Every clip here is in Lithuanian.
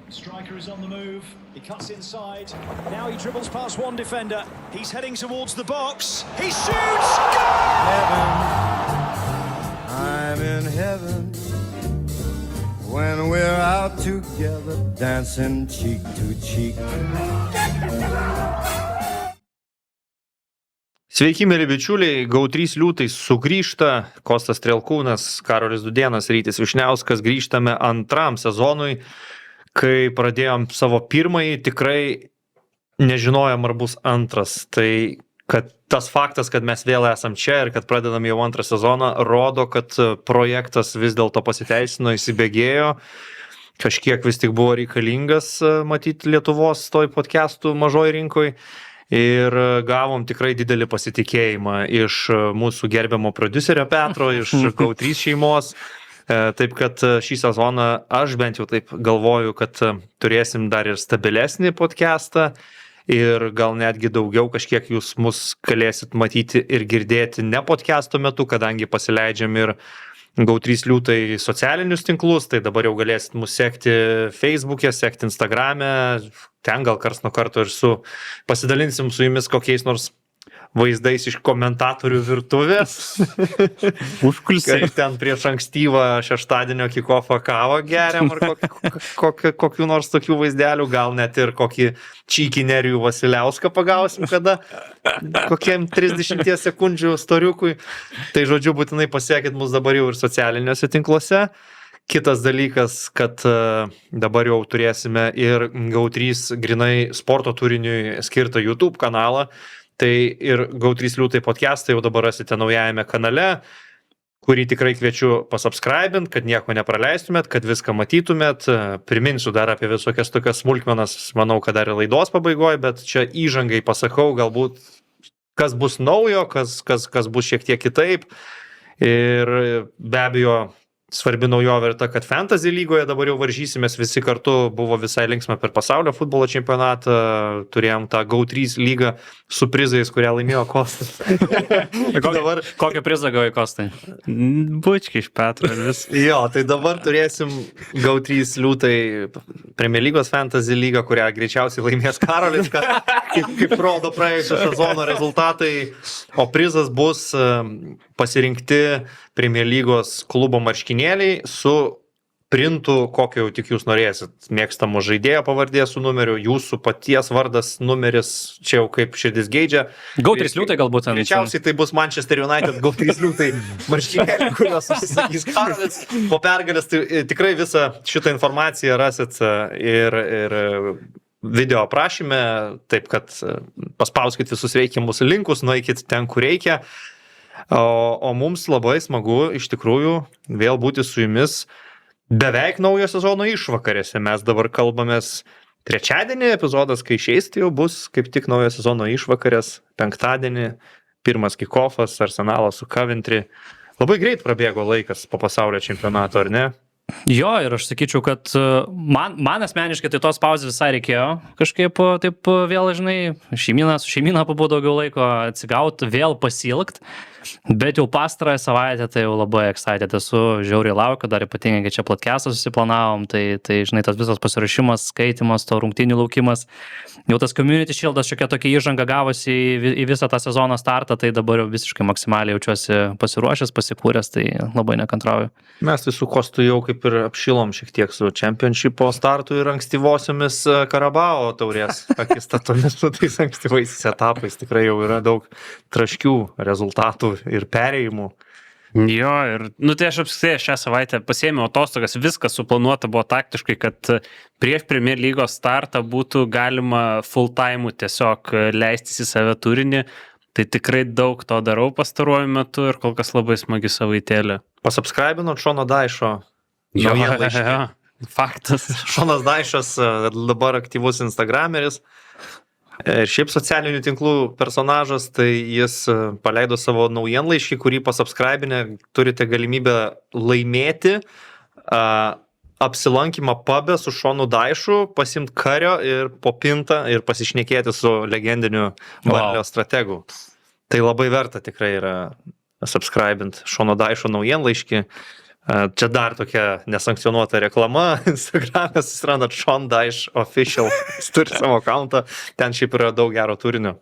Striker is on the move. He cuts inside. Now he dribbles past one defender. He's heading towards the box. He shoots! Goal! Heaven, I'm in heaven when we're out together dancing cheek to cheek. Sveiki, mėly bičiuliai, GO3 liūtai sugrįžta, Kostas Strelkūnas, Karolis Dudėnas, Rytis Višniauskas, grįžtame antram sezonui, kai pradėjom savo pirmąjį, tikrai nežinojom, ar bus antras, tai kad tas faktas, kad mes vėl esam čia ir kad pradedam jau antrą sezoną, rodo, kad projektas vis dėlto pasiteisino, įsibėgėjo, kažkiek vis tik buvo reikalingas matyti Lietuvos toj podcastų mažoj rinkoj. Ir gavom tikrai didelį pasitikėjimą iš mūsų gerbiamo prodiuserio Petro, iš GO3 šeimos. Taip kad šį sezoną aš bent jau taip galvoju, kad turėsim dar ir stabilesnį podcastą ir gal netgi daugiau kažkiek jūs mus galėsit matyti ir girdėti ne podcasto metu, kadangi pasileidžiam ir GO3 liūtai socialinius tinklus, tai dabar jau galėsit mus sekti Facebook'e, sekti Instagram'e, ten gal kars nuo karto ir pasidalinsim su jumis kokiais nors vaizdais iš komentatorių virtuvės. Užkulisiai. Kaip ten prieš ankstyvą šeštadienio kikofą kavą geriam ar kokių nors tokių vaizdelių, gal net ir kokį čykį Nerijų Vasiliauską pagausim, kada kokiem 30 sekundžių storiukui. Tai žodžiu, būtinai pasiekit mus dabar jau ir socialiniuose tinkluose. Kitas dalykas, kad dabar jau turėsime ir GO3 grinai sporto turiniui skirtą YouTube kanalą. Tai ir GO3 liūtai podcastą jau dabar rasite naujajame kanale, kurį tikrai kviečiu pasubscribint, kad nieko nepraleistumėt, kad viską matytumėt. Priminsiu dar apie visokias tokias smulkmenas, manau, kad dar ir laidos pabaigoje, bet čia įžangai pasakau, galbūt kas bus naujo, kas bus šiek tiek kitaip. Ir be abejo, svarbi naujovė ir ta, kad Fantasy lygoje dabar jau varžysimės visi kartu, buvo visai linksma per pasaulio futbolo čempionatą, turėjom tą GO3 lygą su prizais, kurią laimėjo Kostas. Kokią prizą gavai, Kostai? Bučkį iš Petro ir vis. Jo, tai dabar turėsim GO3 liūtai Premier lygos Fantasy lygą, kurią greičiausiai laimės Karolis, kaip rodo praėjusio sezono rezultatai, o prizas bus pasirinkti Premier lygos klubo marškinėliai su printu, kokio jau tik jūs norėsit. Mėgstamo žaidėjo pavardė su numeriu, jūsų paties vardas, numeris, čia jau kaip širdis geidžia. GO3 liūtai galbūt. Greičiausiai tai bus Manchester United GO3 liūtai marškinėliai, kurios susisakys Karolis. Po pergalės tai tikrai visą šitą informaciją rasit ir video aprašyme, taip kad paspauskit visus reikiamus linkus, nueikit ten, kur reikia. O mums labai smagu iš tikrųjų vėl būti su jumis beveik naujo sezono išvakarėse. Mes dabar kalbamės trečiadienį, epizodas, kai išeis, tai jau bus kaip tik naujo sezono išvakarės, penktadienį, pirmas kikofas, Arsenalas su Coventry. Labai greit prabėgo laikas po pasaulio čempionato, ar ne? Jo, ir aš sakyčiau, kad man asmeniškai tai tos pauzės visai reikėjo kažkaip taip vėl, žinai, šeimyną pabūt daugiau laiko atsigauti, vėl pasilgt, bet jau pastarąją savaitę tai jau labai excited esu, žiauriai laukiu, dar ypatingai, kai čia podcastą susiplanavom, tai žinai, tas visas pasirašymas, skaitimas, to rungtynių laukimas, jau tas community shieldas šiokia tokia įžanga gavosi į visą tą sezono startą, tai dabar jau visiškai maksimaliai jaučiuosi pasiruošęs, pasikūręs, tai labai nekantrauju. Mes tai su Kostu jau kaip ir apšilom šiek tiek su Championshipo startu ir ankstyvosiomis Karabao taurės akistatomis su tais ankstyvaisiais etapais. Tikrai jau yra daug traškių rezultatų ir perėjimų. Jo, ir, tai aš apskritai šią savaitę pasiėmiau atostogas, viskas suplanuota buvo taktiškai, kad prieš Premier lygos startą būtų galima full time tiesiog leistis į save turinį. Tai tikrai daug to darau pastaruoju metu ir kol kas labai smagi savaitėlė. Pasubscribinot Šono Daišo? Jo, faktas. Šonas Daišas dabar aktyvus Instagrameris. Ir šiaip socialinių tinklų personažas, tai jis paleido savo naujienlaiškį, kurį pasubscribinę turite galimybę laimėti apsilankymą pube su Šonu Daišu, pasiimt kario ir po pintą ir pasišnekėti su legendiniu Varlio strategu. Tai labai verta tikrai yra subscribint Šono Daišo naujienlaiškį. Čia dar tokia nesankcionuota reklama. Instagram'e susirandat Sean Dyche Official. Jis turi savo accountą. Ten šiaip yra daug gero turinio.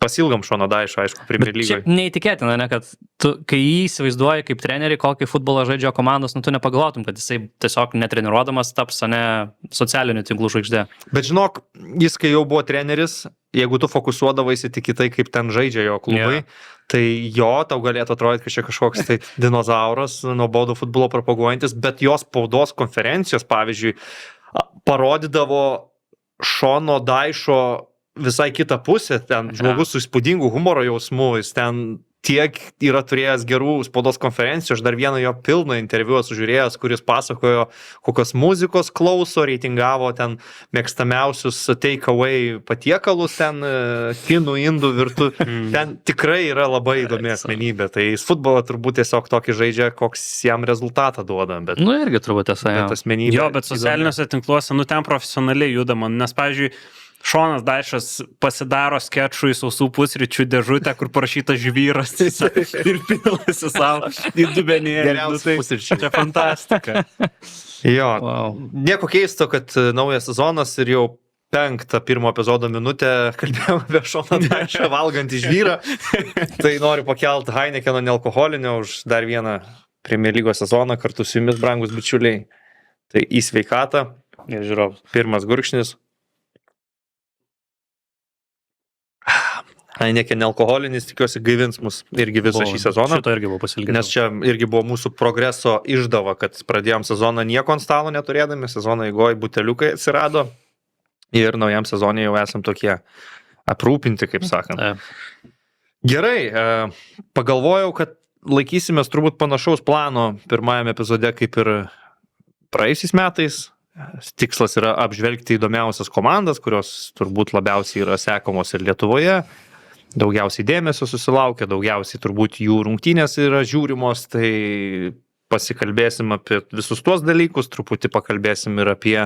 Pasilgom Seaną Dyche, aišku, Premier Čia lygoje. neįtikėtina, ne, kad tu, kai jį įsivaizduoji kaip trenerį, kokį futbolą žaidžia komandos, tu nepagalvotum, kad jisai tiesiog netreniruodamas taps, ne, socialinių tinklų žvaigždė. Bet žinok, jis kai jau buvo treneris, jeigu tu fokusuodavaisi tik į tai, kaip ten žaidžia jo klubai, tai jo, tau galėtų atrodyti, kad čia kažkoks tai dinozauras, nuobodų futbolo propaguojantis, bet jos spaudos konferencijos, pavyzdžiui, parodydavo Seano Dyche'o visai kitą pusę, ten žmogus su įspūdingu humoro jausmu, jis ten tiek yra turėjęs gerų spaudos konferencijų, aš dar vieną jo pilną interviu esu žiūrėjęs, kuris pasakojo, kokios muzikos klauso, reitingavo ten mėgstamiausius take away patiekalus, ten kinų, indų virtų, ten tikrai yra labai įdomi asmenybė, tai jis futbolą turbūt tiesiog tokį žaidžia, koks jam rezultatą duoda, bet, Nu, irgi turbūt tiesa. bet asmenybė. Jo, bet socialiniuose tinkluose, ten profesionaliai judama, nes, pavyzdžiui, Seanas Dyche'as pasidaro skečų į sausų pusryčių dėžutę, kur parašyta žvyras ir pilasi savo į dubenėlį. Geriausi pusryčiai. Čia fantastika. Jo, Wow. nieko keisto, kad naujas sezonas ir jau 5 pirmo epizodo minutę kalbėjome apie Seaną Dyche'ą valgantį žvyrą. Tai noriu pakelti Heinekeno nealkoholinio už dar vieną Premier lygos sezoną kartu su jumis, brangus bičiuliai. Tai į sveikatą. Ir žiūrėjau, pirmas gurkšnis. Heineken nealkoholinis, tikiuosi, gaivins mus irgi visą šį sezoną. Šito irgi buvo pasilgęs. Nes čia irgi buvo mūsų progreso išdava, kad pradėjom sezoną nieko ant stalo neturėdami, sezono eigoje buteliukai atsirado ir naujam sezonui jau esam tokie aprūpinti, kaip sakant. Gerai, pagalvojau, kad laikysimės turbūt panašaus plano pirmajame epizode kaip ir praėjusiais metais. Tikslas yra apžvelgti įdomiausias komandas, kurios turbūt labiausiai yra sekamos ir Lietuvoje. Daugiausiai dėmesio susilaukia, daugiausiai turbūt jų rungtynės yra žiūrimos, tai pasikalbėsim apie visus tuos dalykus, truputį pakalbėsim ir apie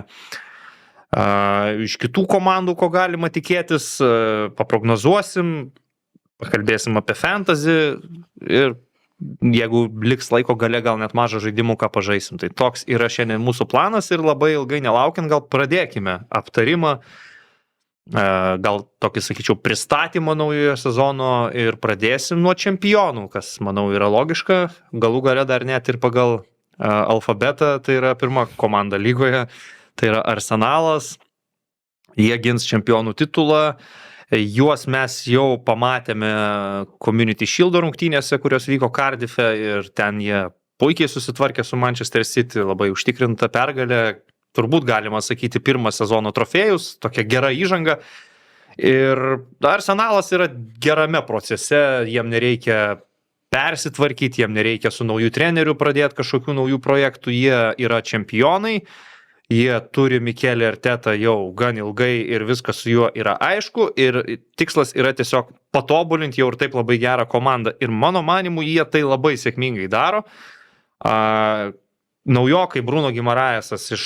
iš kitų komandų, ko galima tikėtis, paprognozuosim, pakalbėsim apie fantasy ir jeigu liks laiko gale, gal net mažą žaidimų, ką pažaisim. Tai toks yra šiandien mūsų planas ir labai ilgai nelaukiant, gal pradėkime aptarimą. Gal tokį, sakyčiau, pristatymą naujojo sezono ir pradėsim nuo čempionų, kas, manau, yra logiška. Galų gale dar net ir pagal alfabetą, tai yra pirma komanda lygoje, tai yra Arsenalas. Jie gins čempionų titulą. Juos mes jau pamatėme Community Shield rungtynėse, kurios vyko Cardiffe ir ten jie puikiai susitvarkė su Manchester City, labai užtikrinta pergalė. Turbūt galima sakyti pirmas sezono trofėjus, tokia gera įžanga. Ir Arsenalas yra gerame procese, jiem nereikia persitvarkyti, jiem nereikia su naujų trenerių pradėti kažkokių naujų projektų, jie yra čempionai, jie turi Mikelį Artetą jau gan ilgai ir viskas su juo yra aišku ir tikslas yra tiesiog patobulinti jau ir taip labai gerą komandą. Ir mano manimu, jie tai labai sėkmingai daro. Naujokai Bruno Gimaraesas iš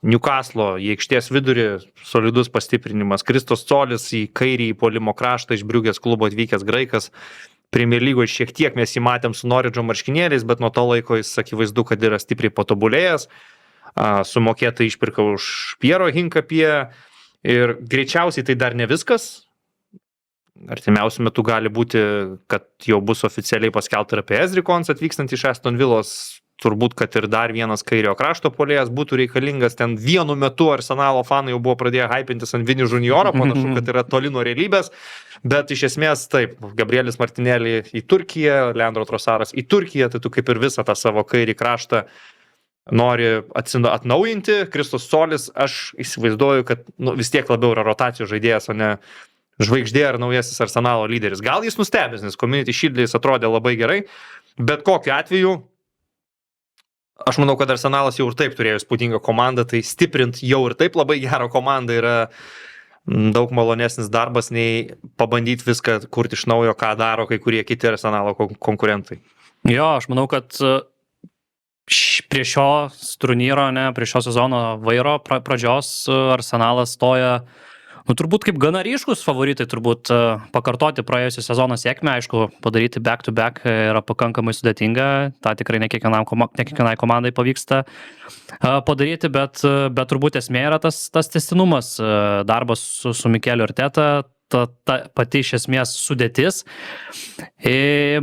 Newcastle į aikštės vidurį, solidus pastiprinimas. Kristos Colis į kairį puolimo kraštą iš Briugės klubo atvykęs graikas. Premier lygoje šiek tiek mes jį matėm su Norwich marškinėliais, bet nuo to laiko jis akivaizdu, kad yra stipriai patobulėjęs. Sumokėta išpirka už Piero Hinkapie ir greičiausiai tai dar ne viskas. Artimiausiu metu gali būti, kad jau bus oficialiai paskelbta ir apie Ezri Konsa atvykstant iš Aston Villos. Turbūt, kad ir dar vienas kairio krašto puolėjas būtų reikalingas. Ten vienu metu Arsenalo fanai jau buvo pradėję hypintis ant Vini Junioro, panašu, kad yra toli nuo realybės. Bet iš esmės taip, Gabrielis Martinelli į Turkiją, Leandro Trosaras į Turkiją, tai tu kaip ir visą tą savo kairį kraštą nori atnaujinti. Kristos Colis, aš įsivaizduoju, kad vis tiek labiau yra rotacijos žaidėjas, o ne žvaigždė ar naujasis Arsenalo lyderis. Gal jis nustebės, nes Community Shield jis atrodė labai gerai, bet kokiu atveju aš manau, kad Arsenalas jau ir taip turėjo įspūdingą komandą, tai stiprint jau ir taip labai gerą komandą yra daug malonesnis darbas, nei pabandyti viską kurti iš naujo, ką daro kai kurie kiti Arsenalo konkurentai. Jo, aš manau, kad prie šio turnyro, prie šio sezono vairo pradžios Arsenalas stoja Nu, turbūt kaip gana ryškus favoritai, turbūt pakartoti praėjusio sezono sėkmę, aišku, padaryti back-to-back yra pakankamai sudėtinga, tą tikrai ne kiekvienai komandai pavyksta padaryti, bet turbūt esmė yra tas tęstinumas, darbas su Mikeliu Arteta, ta pati iš esmės sudėtis.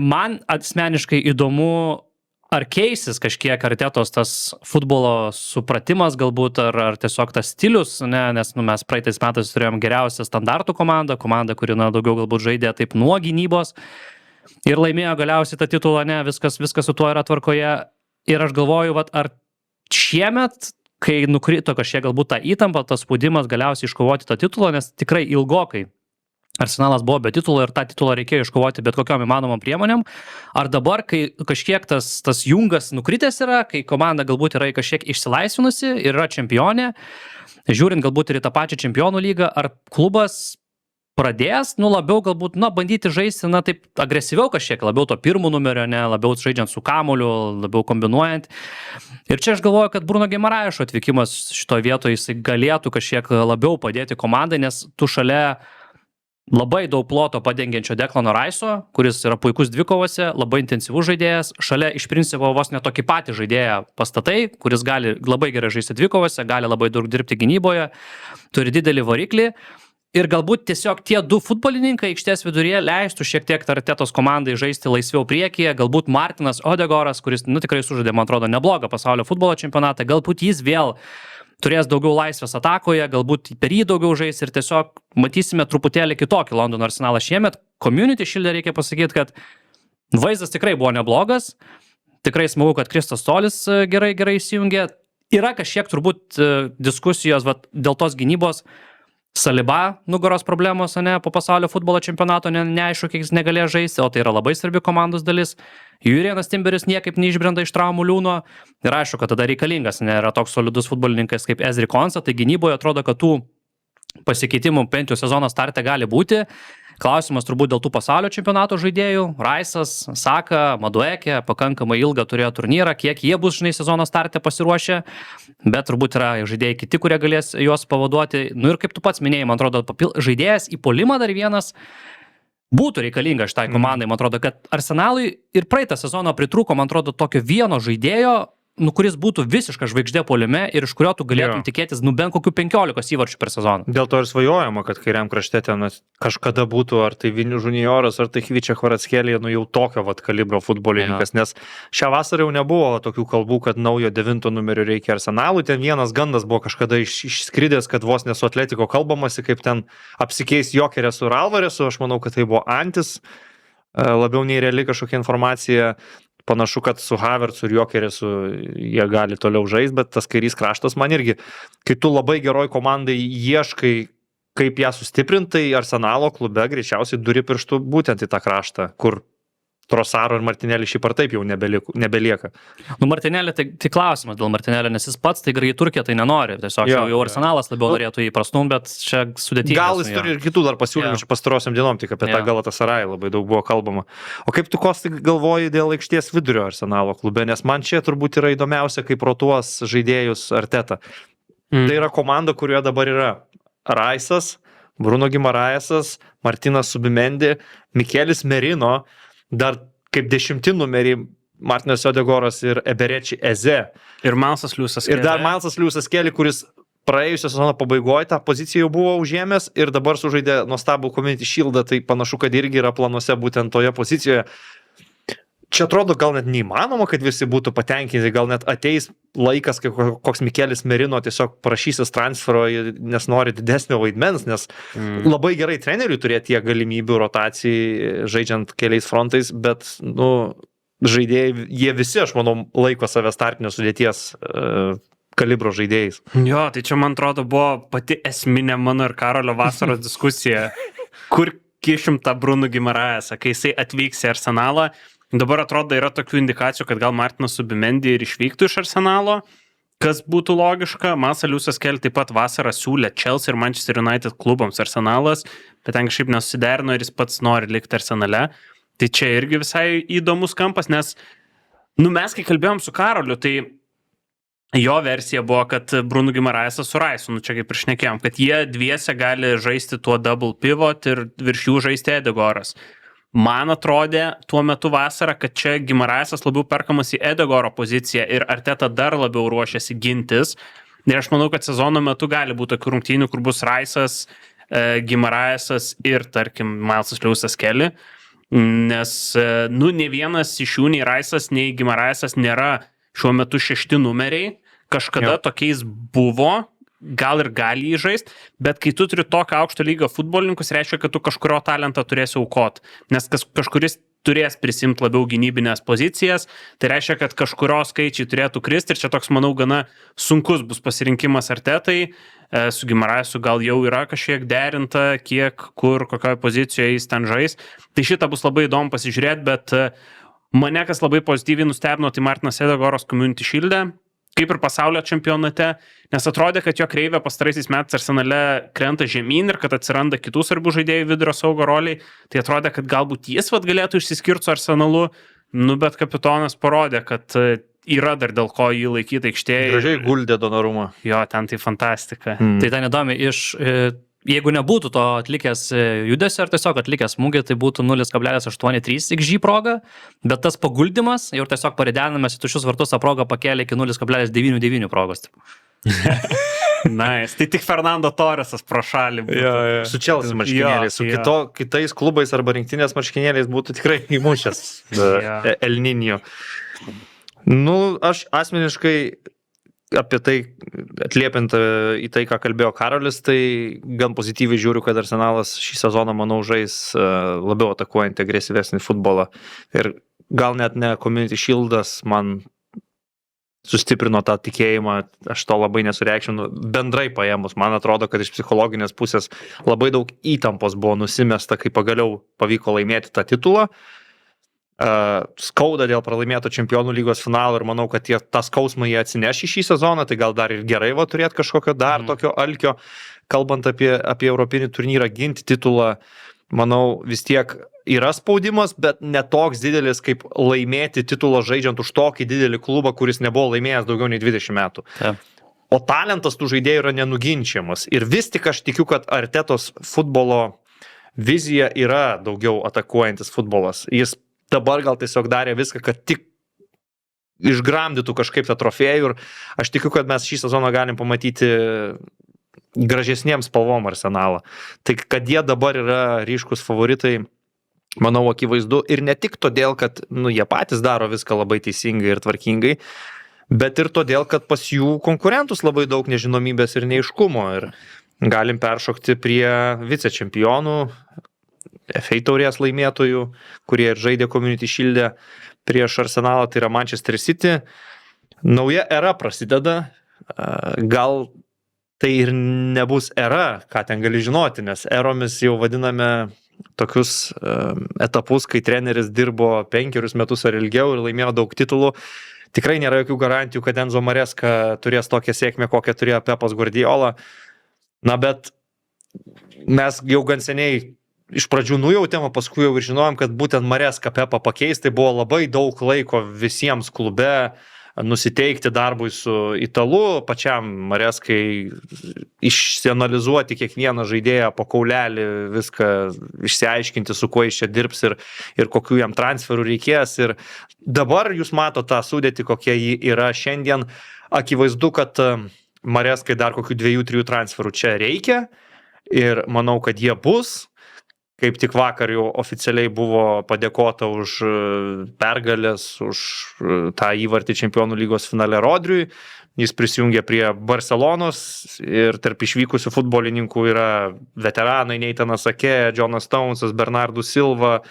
Man asmeniškai įdomu, ar keisis kažkiek Artetos tas futbolo supratimas galbūt, ar tiesiog tas stilius, nes mes praeitais metais turėjom geriausią standartų komandą, kuri daugiau galbūt žaidė taip nuo gynybos ir laimėjo galiausiai tą titulą, viskas su tuo yra tvarkoje. Ir aš galvoju, ar šiemet, kai nukrito kažkiek galbūt tą įtampą, tas spaudimas galiausiai iškovoti tą titulą, nes tikrai ilgokai Arsenalas buvo be titulo ir tą titulą reikėjo iškovoti bet kokiom įmanomom priemonėm. Ar dabar, kai kažkiek tas jungas nukritęs yra, kai komanda galbūt yra kažkiek išsilaisvinusi ir yra čempionė, žiūrint galbūt ir į tą pačią čempionų lygą, ar klubas pradės, labiau galbūt, bandyti žaisti, taip agresyviau kažkiek, labiau to pirmo numerio, labiau žaidžiant su kamuoliu, labiau kombinuojant. Ir čia aš galvoju, kad Bruno Gimaraišo atvykimas šitoje vietoje jisai galėtų kažkiek labiau padėti komandai, nes tu šalia labai daug ploto padengiančio Declano Rice'o, kuris yra puikus dvikovose, labai intensyvus žaidėjas, šalia iš principo vos ne tokį patį žaidėją pastatai, kuris gali labai gerai žaisti dvikovose, gali labai daug dirbti gynyboje, turi didelį variklį. Ir galbūt tiesiog tie du futbolininkai aikštės viduryje leistų šiek tiek Artetos komandai žaisti laisviau priekyje, galbūt Martinas Odegoras, kuris tikrai sužaidė, man atrodo, neblogą pasaulio futbolo čempionatą, galbūt jis vėl turės daugiau laisvės atakoje, galbūt per jį daugiau žais ir tiesiog matysime truputėlį kitokį Londono Arsenalą šiemet. Community Shield'e reikia pasakyti, kad vaizdas tikrai buvo neblogas, tikrai smagu, kad Kristas Stolis gerai įsijungė. Yra kažkiek turbūt diskusijos dėl tos gynybos. Saliba nugaros problemos, po pasaulio futbolo čempionato neaišku, kiek jis negalėjo žaisti, o tai yra labai svarbi komandos dalis. Jurienas Timberis niekaip neišbrenda iš traumų liūno ir aišku, kad tada reikalingas, yra toks solidus futbolininkas kaip Ezri Konsa, tai gynyboje atrodo, kad tų pasikeitimų bent jau sezono starte gali būti. Klausimas turbūt dėl tų pasaulio čempionato žaidėjų. Raisas, Saka, Maduekė pakankamai ilgą turėjo turnyrą, kiek jie bus sezono starte pasiruošę, bet turbūt yra žaidėjai kiti, kurie galės juos pavaduoti. Ir kaip tu pats minėjai, man atrodo, žaidėjas į puolimą dar vienas būtų reikalingas šitai komandai. Man atrodo, kad Arsenalui ir praeitą sezoną pritrūko, man atrodo, tokio vieno žaidėjo, kuris būtų visiška žvaigždė puolime ir iš kurio tu galėtum tikėtis bent kokių 15 įvarčių per sezoną. Dėl to ir svajojama, kad kairiam krašte ten kažkada būtų ar tai Vinius Junioras, ar tai Hvičia Kvaratskhelia, jau tokio kalibro futbolininkas, nes šią vasarą jau nebuvo tokių kalbų, kad naujo 9 numerio reikia Arsenalui. Ten vienas gandas buvo kažkada išskridęs, kad vos ne su Atletiko kalbamasi, kaip ten apsikeis Jokerė su Alvaresu. Aš manau, kad tai buvo antis, labiau nei reali kažkokia informacija. Panašu, kad su Havertzu ir Jokerisu jie gali toliau žaisti, bet tas kairys kraštas man irgi, kai tu labai geroj komandai ieškai, kaip ją sustiprinti, tai Arsenalo klube greičiausiai duri pirštų būtent į tą kraštą, kur Trosaro ir Martinelli šiaip ar taip jau nebelieka. Martinelli, tai klausimas dėl Martinelli, nes jis pats tai į Turkiją tai nenori. Tiesiog jau Arsenalas labiau norėtų jį prastum, bet čia sudėtingas. Gal jis turi ir kitų dar pasiūlymų čia pastarosiam dienom, tik apie tą Galatasarayą labai daug buvo kalbama. O kaip tu, Kostai, galvoji dėl aikštės vidurio Arsenalo klube, nes man čia turbūt yra įdomiausia, kaip rotuos žaidėjus Arteta. Tai yra komanda, kurioje dabar yra Raisas, Bruno Gimaraisas, Martinas Subimendi, Mikelis Merino, dar kaip 10 numerį Martinas Odegoras ir Eberechi Eze. Ir Malsas Liusas Kelly. Ir dar Malsas Liusas Kelly, kuris praėjusio sezono pabaigoje tą poziciją jau buvo užėmęs ir dabar sužaidė nuostabų Community Shield'ą, tai panašu, kad irgi yra planuose būtent toje pozicijoje. Čia atrodo gal net neįmanoma, kad visi būtų patenkinti, gal net ateis laikas, kai koks Mikelis Merino tiesiog prašysis transfero, nes nori didesnio vaidmens, nes labai gerai treneriui turėti tiek galimybių rotacijai, žaidžiant keliais frontais, bet žaidėjai, jie visi, aš manau, laiko save startinio sudėties kalibro žaidėjais. Jo, tai čia man atrodo buvo pati esminė mano ir Karolio vasaros diskusija, kur kišim tą Bruno Gimaraisą, kai jisai atvyks į Arsenalą. Dabar atrodo yra tokių indikacijų, kad gal Martinas Subimendi ir išvyktų iš Arsenalo, kas būtų logiška. Malsas Liusas Kelly taip pat vasarą siūlė Chelsea ir Manchester United klubams Arsenalas, bet ten kažkaip nesusiderino ir jis pats nori likti Arsenale. Tai čia irgi visai įdomus kampas, nes mes kai kalbėjom su Karoliu, tai jo versija buvo, kad Bruno Gimaraesas su Raisu, nu čia kaip ir šnekėjom, kad jie dviese gali žaisti tuo double pivot ir virš jų žaisti Edegoras. Man atrodė tuo metu vasarą, kad čia Gimaraesas labiau perkamas į Edegoro poziciją ir Arteta dar labiau ruošiasi gintis. Ir aš manau, kad sezono metu gali būti tokių rungtynių, kur bus Raisas, Gimaraesas ir, tarkim, Milesas Lewisas Kelly. Nes, nu, ne vienas iš jų, nei Raisas, nei Gimaraesas nėra šiuo metu 6 numeriai. Kažkada tokiais buvo, gal ir gali jį žaisti, bet kai tu turi tokio aukšto lygio futbolininkus, reiškia, kad tu kažkurio talentą turėsi aukot, nes kažkuris turės prisimti labiau gynybinės pozicijas, tai reiškia, kad kažkurio skaičiai turėtų kristi ir čia toks, manau, gana sunkus bus pasirinkimas Artetai, su Gimaraesu gal jau yra kažkiek derinta, kiek, kur, kokioje pozicijoje jis ten žais, tai šitą bus labai įdomu pasižiūrėti, bet mane kas labai pozityviai nustebino, tai Martinas Edegoras Community Shield'e, kaip ir pasaulio čempionate, nes atrodė, kad jo kreivė pastaraisiais metais Arsenale krenta žemyn ir kad atsiranda kitų svarbių žaidėjų vidurio saugo roliai, tai atrodė, kad galbūt jis galėtų išsiskirti su Arsenalu, nu bet kapitonas parodė, kad yra dar dėl ko jį laikyti aikštėje. Gražiai guldė Donnarumma. Jo, ten tai fantastika. Tai ten įdomi, jeigu nebūtų to atlikęs judesio ar tiesiog atlikęs smūgį, tai būtų 0,83 XG proga, bet tas paguldymas jau tiesiog paridenimas į tuščius vartus tą progą pakėlė iki 0,99 progos. Nice. Tai tik Fernando Torresas pro šalį būtų. Su Chelsea marškinėliais, su kitais klubais arba rinktinės marškinėliais būtų tikrai įmušęs El Niño. Nu, aš asmeniškai apie tai, atliepiant į tai, ką kalbėjo Karolis, tai gan pozityviai žiūriu, kad Arsenalas šį sezoną, manau, žais labiau atakuojant agresyvesnį futbolą. Ir gal net ne Community Shield'as man sustiprino tą tikėjimą, aš to labai nesureikšminu. Bendrai paėmus, man atrodo, kad iš psichologinės pusės labai daug įtampos buvo nusimesta, kai pagaliau pavyko laimėti tą titulą. Skauda dėl pralaimėto čempionų lygos finalo ir manau, kad tą skausmą jie atsineš į šį sezoną, tai gal dar ir gerai turėti kažkokio dar tokio alkio, kalbant apie europinį turnyrą, ginti titulą, manau vis tiek yra spaudimas, bet ne toks didelis kaip laimėti titulą žaidžiant už tokį didelį klubą, kuris nebuvo laimėjęs daugiau nei 20 metų. Ja. O talentas tų žaidėjų yra nenuginčiamas ir vis tik aš tikiu, kad Artetos futbolo vizija yra daugiau atakuojantis futbolas. Jis dabar gal tiesiog darė viską, kad tik išgramdytų kažkaip tą trofėjų ir aš tikiu, kad mes šį sezoną galim pamatyti gražesniems spalvom Arsenalą. Tai kad jie dabar yra ryškus favoritai, manau, akivaizdu ir ne tik todėl, kad jie patys daro viską labai teisingai ir tvarkingai, bet ir todėl, kad pas jų konkurentus labai daug nežinomybės ir neiškumo ir galim peršokti prie vicečempionų, FA taurės laimėtojų, kurie ir žaidė Community Shield'e prieš Arsenalą, tai yra Manchester City. Nauja era prasideda, gal tai ir nebus era, ką ten gali žinoti, nes eromis jau vadiname tokius etapus, kai treneris dirbo 5 metus ar ilgiau ir laimėjo daug titulų. Tikrai nėra jokių garantijų, kad Enzo Maresca turės tokią sėkmę, kokią turėjo Pepas Guardiola. Na, bet mes jau gan seniai iš pradžių nujautėm, paskui jau ir žinojom, kad būtent Maresca Pepą pakeis, tai buvo labai daug laiko visiems klube nusiteikti darbui su Italu, pačiam Mareskai išsianalizuoti kiekvieną žaidėją po kaulelį, viską išsiaiškinti, su kuo jis čia dirbs ir kokių jam transferų reikės. Ir dabar jūs matote tą sudėtį, kokia ji yra šiandien. Akivaizdu, kad Mareskai dar kokių 2-3 transferų čia reikia ir manau, kad jie bus. Kaip tik vakar jau oficialiai buvo padėkota už pergalės, už tą įvartį čempionų lygos finale Rodriui. Jis prisijungė prie Barcelonos ir tarp išvykusių futbolininkų yra veteranai Nathanas Ake, Jonas Stonesas, Bernardo Silva,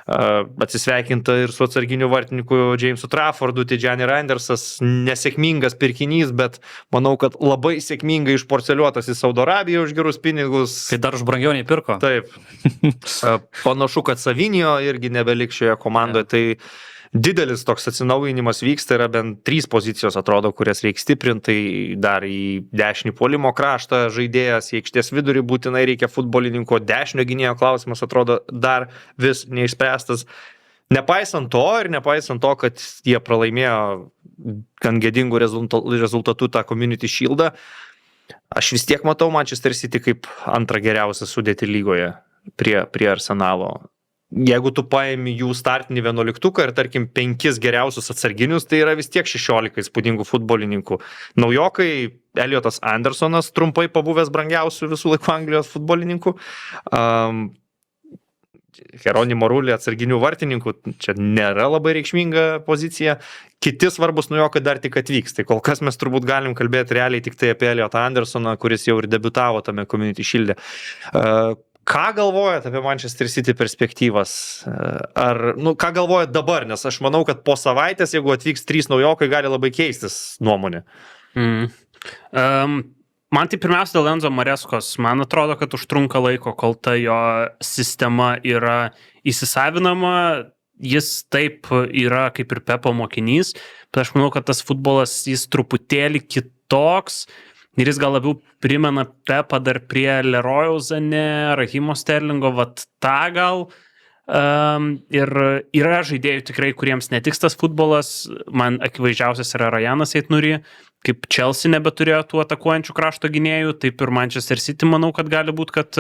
atsisveikinta ir su atsarginiu vartininku Jamesu Traffordu, Tijani Randersas, nesėkmingas pirkinys, bet manau, kad labai sėkmingai išporceliuotas į Saudo Arabiją už gerus pinigus. Tai dar už brangiau nei pirko. Taip. Panašu, kad Savinio irgi nebelik šioje komandoje, tai didelis toks atsinaujinimas vyksta, yra bent 3 pozicijos, atrodo, kurias reikia stiprinti, tai dar į dešinį puolimo kraštą žaidėjas, į aikštės vidurį būtinai reikia futbolininko, dešinio gynėjo klausimas, atrodo, dar vis neišspręstas. Nepaisant to, kad jie pralaimėjo gan gėdingų rezultatų tą Community Shield'ą. Aš vis tiek matau Manchester City kaip antrą geriausią sudėtį lygoje prie Arsenalo. Jeigu tu paimi jų startinį 11 ir tarkim 5 geriausius atsarginius, tai yra vis tiek 16 įspūdingų futbolininkų. Naujokai Eliotas Andersonas, trumpai pabuvęs brangiausių visų laikų Anglijos futbolininkų. Jeronimo Rulli atsarginių vartininkų, čia nėra labai reikšminga pozicija. Kiti svarbus naujokai dar tik atvyks. Tai kol kas mes turbūt galim kalbėti realiai tik tai apie Eliotą Andersoną, kuris jau ir debiutavo tame Community Shield'e. Ką galvojat apie Manchester City perspektyvas? Ką galvojat dabar? Nes aš manau, kad po savaitės, jeigu atvyks 3 naujokai, gali labai keistis nuomonė. Man tai pirmiausia dėl Enzo Mareskos. Man atrodo, kad užtrunka laiko, kol ta jo sistema yra įsisavinama. Jis taip yra kaip ir Pepo mokinys, bet aš manau, kad tas futbolas jis truputėlį kitoks. Ir jis gal labiau primena Pepą dar prie Leroyaus Sané, Rahimo Sterlingo, vat tą gal. Ir yra žaidėjų tikrai, kuriems netiks tas futbolas. Man akivaizdžiausias yra Rajanas Ait-Nouri, kaip Chelsea nebeturėjo tų atakuojančių krašto gynėjų, taip ir Manchester City manau, kad gali būti, kad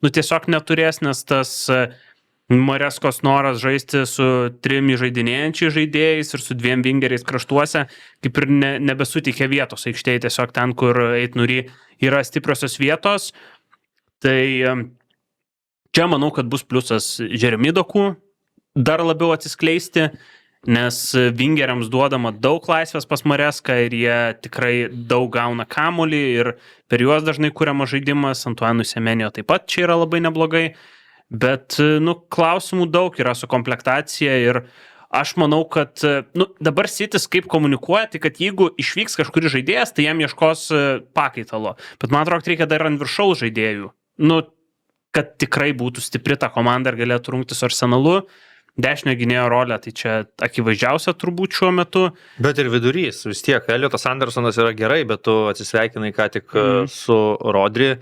tiesiog neturės, nes tas Mareskos noras žaisti su 3 žaidinėjančiais žaidėjais ir su 2 vingeriais kraštuose, kaip ir nebesutikė vietos aikštėje, tiesiog ten, kur Ait-Nouri yra stipriosios vietos. Tai čia manau, kad bus pliusas Jeremy Doku dar labiau atsiskleisti, nes vingeriams duodama daug laisvės pas Mareską ir jie tikrai daug gauna kamuolį ir per juos dažnai kuriamas žaidimas. Antoine Semenyo taip pat čia yra labai neblogai. Bet, klausimų daug yra su komplektacija ir aš manau, kad, dabar City's kaip komunikuoja, tai kad jeigu išvyks kažkuri žaidėjas, tai jam ieškos pakaitalo. Bet man atrodo, reikia dar ant viršaus žaidėjų. Kad tikrai būtų stipri ta komanda ir galėtų rungti su Arsenalu. Dešinio gynėjo rolę, tai čia akivaizdžiausia turbūt šiuo metu. Bet ir vidurys, vis tiek, Eliotas Andersonas yra gerai, bet tu atsisveikinai ką tik su Rodri.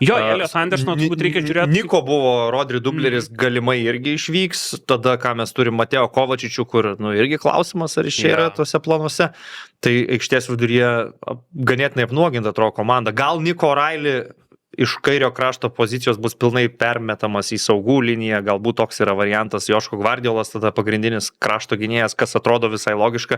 Jo, Eliot Andersono turbūt reikia žiūrėti. Niko buvo Rodri dubleris, galimai irgi išvyks. Tada, ką mes turim Mateo Kovačičių, kur irgi klausimas, ar iš čia yra tuose planuose. Tai aikštės viduryje ganėtinai apnuoginta atrodo komanda. Gal Niko O'Reilly iš kairio krašto pozicijos bus pilnai permetamas į saugų liniją, galbūt toks yra variantas. Joško Gvardiolas tada pagrindinis krašto gynėjas, kas atrodo visai logiška,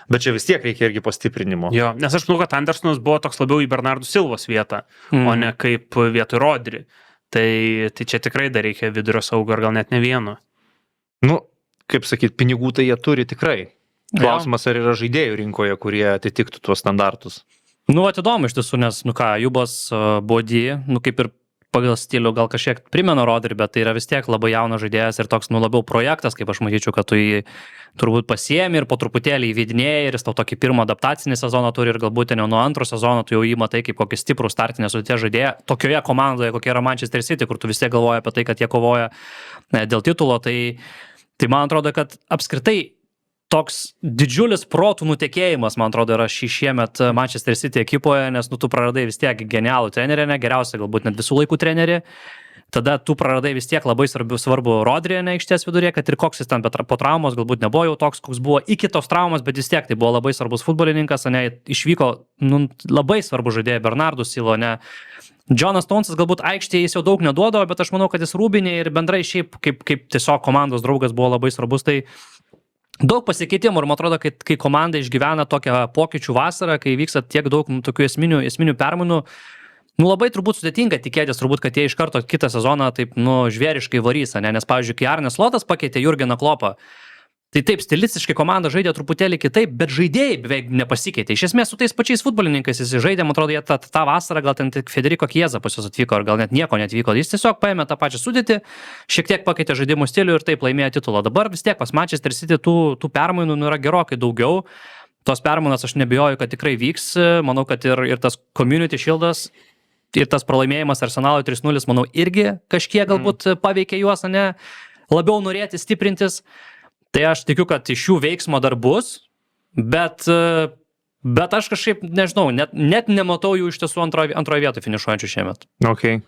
bet čia vis tiek reikia irgi pastiprinimo. Jo, nes aš manau, kad Andersonas buvo toks labiau į Bernardo Silvos vietą, o ne kaip vietoj Rodri. Tai čia tikrai dar reikia vidurio saugo ar gal net ne vieno. Kaip sakyt, pinigų tai jie turi tikrai. Klausimas, ar yra žaidėjų rinkoje, kurie atitiktų tuos standartus. Įdomu iš tiesų, nes, Jubas Body, kaip ir pagal stilių gal kažkiek primena Rodri, bet tai yra vis tiek labai jaunas žaidėjas ir toks, labiau projektas, kaip aš matyčiau, kad tu jį turbūt pasiemi ir po truputėlį įvedinėjai ir jis tau tokį pirmą adaptacinį sezoną turi ir galbūt ne nuo antro sezono tu jau jį matai kaip kokį stiprų startinę sudėties žaidėją tokioje komandoje, kokia yra Manchester City, kur tu vis tiek galvoji apie tai, kad jie kovoja dėl titulo, tai man atrodo, kad apskritai toks didžiulis protų nutekėjimas, man atrodo, yra šiemet Manchester City ekipoje, nes tu praradai vis tiek genialų trenerį, geriausia galbūt net visų laikų trenerį, tada tu praradai vis tiek labai svarbu Rodri aikštės vidurėje, kad ir koks jis ten po traumos, galbūt nebuvo jau toks, koks buvo iki tos traumos, bet vis tiek tai buvo labai svarbus futbolininkas, išvyko labai svarbu žaidėja Bernardo Silva, Jonas Stonesas galbūt aikštėje jis jau daug neduodavo, bet aš manau, kad jis rūbinė ir bendrai šiaip kaip tiesiog komandos draugas buvo labai svarbus, tai daug pasikeitimų ir man atrodo, kad kai komanda išgyvena tokią pokyčių vasarą, kai vyksta tiek daug tokių esminių permainų, labai turbūt sudėtinga tikėtis, kad jie iš karto kitą sezoną taip žvėriškai varys, nes pavyzdžiui, kai Arne Slotas pakeitė Jurgeną Kloppą, tai taip stilistiškai komanda žaidė truputėlį kitaip, bet žaidėjai beveik nepasikeitė. Iš esmės su tais pačiais futbolininkais jis žaidė, man atrodo, jie tą vasarą gal ten tik Federico Chiesa pas juos atvyko, ar gal net nieko netvyko. Jis tiesiog paėmė tą pačią sudėtį, šiek tiek pakeitė žaidimų stilių ir taip laimėjo titulą. Dabar vis tiek pas Manchester City tų permainų yra gerokai daugiau. Tos permainos aš nebijoju, kad tikrai vyks. Manau, kad ir tas Community Shield'as ir tas pralaimėjimas Arsenalui 3-0, manau, irgi kažkiek galbūt paveikė juos, labiau norėti stiprintis. Tai aš tikiu, kad iš jų veiksmo dar bus, bet aš kažkaip, nežinau, net nematau jų iš tiesų antroje vietoje finišuojančių šiemet. Okay.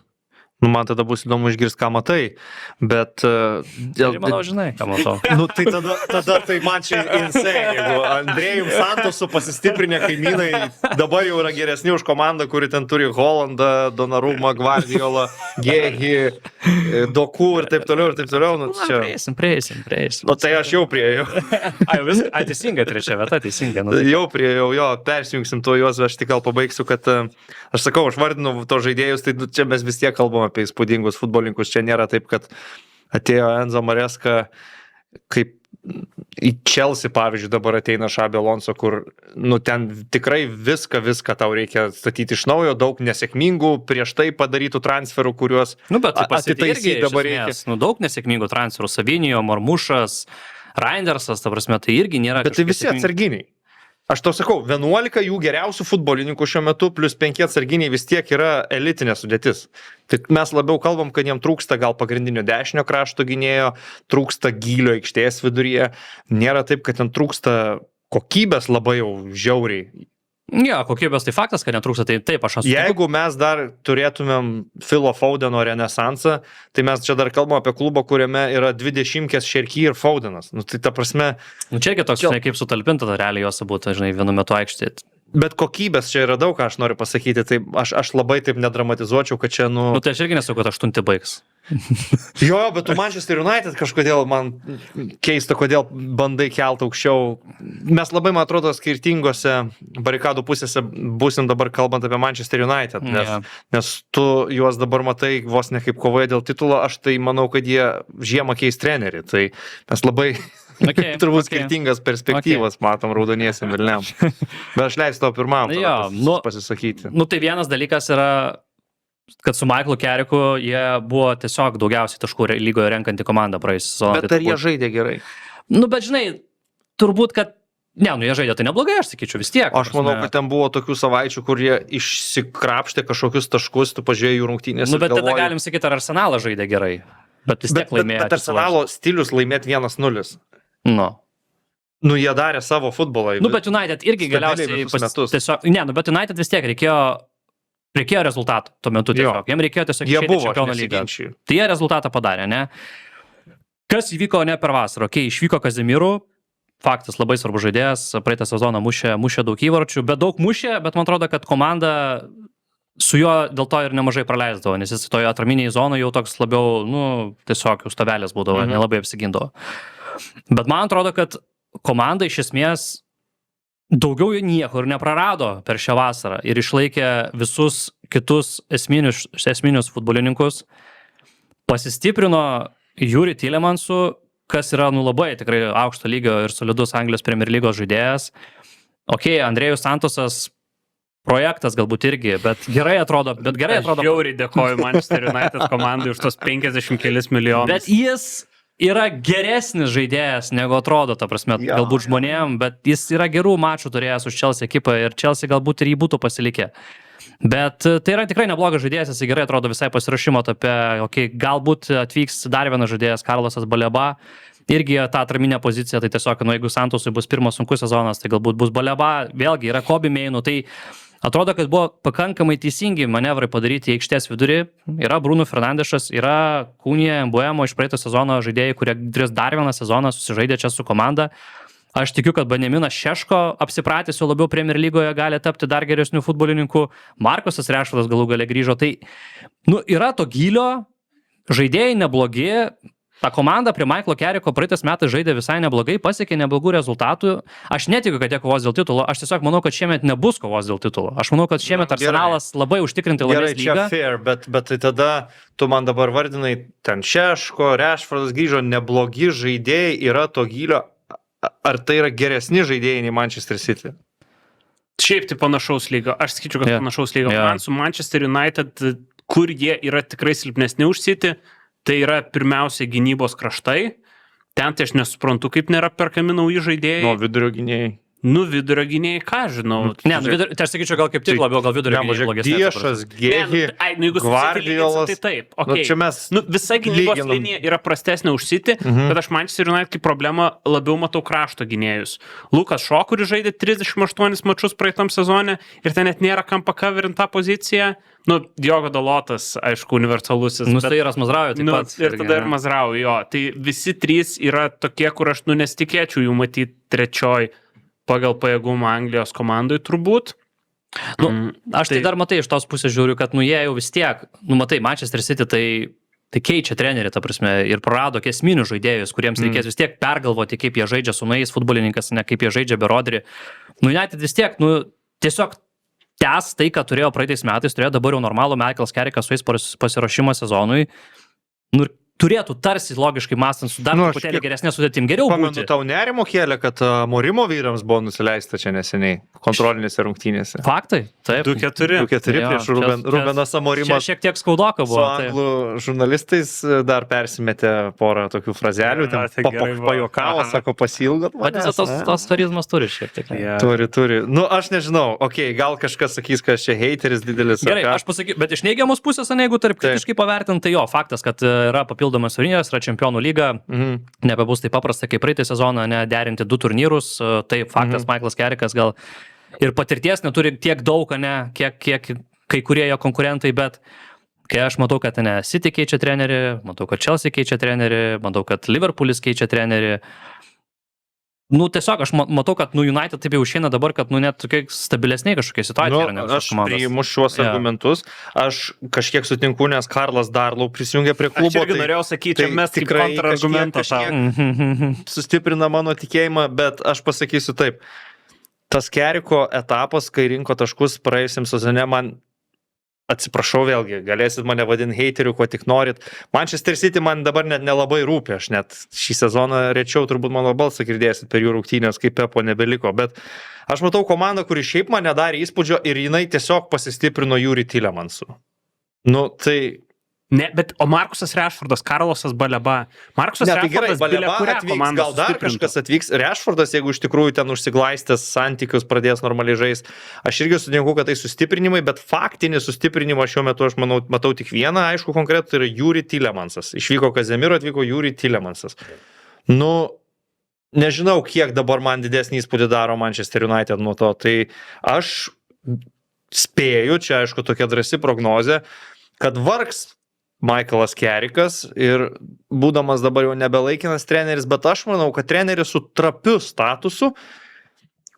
Nu, man tada bus įdomu išgirsti, ką matai, bet... Ir manau, žinai, ką matau. Nu, tai tada tai man čia insane, jeigu Andrėjum Santosu pasistiprinę kaimynai dabar jau yra geresni už komandą, kuri ten turi Holandą, Donnarumą, Guardiolą, Gehi, Doku ir taip toliau. Nu, čia... Prieisim. Nu, tai aš jau priejau. Teisinga, trečia vieta, teisinga. Nu, Jau priejau, persijungsim to juos, aš tik gal pabaigsiu, kad aš sakau, aš vardinu to žaidėjus, tai čia mes vis tiek kalbam apie įspūdingus futbolininkus. Čia nėra taip, kad atėjo Enzo Maresca, kaip į Chelsea, pavyzdžiui, dabar ateina Xabi Alonso, kur, nu, ten tikrai viską tau reikia statyti iš naujo, daug nesėkmingų prieš tai padarytų transferų, kuriuos bet tai atitaisyti dabar reikia. Nu, daug nesėkmingų transferų. Savinijo, Marmušas, Reindersas, ta prasme, tai irgi nėra. Bet tai visi atsarginiai. Aš tau sakau, 11 jų geriausių futbolininkų šiuo metu plus 5 atsarginiai vis tiek yra elitinė sudėtis. Tik mes labiau kalbam, kad jiem trūksta gal pagrindinio dešinio krašto gynėjo, trūksta gylio aikštės viduryje. Nėra taip, kad ten trūksta kokybės labai jau žiauriai. Ja, kokybės tai faktas, kad netrūksta, tai taip aš esu. Jeigu mes dar turėtumėm Philo Foudeno renesansą, tai mes čia dar kalbam apie klubą, kuriame yra 20 Šerky ir Foudenas. Nu, tai ta prasme... Nu, čia irgi toks, žinai, kaip sutalpinta, realiai jos būtų, žinai, vienu metu aikštėje. Bet kokybės čia yra daug, ką aš noriu pasakyti, tai aš labai taip nedramatizuočiau, kad čia, nu... Nu, tai aš irgi nesakau, kad 8 baigs. Jo, bet tu Manchester United kažkodėl man keista, kodėl bandai kelt aukščiau. Mes labai, man atrodo, skirtingose barikadų pusėse būsim dabar kalbant apie Manchester United, nes tu juos dabar matai vos ne kaip kovoja dėl titulo, aš tai manau, kad jie žiemą keis trenerį, tai mes labai... turbūt skirtingas perspektyvas matom raudoniesiam Vilniam. Bet aš leisiu tau pirmam pasisakyti. Nu, tai vienas dalykas yra, kad su Michaelu Carricku jie buvo tiesiog daugiausiai taškų lygoje renkanti komanda praėjusią sezoną. Bet ar jie žaidė gerai? Nu, bet žinai, turbūt, kad jie žaidė tai neblogai, aš sakyčiau, vis tiek. Aš manau, kad ten buvo tokių savaičių, kur jie išsikrapštė kažkokius taškus, tu pažiūrėjai jų rungtynės. Nu, bet tada galim sakyti, ar Arsenalas žaidė gerai. Bet vis tiek laimėjo. Bet Arsenalo stilius laimėti 1-0. Nu, jie darė savo futbolą. Nu, bet United irgi galiausiai tiesiog... Bet United vis tiek reikėjo rezultatų tuo metu tiesiog. Jiem reikėjo tiesiog išeiti Čempionų lygą. Tai jie rezultatą padarė, ne? Kas įvyko ne per vasarą? Išvyko Kazimiru. Faktas, labai svarbu žaidėjas. Praeitą sezoną mušė daug įvarčių, bet man atrodo, kad komanda su juo dėl to ir nemažai praleisdavo, nes jis toje atraminėje zonoje jau toks labiau, tiesiog jau stovelės būdavo, nelabai apsigindavo. Bet man atrodo, kad komanda iš esmės daugiau niekur neprarado per šią vasarą ir išlaikė visus kitus esminius futbolininkus, pasistiprino Juri Tielemannsu, kas yra labai tikrai aukšto lygio ir solidus Anglijos Premier lygos žaidėjas. Andrėjus Santosas projektas galbūt irgi, bet gerai atrodo. Aš žiauriai dėkoju Manchester United komandai už tos 50 kelis milijonus. Bet jis yra geresnis žaidėjas, negu atrodo, ta prasme, galbūt žmonėm, bet jis yra gerų mačų turėjęs už Chelsea ekipą ir Chelsea galbūt ir jį būtų pasilikę. Bet tai yra tikrai neblogas žaidėjas, jis gerai atrodo visai pasirašymo tape, galbūt atvyks dar vienas žaidėjas, Carlosas Baleba, irgi tą atraminę poziciją, tai tiesiog, jeigu Santosui bus pirmas sunkus sezonas, tai galbūt bus Baleba, vėlgi yra Kobe Mainų, tai atrodo, kad buvo pakankamai teisingi manevrai padaryti į aikštės vidurį. Yra Bruno Fernandešas, yra Kūnija Mbuemo iš praeito sezono žaidėjai, kurie turės dar vieną sezoną susižaidė čia su komanda. Aš tikiu, kad Benjaminas Šeško apsipratęs jau labiau Premier lygoje gali tapti dar geresnių futbolininkų. Markusas Rešfordas galų gale grįžo. Tai, yra to gylio, žaidėjai neblogi. Ta komanda prie Michaelo Carricko praeitais metais žaidė visai neblogai, pasiekė neblogų rezultatų. Aš netikiu, kad jie kovos dėl titulo. Aš tiesiog manau, kad šiemet nebus kovos dėl titulo. Aš manau, kad šiemet Arsenalas labai užtikrintai laimės lygą. Gerai, čia fair, bet tai tada tu man dabar vardinai, ten Šeško, Rešfordas grįžo, neblogi žaidėjai yra to gylio. Ar tai yra geresni žaidėjai nei Manchester City? Šiaip tai panašaus lygio. Aš sakyčiau, kad panašaus lygio. Man su Manchester United, kur jie yra tikrai silpnesni už City, tai yra pirmiausia gynybos kraštai. Ten tai aš nesuprantu, kaip nėra perkami nauji žaidėjai. Vidurio gynėjai. Nu, vidurio gynėjai, ką žinau. Ne, tai aš sakyčiau, gal kaip tik labiau, gal vidurio gynėjai blogesnė. Diešas, Gehi, Jeigu Gvardiolas. tai taip. Nu, Okay. čia mes Visa gynybos lyginam. linija yra prastesnė už City, bet aš Manchester United kaip problemą labiau matau krašto gynėjus. Lukas Šo, kuris žaidė 38 mačus praeitam sezone ir ten net nėra kam pakaverint tą poziciją. Nu, Diogo Dalotas, aišku, universalusis. Tai yra Mazraujo taip pat. Ir tada ir Mazraujo, jo. Tai visi trys yra tokie, kur aš nesitikėčiau jų matyti trečioj pagal pajėgumą Anglijos komandai turbūt. Aš tai dar matai iš tos pusės žiūriu, kad jie jau vis tiek, matai, Manchester City tai keičia trenerį, ta prasme, ir prarado esminius žaidėjus, kuriems reikės vis tiek pergalvoti, kaip jie žaidžia su naujais futbolininkas, ne kaip jie žaidžia be Rodri. United vis tiek, tiesiog tęs tai, ką turėjo praeitais metais, turėjo dabar jau normalų Michaelas Carrickas su jais pasiruošimo sezonui. Ir turėtų tarsi logiškai mąstant su dar truputėlį geresnė sudėtim geriau Pamenu, būti. tau nerimo kėlė, kad Morimo vyrams buvo nusileista čia neseniai kontrolinėse rungtynėse. Faktai, taip. 2-4. 2-4 prieš Rubenas Amorimas. Šiek tiek skaudoka Su buvo. anglų žurnalistais dar persimetė porą tokių frazelių, tai gerai buvo. pajokavo, sako, pasilgot. Vadinasi, tos charizmas turi šiek tiek. Turi. Nu, aš nežinau, gal kažkas sakys, kad čia hateris didelis. Gerai, aš pasakysiu, bet iš neigiamos pusės, jeigu tarp kritiškai pavertinti, tai jo, faktas, kad yra papildomas turnyrės, yra Čempionų lyga, nebebus taip paprasta kaip praeitą sezoną, derinti 2 turnyrus, tai faktas, Michaelas Carrickas gal ir patirties neturi tiek daug, kiek kai kurie jo konkurentai, bet kai aš matau, kad City keičia trenerį, matau, kad Chelsea keičia trenerį, matau, kad Liverpoolis keičia trenerį, tiesiog aš matau, kad United taip jau išeina dabar, kad net tokie stabilesniai kažkokie situacijai yra. Aš priimu šiuos argumentus, aš kažkiek sutinku, nes Karlas Darlau prisijungė prie klubo. Aš irgi norėjau sakyti, čia mes tikrai kontrargumentą sustiprina mano tikėjimą, bet aš pasakysiu taip. Tas Carricko etapas, kai rinko taškus praėjusiam sezone, man atsiprašau vėlgi, galėsit mane vadinti heiteriu, ko tik norit. Manchester City man dabar net nelabai rūpi, aš net šį sezoną rečiau turbūt mano balsą girdėsit per jų rungtynės, kaip Pepo nebeliko, bet aš matau komandą, kuri šiaip man nedarė įspūdžio ir jinai tiesiog pasistiprino Juri Tillemansu. Ne, bet o Markusas Rashfordas, Karlosas Baleba. Markusas Rashfordas Baleba atvyks, gal dar kažkas atvyks. Rashfordas, jeigu iš tikrųjų ten užsiglaistęs santykius pradės normaliai žaisti. Aš irgi sutinku, kad tai sustiprinimai, bet faktinį sustiprinimą šiuo metu aš matau tik vieną, aišku, konkretų, tai yra Juri Tillemansas. Išvyko Kazemiro, atvyko Juri Tillemansas. Nežinau, kiek dabar man didesnį įspūdį daro Manchester United nuo to. Tai aš spėju, čia aišku tokia drąsi prognozė, kad vargs Michaelas Carrickas ir būdamas dabar jau nebelaikinas treneris, bet aš manau, kad treneris su trapiu statusu,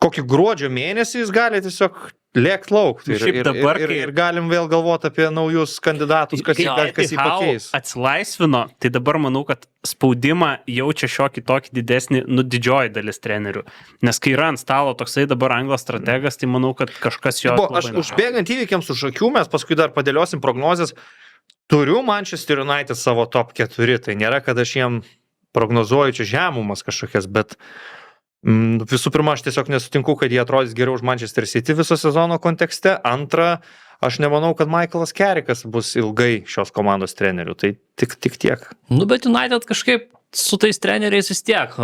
kokį gruodžio mėnesį jis gali tiesiog lėkt lauk. Ir galim vėl galvoti apie naujus kandidatus, kas jį pakeis. Atsilaisvino, tai dabar manau, kad spaudimą jaučia šiokį tokį didesnį, didžioji dalis trenerių. Nes kai yra ant stalo toksai dabar anglas strategas, tai manau, kad kažkas jo... Aš užbėgant įvykiams už akių, mes paskui dar padėliosim prognozes. Turiu Manchester United savo top 4, tai nėra, kad aš jiem prognozuoju čia žemumas kažkokias, bet visų pirma, aš tiesiog nesutinku, kad jie atrodys geriau už Manchester City viso sezono kontekste. Antra, aš nemanau, kad Michaelas Carrickas bus ilgai šios komandos treneriu, tai tik tiek. Bet United kažkaip su tais treneriais vis tiek,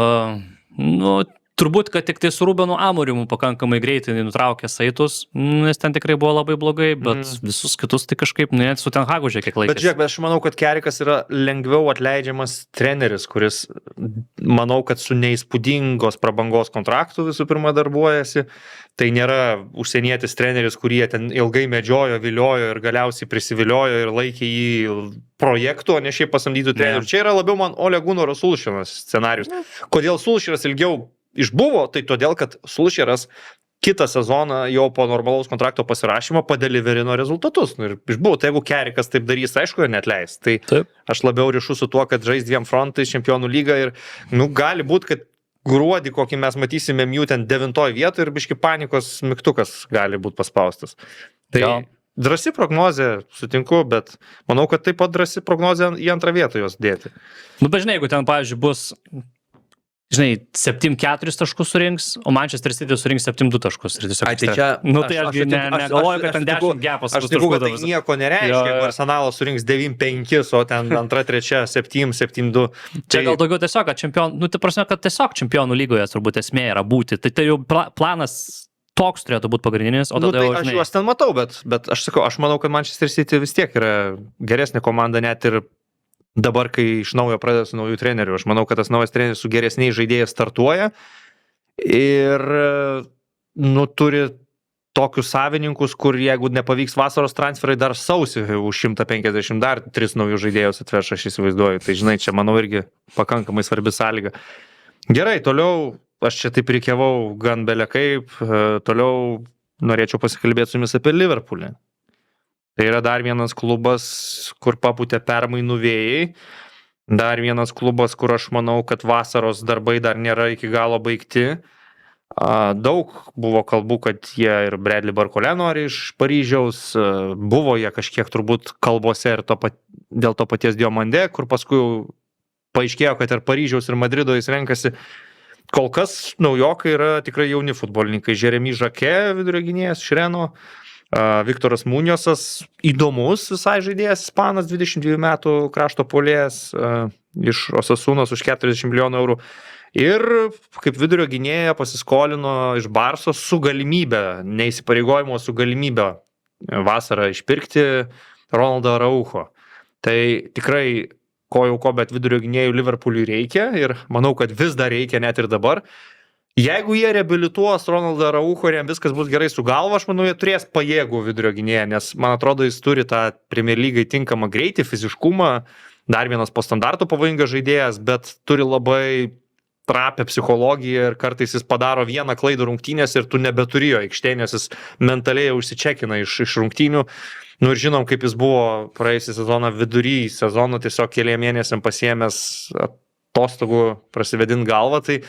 turbūt, kad tik tai su Rubenu Amorimu pakankamai greitai nutraukė saitus, nes ten tikrai buvo labai blogai, bet visus kitus tai kažkaip, net su Ten Hagu žiūrėk, kiek laikas. Bet žiūrėk, aš manau, kad Carrickas yra lengviau atleidžiamas treneris, kuris, manau, kad su neįspūdingos prabangos kontraktų visų pirma darbuojasi. Tai nėra užsienietis treneris, kurie ten ilgai medžiojo, viliojo ir galiausiai prisiviliojo ir laikė jį projektų, o ne šiaip pasamdytų trenerių. Čia yra labiau man Ole Gunnar Solskjaeras scenarius. Kodėl Solskjaeras ilgiau išbuvo, tai todėl, kad Solskjaeras kitą sezoną jau po normalaus kontrakto pasirašymo padeliverino rezultatus. Ir išbuvo, tai jeigu Carrickas taip darys, aišku, ir netleis. Tai taip. Aš labiau ryšiu su tuo, kad žais 2 frontais Čempionų lygą ir gali būti, kad gruodį, kokį mes matysime jų ten 9 vietoje ir biški panikos mygtukas gali būti paspaustas. Tai drąsi prognozė, sutinku, bet manau, kad taip pat drąsi prognozė į antrą vietą jos dėti. Bet žinai, jeigu ten, pavyzdžiui, bus žinai, 7-4 taškus surinks, o Manchester City surinks 7-2 taškus. Ir tiesiog, Ai, tai čia... nu, tai aš negalvoju, kad ten 10 gepas. Aš sakau, kad tai nieko nereiškia, Jo, jo. jeigu Arsenalas surinks 9-5, o ten 2-3, 7-7-2. Čia gal daugiau tiesiog, kad tai prasme, kad tiesiog čempionų lygoje turbūt esmė yra būti. Tai jau planas toks turėtų būti pagrindinis, o tada tai jau, aš žinai, juos ten matau, bet aš sakau, aš manau, kad Manchester City vis tiek yra geresnė komanda net ir dabar, kai iš naujo pradeda su naujų trenerių. Aš manau, kad tas naujas treneris su geresniais žaidėjais startuoja ir turi tokius savininkus, kur jeigu nepavyks vasaros transferai, dar sausį už 150 dar 3 naujų žaidėjus atveš, aš įsivaizduoju. Tai žinai, čia manau irgi pakankamai svarbi sąlyga. Gerai, toliau, aš čia taip reikiavau gan belekaip, toliau norėčiau pasikalbėti su jumis apie Liverpoolį. Tai yra dar vienas klubas, kur papūtė permainų vėjai. Dar vienas klubas, kur aš manau, kad vasaros darbai dar nėra iki galo baigti. Daug buvo kalbų, kad jie ir Bradley Barcola nori iš Paryžiaus. Buvo jie kažkiek turbūt kalbose ir dėl to paties Diomande, kur paskui paaiškėjo, kad ir Paryžiaus ir Madrido jis renkasi. Kol kas naujokai yra tikrai jauni futbolininkai. Jeremy Jacquet, vidurio gynėjas iš Reno. Viktoras Muņosas, įdomus visai žaidėjas, ispanas, 22 metų krašto puolėjas, iš Osasunos už 40 milijonų eurų. Ir kaip vidurio gynėja pasiskolino iš Barsos su galimybė, neįsipareigojimo, su galimybė vasarą išpirkti Ronaldą Araujo. Tai tikrai ko, bet vidurio gynėjų Liverpooliui reikia ir manau, kad vis dar reikia net ir dabar. Jeigu jie reabilituos Ronaldą Araujo ir jam viskas bus gerai su galva, aš manau, jie turės pajėgų vidurio gynėją, nes man atrodo, jis turi tą Premier Lygai tinkamą greitį, fiziškumą, dar vienas po standartų pavojingas žaidėjas, bet turi labai trapę psichologiją ir kartais jis padaro vieną klaidą rungtynės ir tu nebeturi jo aikštėje, nes jis mentaliai užsičekina iš rungtynių. Ir žinom, kaip jis buvo praėjusią sezoną vidury sezono, tiesiog keliem mėnesiam pasiėmęs atostogų prasivedint galvą, tai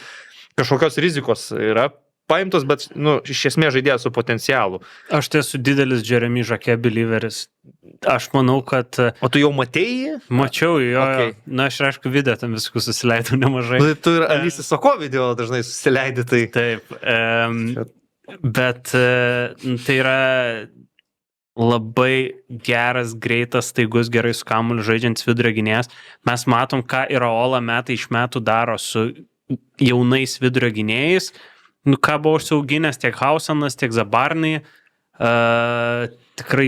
kažkokios rizikos yra paimtos, bet iš esmės žaidėjas su potencialu. Aš tai esu didelis Jeremy Jacquet believeris. Aš manau, kad... O tu jau matėjai? Mačiau jo. Okay. Na, aš aišku, video tam viskų susileidau nemažai. Tu ir Alisi Soko video dažnai susileidi, tai... Taip. Bet tai yra labai geras, greitas, staigus, gerai su kamuoliu žaidžiantis vidurio gynėjas. Mes matom, ką Iraola metai iš metų daro su jaunais vidurio gynėjais. Ką buvo užsiauginęs tiek Hausenas, tiek Zabarnai. Tikrai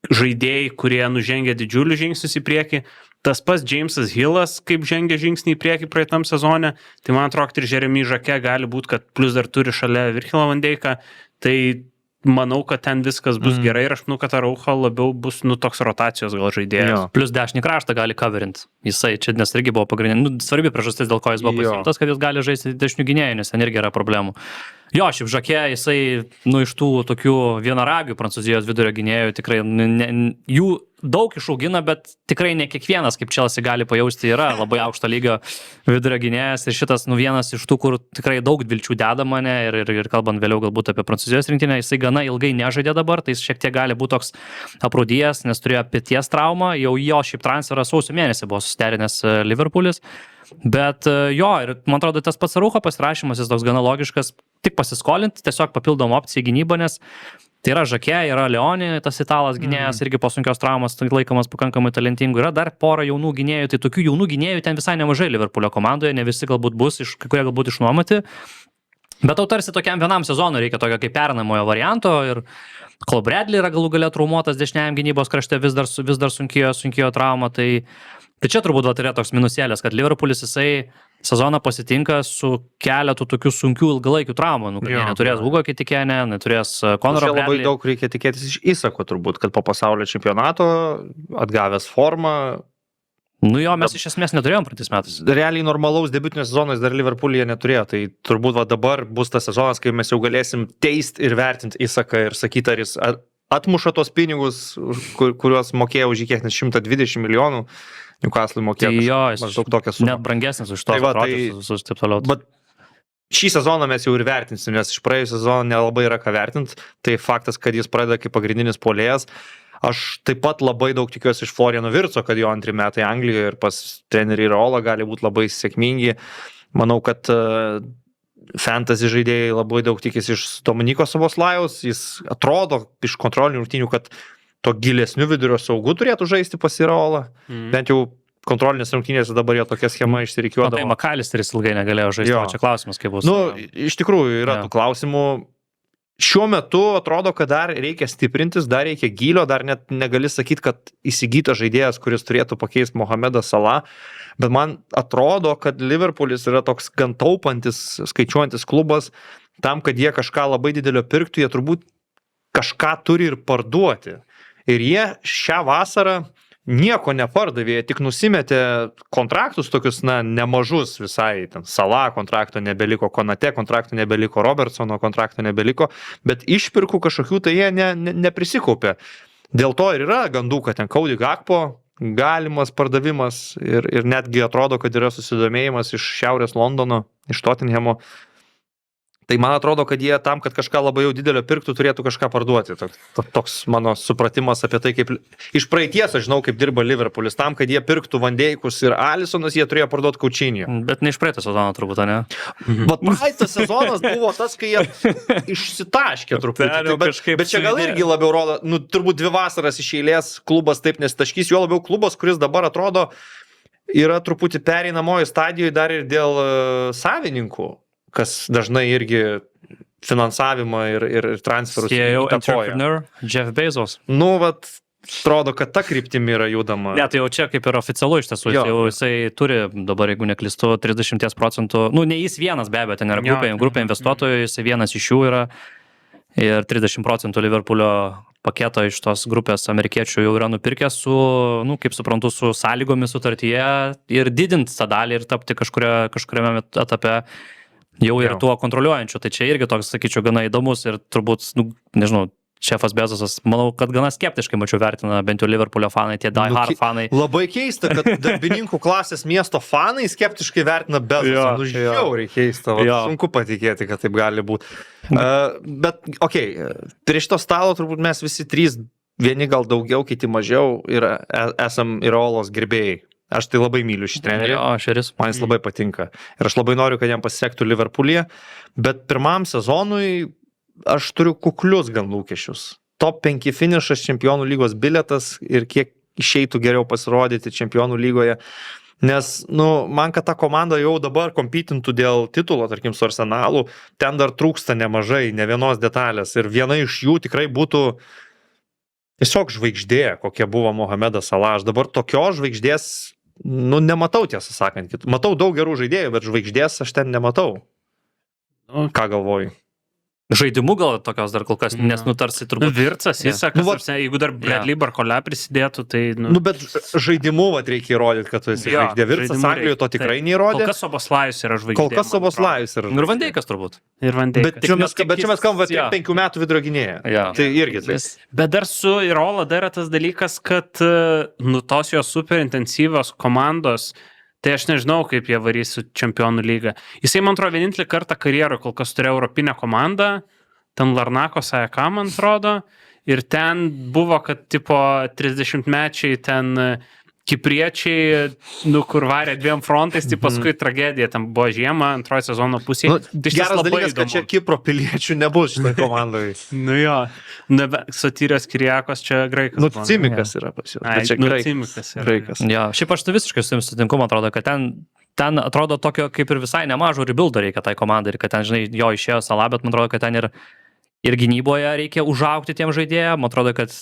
žaidėjai, kurie nužengė didžiulius žingsnius į priekį. Tas pats Jamesas Hillas, kaip žengė žingsnį į priekį praeitam sezone. Tai man atrodo, kad ir Jeremy Jacquet gali būti, kad plus dar turi šalia Virgilą van Dijką. Tai manau, kad ten viskas bus gerai ir aš manau, kad Araujo labiau bus toks rotacijos gal žaidėjas. Plus dešinį kraštą gali coverint. Jisai čia nes irgi buvo pagrindinė, svarbi priežastis, dėl ko jis buvo pasiimtas, kad jis gali žaisti dešinių gynėjų, nes ten irgi yra problemų. Jo, šiaip Jacquet, jisai, iš tų tokių vienaragių Prancūzijos vidurio gynėjų tikrai, jų daug išaugina, bet tikrai ne kiekvienas, kaip Chelsea gali pajausti, yra labai aukšto lygio vidurio gynėjas ir šitas, vienas iš tų, kur tikrai daug vilčių deda mane ir kalbant vėliau galbūt apie Prancūzijos rinktinę, jisai gana ilgai nežaidė dabar, tai jis šiek tiek gali būti toks aprūdijęs, nes turėjo peties traumą, jau jo šiaip transferas sausio mėnesį buvo susiderinęs Liverpoolis. Bet jo, ir man atrodo, tas pats Araujo pasirašymas, jis toks gana logiškas, tik pasiskolinti, tiesiog papildom opciją į gynybą, nes tai yra Jacquet, yra Leoni, tas italas gynėjas, irgi po sunkios traumos laikomas pakankamai talentingų, yra dar pora jaunų gynėjų, tai tokių jaunų gynėjų ten visai nemažai Liverpoolio komandoje, ne visi galbūt bus, kai kurie galbūt išnuomoti, bet tau tarsi tokiam vienam sezonui reikia tokio kaip pernamojo varianto ir Cole Bradley yra galų gale traumuotas dešiniajam gynybos krašte, vis dar sunkėjo trauma, tai čia turbūt yra toks minusėlės, kad Liverpoolis jisai sezoną pasitinka su keletu tokių sunkių ilgalaikių traumų, kad jie neturės Hugo Kitikene, neturės Conoro Bradley. Labai daug reikia tikėtis iš Isako turbūt, kad po pasaulio čempionato atgavęs formą. Jo, mes iš esmės neturėjom praeitais metais. Realiai normalaus debiutinio sezono jis dar Liverpoolyje neturėjo, tai turbūt dabar bus tas sezonas, kai mes jau galėsim teisti ir vertinti Isaką ir sakyti, ar jis atmuša tos pinigus, kuriuos mokėjo už jį kiek, nes 120 milijonų. Newcastle mokėjo maždaug tokią sumą. Net brangesnis už tos procesus, taip toliau. Bet šį sezoną mes jau ir vertinsim, nes iš praėjusio sezono nelabai yra ką vertinti. Tai faktas, kad jis pradeda kaip pagrindinis puolėjas. Aš taip pat labai daug tikiuosi iš Floriano Wirtzo, kad jo 2 metai Anglijoje ir pas trenerį Iraola gali būti labai sėkmingi. Manau, kad fantasy žaidėjai labai daug tikisi iš Dominiko Soboslajaus. Jis atrodo iš kontrolinių rungtynių, kad to gilesnių vidurio saugų turėtų žaisti pas Iraolą. Bent jau kontrolinės rungtynės dabar jo tokia schema išsirikiuodavo. Tai Makalisteris ilgai negalėjo žaisti, Jo. o čia klausimas, kaip bus. Nu, iš tikrųjų yra Jo. tų klausimų. Šiuo metu atrodo, kad dar reikia stiprintis, dar reikia gylio, dar net negali sakyti, kad įsigytas žaidėjas, kuris turėtų pakeisti Mohamedą Salah, bet man atrodo, kad Liverpoolis yra toks gan taupantis, skaičiuojantis klubas, tam, kad jie kažką labai didelio pirktų, jie turbūt kažką turi ir parduoti. Ir jie šią vasarą nieko nepardavė, tik nusimetė kontraktus tokius, nemažus visai, ten Salah kontrakto nebeliko, Konate kontrakto nebeliko, Robertsono kontrakto nebeliko, bet išpirkų kažkokių tai jie neprisikaupė. Dėl to ir yra gandų, kad ten Cody Gakpo galimas pardavimas ir netgi atrodo, kad yra susidomėjimas iš Šiaurės Londono, iš Tottenhamo. Tai man atrodo, kad jie tam, kad kažką labai jau didelio pirktų, turėtų kažką parduoti. Toks mano supratimas apie tai, kaip iš praeities aš žinau, kaip dirba Liverpoolis. Tam, kad jie pirktų Van Dijkus ir Alisonas, jie turėjo parduoti Coutinho. Bet ne iš praeito sezono turbūt, ne? Bet praeitas sezonas buvo tas, kai jie išsitaškė truputį. Ten jau kažkaip Bet čia gal sujudėjo. irgi labiau rodo, turbūt 2 vasaras iš eilės klubas taip nesitaškys, jo labiau klubas, kuris dabar atrodo yra truputį pereinamojo stadijoje dar ir dėl savininkų, kas dažnai irgi finansavimą ir transferus CEO įtakoja. entrepreneur Jeff Bezos. Nu, vat, atrodo, kad ta kryptimi yra judama. Ne, tai jau čia kaip ir oficialu iš tiesų, Jo. jau jisai turi dabar, jeigu neklystu, 30%, nu ne jis vienas be abejo, ten yra grupė investuotojų, jisai vienas iš jų yra ir 30% Liverpoolio paketo iš tos grupės amerikiečių jau yra nupirkęs su, nu, kaip suprantu, su sąlygomis sutartyje ir didinti tą dalį ir tapti kažkuriame etape jau ir Jo. tuo kontroliuojančiu. Tai čia irgi toks, sakyčiau, gana įdomus ir turbūt, nu, nežinau, šefas Bezosas, manau, kad gana skeptiškai mačiau vertina bent jau Liverpoolio fanai, tie Die Hard fanai. Labai keista, kad darbininkų klasės miesto fanai skeptiškai vertina Bezosą. Nu, žiauriai keista. Jo. Sunku patikėti, kad taip gali būti. Bet, okei, prie šito stalo turbūt mes visi 3, vieni gal daugiau, kiti mažiau, ir esam Iraolos gerbėjai. Aš tai labai myliu šį trenerį. Jo, Šeris. Man jis labai patinka. Ir aš labai noriu, kad jam pasisektų Liverpoolyje. Bet pirmam sezonui aš turiu kuklius gan lūkesčius. Top 5 finišas Čempionų lygos biletas ir kiek išeitų geriau pasirodyti Čempionų lygoje. Nes, nu, man, kad ta komanda jau dabar kompitintų dėl titulo, tarkim, su Arsenalu, ten dar trūksta nemažai, ne vienos detalės. Ir viena iš jų tikrai būtų tiesiog žvaigždė, kokia buvo Mohamedas Salah. Aš dabar tokios žvaigždės, nu, nematau, tiesą sakant. Matau daug gerų žaidėjų, bet žvaigždės aš ten nematau. Ką galvoju? Žaidimu gal tokios dar kol kas, nes nutarsi Nu, turbūt. Virtsas, jis sako, Nu, va- jeigu dar Bradley Barcola prisidėtų, tai... Nu, bet žaidimu vat reikia įrodyti, kad tu esi Jo, žvaigždė. Virtsas žaidimu Anglijoje to reikia. tikrai Taip. neįrodė. Kol kas Soboslajus yra žvaigždė. Kol kas Soboslajus yra. Ir Vandeikas turbūt. Ir Vandeikas. Bet čia mes kalbame jo. 5 metų vidurio gynėją. Jo. Tai irgi tai. Bet dar su Iraola dar yra tas dalykas, kad nu, tos jos super intensyvios komandos, tai aš nežinau, kaip jie varys su Čempionų lyga. Jisai, man atrodo, vienintelį kartą karjeroje kol kas turėjo Europinę komandą, ten Larnakos AEK, man atrodo, ir ten buvo, kad tipo 30-mečiai ten kipriečiai, nu, kur varė 2 frontais, tai paskui tragedija, ten buvo žiema, antroji sezono pusė. Nu, geras dalykas, kad čia Kipro piliečių nebus šitoj komandai. Nu jo, Sotirijos Kiriakos čia graikas. Nu, buvo. Cimikas yra pas juos. Ai, Bet čia nu, graikas. Cimikas yra. Graikas. Jo, šiaip aš tai visiškai su jums sutinku, man atrodo, kad ten atrodo tokio kaip ir visai nemažo rebuildo reikia tai komandai ir kad ten, žinai, jo išėjo Salah, bet man atrodo, kad ten ir gynyboje reikia užaugti tiem žaidėjam. Man atrodo, kad,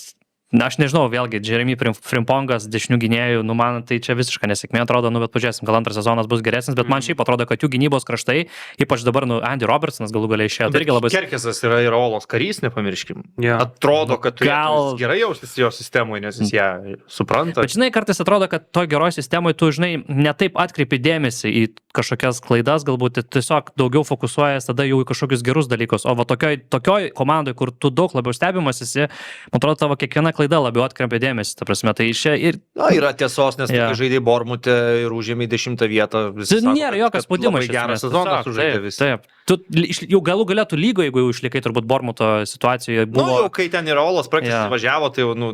na, aš nežinau, vėlgi, Jeremy Frimpongas, dešinių gynėjų, nu, man tai čia visiškai nesėkmė atrodo, nu, bet pažiūrėsim, gal antras sezonas bus geresnis, bet man šiaip atrodo, kad jų gynybos kraštai, ypač dabar, nu, Andy Robertsonas galų galiai išėjo, tai irgi labai... Kerkesas yra Iraolos karys, nepamirškim. Jo. Atrodo, kad Gal- gal gerai jaustis jo sistemoje, nes jis ją supranta. Bet žinai, kartais atrodo, kad toj geroj sistemoje tu, žinai, netaip atkreipi dėmesį į kažkokias klaidas, galbūt tiesiog daugiau fokusuojas tada jau į kažkokius gerus dalykus. O va tokioj komandai, kur tu daug labiau stebimas esi, man atrodo, tavo kiekviena klaida labiau atkreipia dėmesį. Ta prasme, tai čia ir... Na, yra tiesos, nes Jo. kai žaidėjai Bormute ir užėmė 10 vietą. visi Tai sako, nėra kad- jokio kad spaudimo. Labai iš geras esmės. sezonas Tiesiog, sužaidė taip, visi. taip. Tu jau galų galėtų lygo, jeigu jau išlikai turbūt Bormuto situacijoje. Nu, Buvo... jau kai ten Iraolas praktiškai Jo. važiavo, tai jau, nu,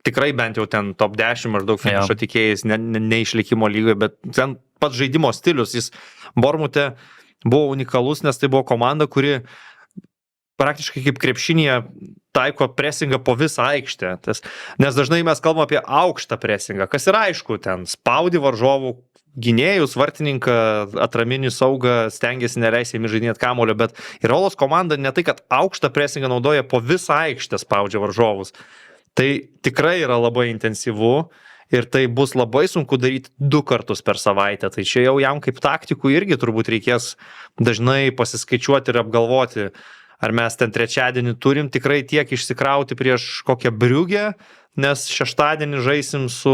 tikrai bent jau ten top 10 maždaug finišo Jo. tikėjais, ne išlikimo lygoje, bet ten pats žaidimo stilius. Jis Bormute buvo unikalus, nes tai buvo komanda, kuri praktiškai kaip krepšinėje taiko presingą po visą aikštę. Nes dažnai mes kalbame apie aukštą presingą, kas yra aišku, ten spaudi varžovų gynėjus, vartininką, atraminį saugą, stengiasi neleisti jiems žaidinėti kamulio, bet Iraolos komanda ne tai, kad aukštą presingą naudoja po visą aikštę spaudžia varžovus. Tai tikrai yra labai intensyvu ir tai bus labai sunku daryti 2 kartus per savaitę. Tai čia jau jam kaip taktikų irgi turbūt reikės dažnai pasiskaičiuoti ir apgalvoti, ar mes ten trečiadienį turim tikrai tiek išsikrauti prieš kokią Briugę, nes šeštadienį žaisim su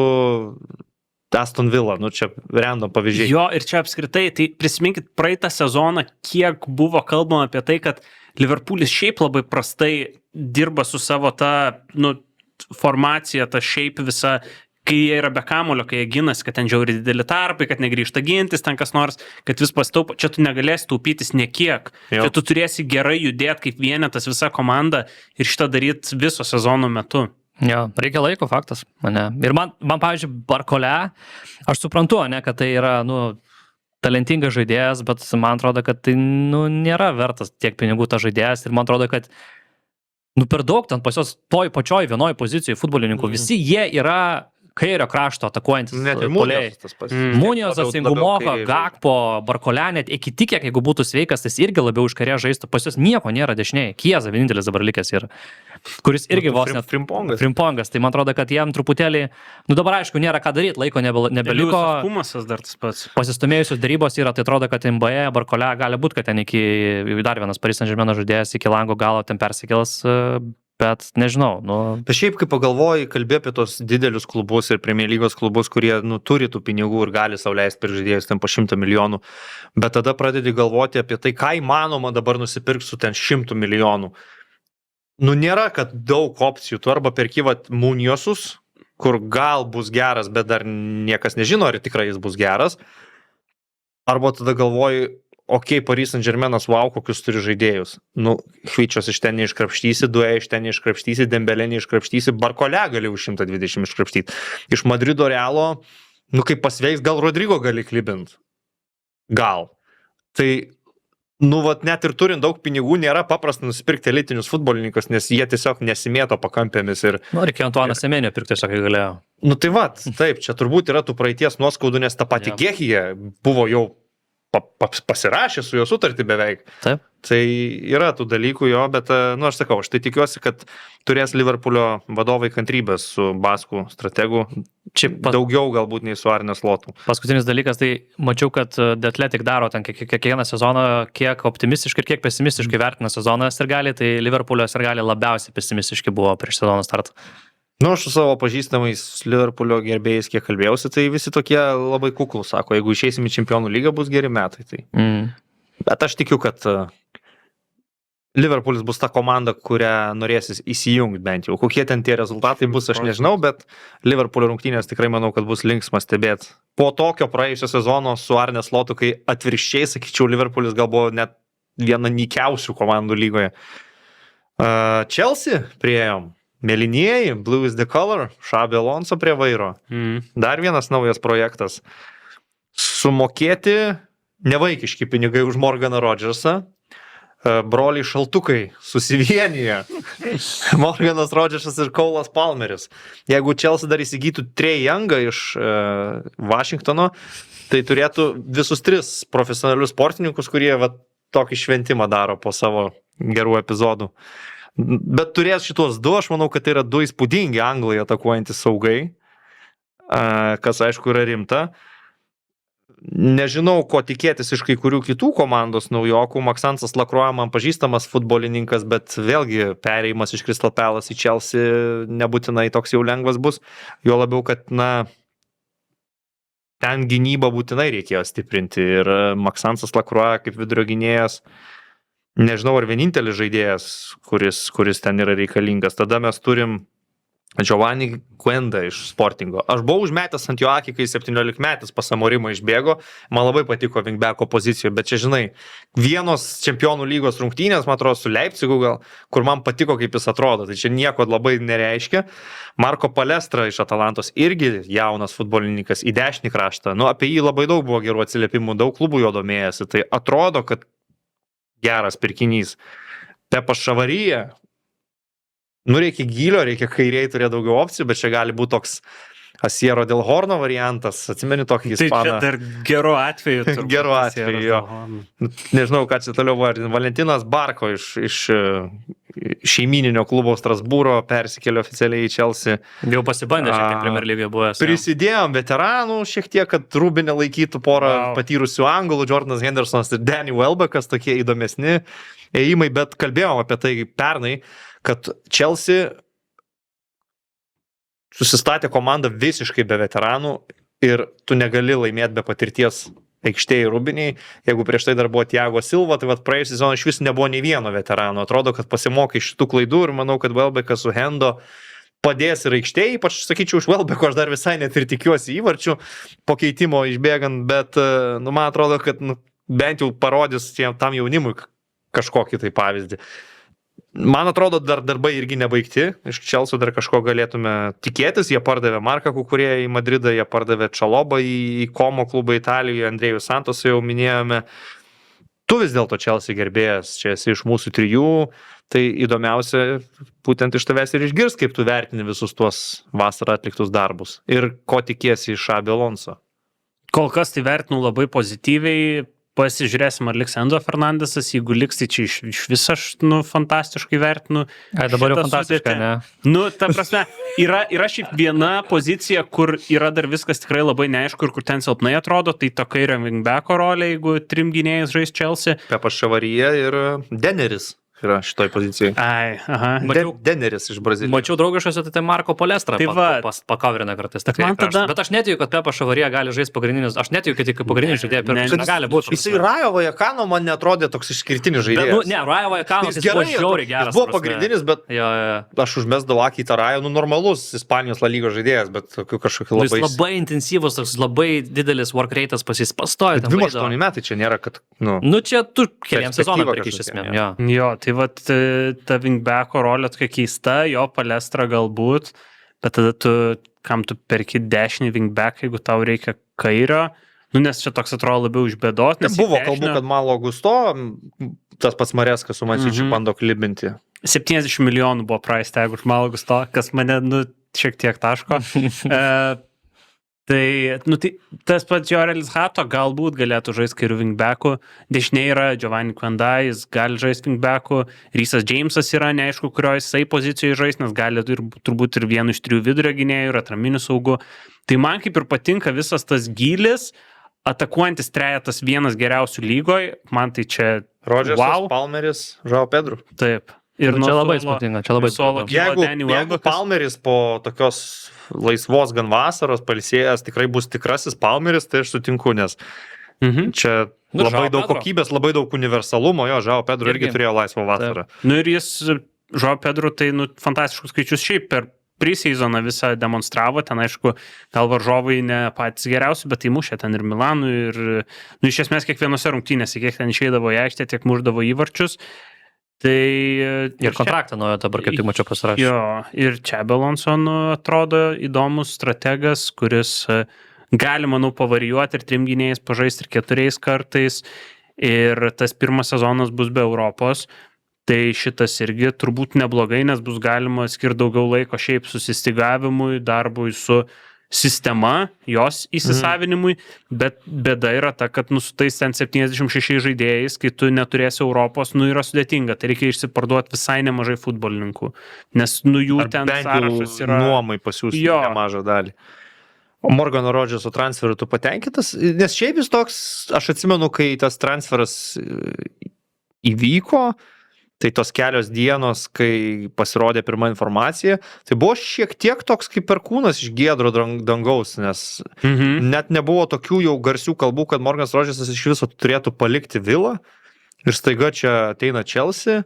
Aston Villa, čia random pavyzdžiai. Jo, ir čia apskritai, tai prisiminkit praeitą sezoną, kiek buvo kalbama apie tai, kad Liverpoolis šiaip labai prastai dirba su savo ta, formacija, ta šiaip visa, kai jie yra be kamulio, kai jie ginasi, kad ten žiauri dideli tarpai, kad negrįžta gintis, ten kas nors, kad vis pastaupo, čia tu negalėsi taupytis niekiek. Jo. Čia tu turėsi gerai judėti kaip vienetas visa komanda ir šitą daryti viso sezono metu. Jo, reikia laiko, faktas. Ir man pavyzdžiui, Barkole, aš suprantu, kad tai yra, talentingas žaidėjas, bet man atrodo, kad tai, nėra vertas tiek pinigų tas žaidėjas ir man atrodo, kad, per daug ten pas jos toj pačioj vienoj pozicijai futbolininkų, visi jie yra kairio krašto atakuojantis puolėjai. Munijosas, Ingumoka, Gakpo, Barkole, net iki tiek, jeigu būtų sveikas, tai irgi labiau už karę žaistų. Pas jos nieko nėra dešiniai. Kieza vienintelis dabar likęs yra, kuris irgi vos net Frimpongas. Tai man atrodo, kad jam truputėlį, dabar aišku, nėra ką daryti, laiko nebeliko. Pumasas dar tas pats. Pasistumėjusios darybos yra, tai atrodo, kad MBA, Barkole gali būti, kad ten iki dar vienas Paris Saint-Germain žaidėjas iki lango galo ten persikėlas. Bet nežinau. Bet šiaip, kai pagalvoji, kalbė apie tos didelius klubus ir Premier lygos klubus, kurie turi tų pinigų ir gali sau leisti per žaidėjus ten po 100 milijonų, bet tada pradedi galvoti apie tai, ką įmanoma dabar nusipirkti su ten 100 milijonų. Nėra, kad daug opcijų. Tu arba perki Muniosus, kur gal bus geras, bet dar niekas nežino, ar tikrai jis bus geras. Arba tada galvoji, Paris Saint-Germainas, kokius turi žaidėjus. Hvičios iš ten neiškrapštysi, Duė iš ten neiškrapštysi, Dembelė neiškrapštysi, Barkole gali už 120 iškrapštyti. Iš Madrido Realo, kaip pasveiks, gal Rodrigo gali klibint. Gal. Tai, net ir turint daug pinigų, nėra paprasta nusipirkti elitinius futbolininkus, nes jie tiesiog nesimėto pakampėmis ir... Reikėjo Antuaną Semenio pirkti tiesiog, kai galėjo. Taip, čia turbūt yra tų praeities nuoskaudų, nes ta pati Gehija buvo jau pasirašė su jo sutartį beveik. Taip. Tai yra tų dalykų jo, bet, aš sakau, aš tai tikiuosi, kad turės Liverpoolio vadovai kantrybės su Baskų strategu. Daugiau galbūt nei su Arne Slotu. Paskutinis dalykas, tai mačiau, kad The Athletic daro ten kiekvieną sezoną, kiek optimistiškai ir kiek pesimistiškai vertina sezoną Sirgali, tai Liverpoolio Sirgali labiausiai pesimistiškai buvo prieš sezono startą. Aš su savo pažįstamais Liverpoolio gerbėjais, kiek kalbėjausi, tai visi tokie labai kuklus, sako, jeigu išeisim į Čempionų lygą, bus geri metai. Tai. Bet aš tikiu, kad Liverpoolis bus ta komanda, kurią norėsis įsijungti bent jau. Kokie ten tie rezultatai bus, aš nežinau, bet Liverpoolio rungtynės tikrai manau, kad bus linksma stebėti. Po tokio praėjusio sezono su Arne Slotu, kai atvirkščiai, sakyčiau, Liverpoolis gal buvo net viena nykiausių komandų lygoje. Chelsea priėjom. Mėlynieji, Blue is the color, Xabi Alonso prie vairo. Dar vienas naujas projektas. Sumokėti nevaikiški pinigai už Morganą Rodgersą. Broliai šaltukai susivienyje. Morganas Rodgersas ir Cole'as Palmeris. Jeigu Chelsea dar įsigytų Trae Youngą iš Vašingtono, tai turėtų visus 3 profesionalius sportininkus, kurie tokį šventimą daro po savo gerų epizodų. Bet turės šitos 2, aš manau, kad tai yra 2 įspūdingi Anglai atakuojantys saugai, kas aišku yra rimta. Nežinau, ko tikėtis iš kai kurių kitų komandos naujokų. Maxansas Lacroix man pažįstamas futbolininkas, bet vėlgi perėjimas iš Crystal Palace į Chelsea nebūtinai toks jau lengvas bus. Jo labiau, kad ten gynybą būtinai reikėjo stiprinti ir Maxansas Lacroix kaip vidurio gynėjas, nežinau, ar vienintelis žaidėjas, kuris ten yra reikalingas. Tada mes turim Giovanni Quenda iš Sportingo. Aš buvau užmetęs ant jo akį, kai 17 metais pas Amorimą išbėgo. Man labai patiko wingbacko pozicijoje, bet čia, žinai, vienos čempionų lygos rungtynės, man atrodo, su Leipzigu gal, kur man patiko, kaip jis atrodo. Tai čia nieko labai nereiškia. Marko Palestra iš Atalantos irgi jaunas futbolininkas į dešinį kraštą. Nu, apie jį labai daug buvo gerų atsiliepimų, daug klubų jo domėjasi. Tai atrodo, kad geras pirkinys. Pepas Šavaryje. Nu, reikia gylio, reikia kairiai turėti daugiau opcijų, bet čia gali būti toks Asiero del Horno variantas. Atsimeni tokį ispaną. Tai čia dar geru atveju. Geru atveju, jo. Nežinau, ką čia toliau vardinti. Valentinas Barko iš šeimininio klubo Strasbūro persikėlė oficialiai į Chelsea. Jau pasibandė šiek tiek Premier lygoje buvęs. Prisidėjom veteranų šiek tiek, kad Rubinė laikytų porą patyrusių anglų, Jordanas Hendersonas ir Danny Welbeckas, tokie įdomesni ėjimai, bet kalbėjom apie tai pernai, kad Chelsea susistatė komandą visiškai be veteranų ir tu negali laimėti be patirties aikštėje Rubiniai. Jeigu prieš tai dar buvo Thiago Silva, tai praėjusią sezoną iš vis nebuvo nei vieno veterano. Atrodo, kad pasimokė iš šitų klaidų ir manau, kad Welbeckas su Hendo padės ir aikštėje. Ypač, sakyčiau, iš Welbecko aš dar visai net ir tikiuosi įvarčių po keitimo išbėgant, bet man atrodo, kad bent jau parodys tam jaunimui kažkokį tai pavyzdį. Man atrodo, dar darbai irgi nebaigti. Iš Chelsea dar kažko galėtume tikėtis. Jie pardavė Marką Kukurėją į Madridą, jie pardavė Čalobą į Como klubą Italijoje, Andrėjų Santosą jau minėjome. Tu vis dėlto Chelsea gerbėjas, čia esi iš mūsų trijų, tai įdomiausia būtent iš tavęs ir išgirs, kaip tu vertini visus tuos vasarą atliktus darbus ir ko tikiesi iš Xabi Alonso. Kol kas tai vertinu labai pozityviai. Pasižiūrėsim, ar liks Enzo Fernandesas, jeigu liks, tai čia iš viso aš, fantastiškai vertinu. Dabar jau fantastiška, ne? Ta prasme, yra šiaip viena pozicija, kur yra dar viskas tikrai labai neaišku ir kur ten silpnai atrodo, tai to kairio wingbacko rolė, jeigu trim gynėjais žais Chelsea. Pepas Šavaryje ir Deneris yra šitoj pozicijai. Deneris iš Brazilijos. Mačiau draugiškose, tai Marko Palestra pakavrina kartais. Bet aš netikiu, kad Pepas Šavaryje gali žaisti pagrindinis. Aš netikiu, kad tik pagrindinis žaidėjas pirmas negali būti. Jisai Rajo Vallecano man netrodė toks išskirtinis žaidėjas. Ne, Rajo Vallecano jis buvo žiauriai geras. Jis buvo pagrindinis, bet aš užmesdavau akį į tą Rajo, normalus Ispanijos La Lygos žaidėjas, bet kažkokiu labai... Jis labai intensyvus, toks labai didelis work rate'as pasipastoja. 28 metai čia nėra, kad... Čia tu keliam sezoną prieš iš esmės. Jo, tai vat ta wingbacko rolė tokia keista, jo Palestra galbūt, bet tada kam tu perki dešinį wingback, jeigu tau reikia kairio, nes čia toks atrodo labiau iš bėdos. Buvo kalbų, kad Malo Augusto, tas pats Mareskas su Mansičiu bando klibinti. 70 milijonų buvo price tag už Malo Augusto, kas mane šiek tiek taško. Tai tas pats Jorelis Hato galbūt galėtų žaisti kairių wingbacku, dešinėje yra Giovanni Quenda, jis gali žaisti wingbacku, Rhysas Jamesas yra neaišku, kurioje jisai pozicijoje žais, nes gali turbūt ir vienu iš trijų vidurio gynėjų ir atraminių saugų. Tai man kaip ir patinka visas tas gylis, atakuojantis trejetas vienas geriausių lygoj, man tai čia Rodžersas, Palmeris, Žao Pedro. Taip. Ir čia labai smutinga, čia labai smutinga. Jeigu Palmeris po tokios laisvos gan vasaros pailsėjęs tikrai bus tikrasis Palmeris, tai aš sutinku, nes čia labai daug kokybės, labai daug universalumo, jo, Žao Pedro irgi turėjo laisvą vasarą. Ir jis, Žao Pedro, tai pre-seasoną visą demonstravo, ten aišku, gal varžovai ne patys geriausi, bet įmušė ten ir Milanui ir iš esmės kiekvienose rungtynėse, kiek ten išeidavo į aikštę, tiek mušdavo įvarčius. Tai ir kontraktą nuo dabar, kaip tik mačiau pasirašyti. Jo, ir Xabi Alonso atrodo įdomus strategas, kuris gali, manau, pavarijuoti ir 3 gynėjais pažaisti ir 4 kartais. Ir tas pirmas sezonas bus be Europos. Tai šitas irgi turbūt neblogai, nes bus galima skirti daugiau laiko šiaip susistygavimui, darbui su sistema, jos įsisavinimui, bet bėda yra ta, kad su tais ten 76 žaidėjais, kai tu neturėsi Europos, yra sudėtinga, tai reikia išsiparduoti visai nemažai futbolininkų, nes jų ten sąrašas yra... Nuomai pasiūsti nemažą dalį. O Morgano Rodžerso transferu tu patenkintas? Nes šiaip jis toks, aš atsimenu, kai tas transferas įvyko, tai tos kelios dienos, kai pasirodė pirma informacija, tai buvo šiek tiek toks kaip perkūnas iš giedro dangaus, nes net nebuvo tokių jau garsių kalbų, kad Morganas Rodžersas iš viso turėtų palikti Vilą ir staiga čia ateina Chelsea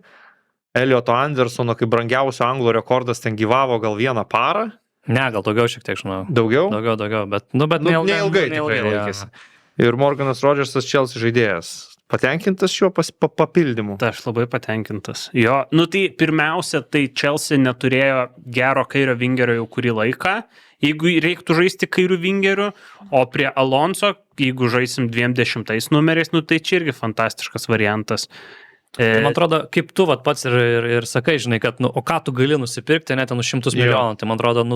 Elioto Andersono kaip brangiausio anglo rekordas ten gyvavo gal vieną parą. Ne, gal daugiau šiek tiek, žinau. Daugiau? Daugiau, bet Neilgai tikrai laikėsi. Ir Morganas Rodžersas Chelsea žaidėjas. Patenkintas šiuo papildymu? Tai aš labai patenkintas. Jo, tai pirmiausia, tai Chelsea neturėjo gero kairio vingerio jau kurį laiką, jeigu reiktų žaisti kairių vingerių, o prie Alonso, jeigu žaisim 20 numeriais, tai čia irgi fantastiškas variantas. Man atrodo, kaip tu pats ir sakai, žinai, kad, o ką tu gali nusipirkti net už 100 milijonų, tai man atrodo,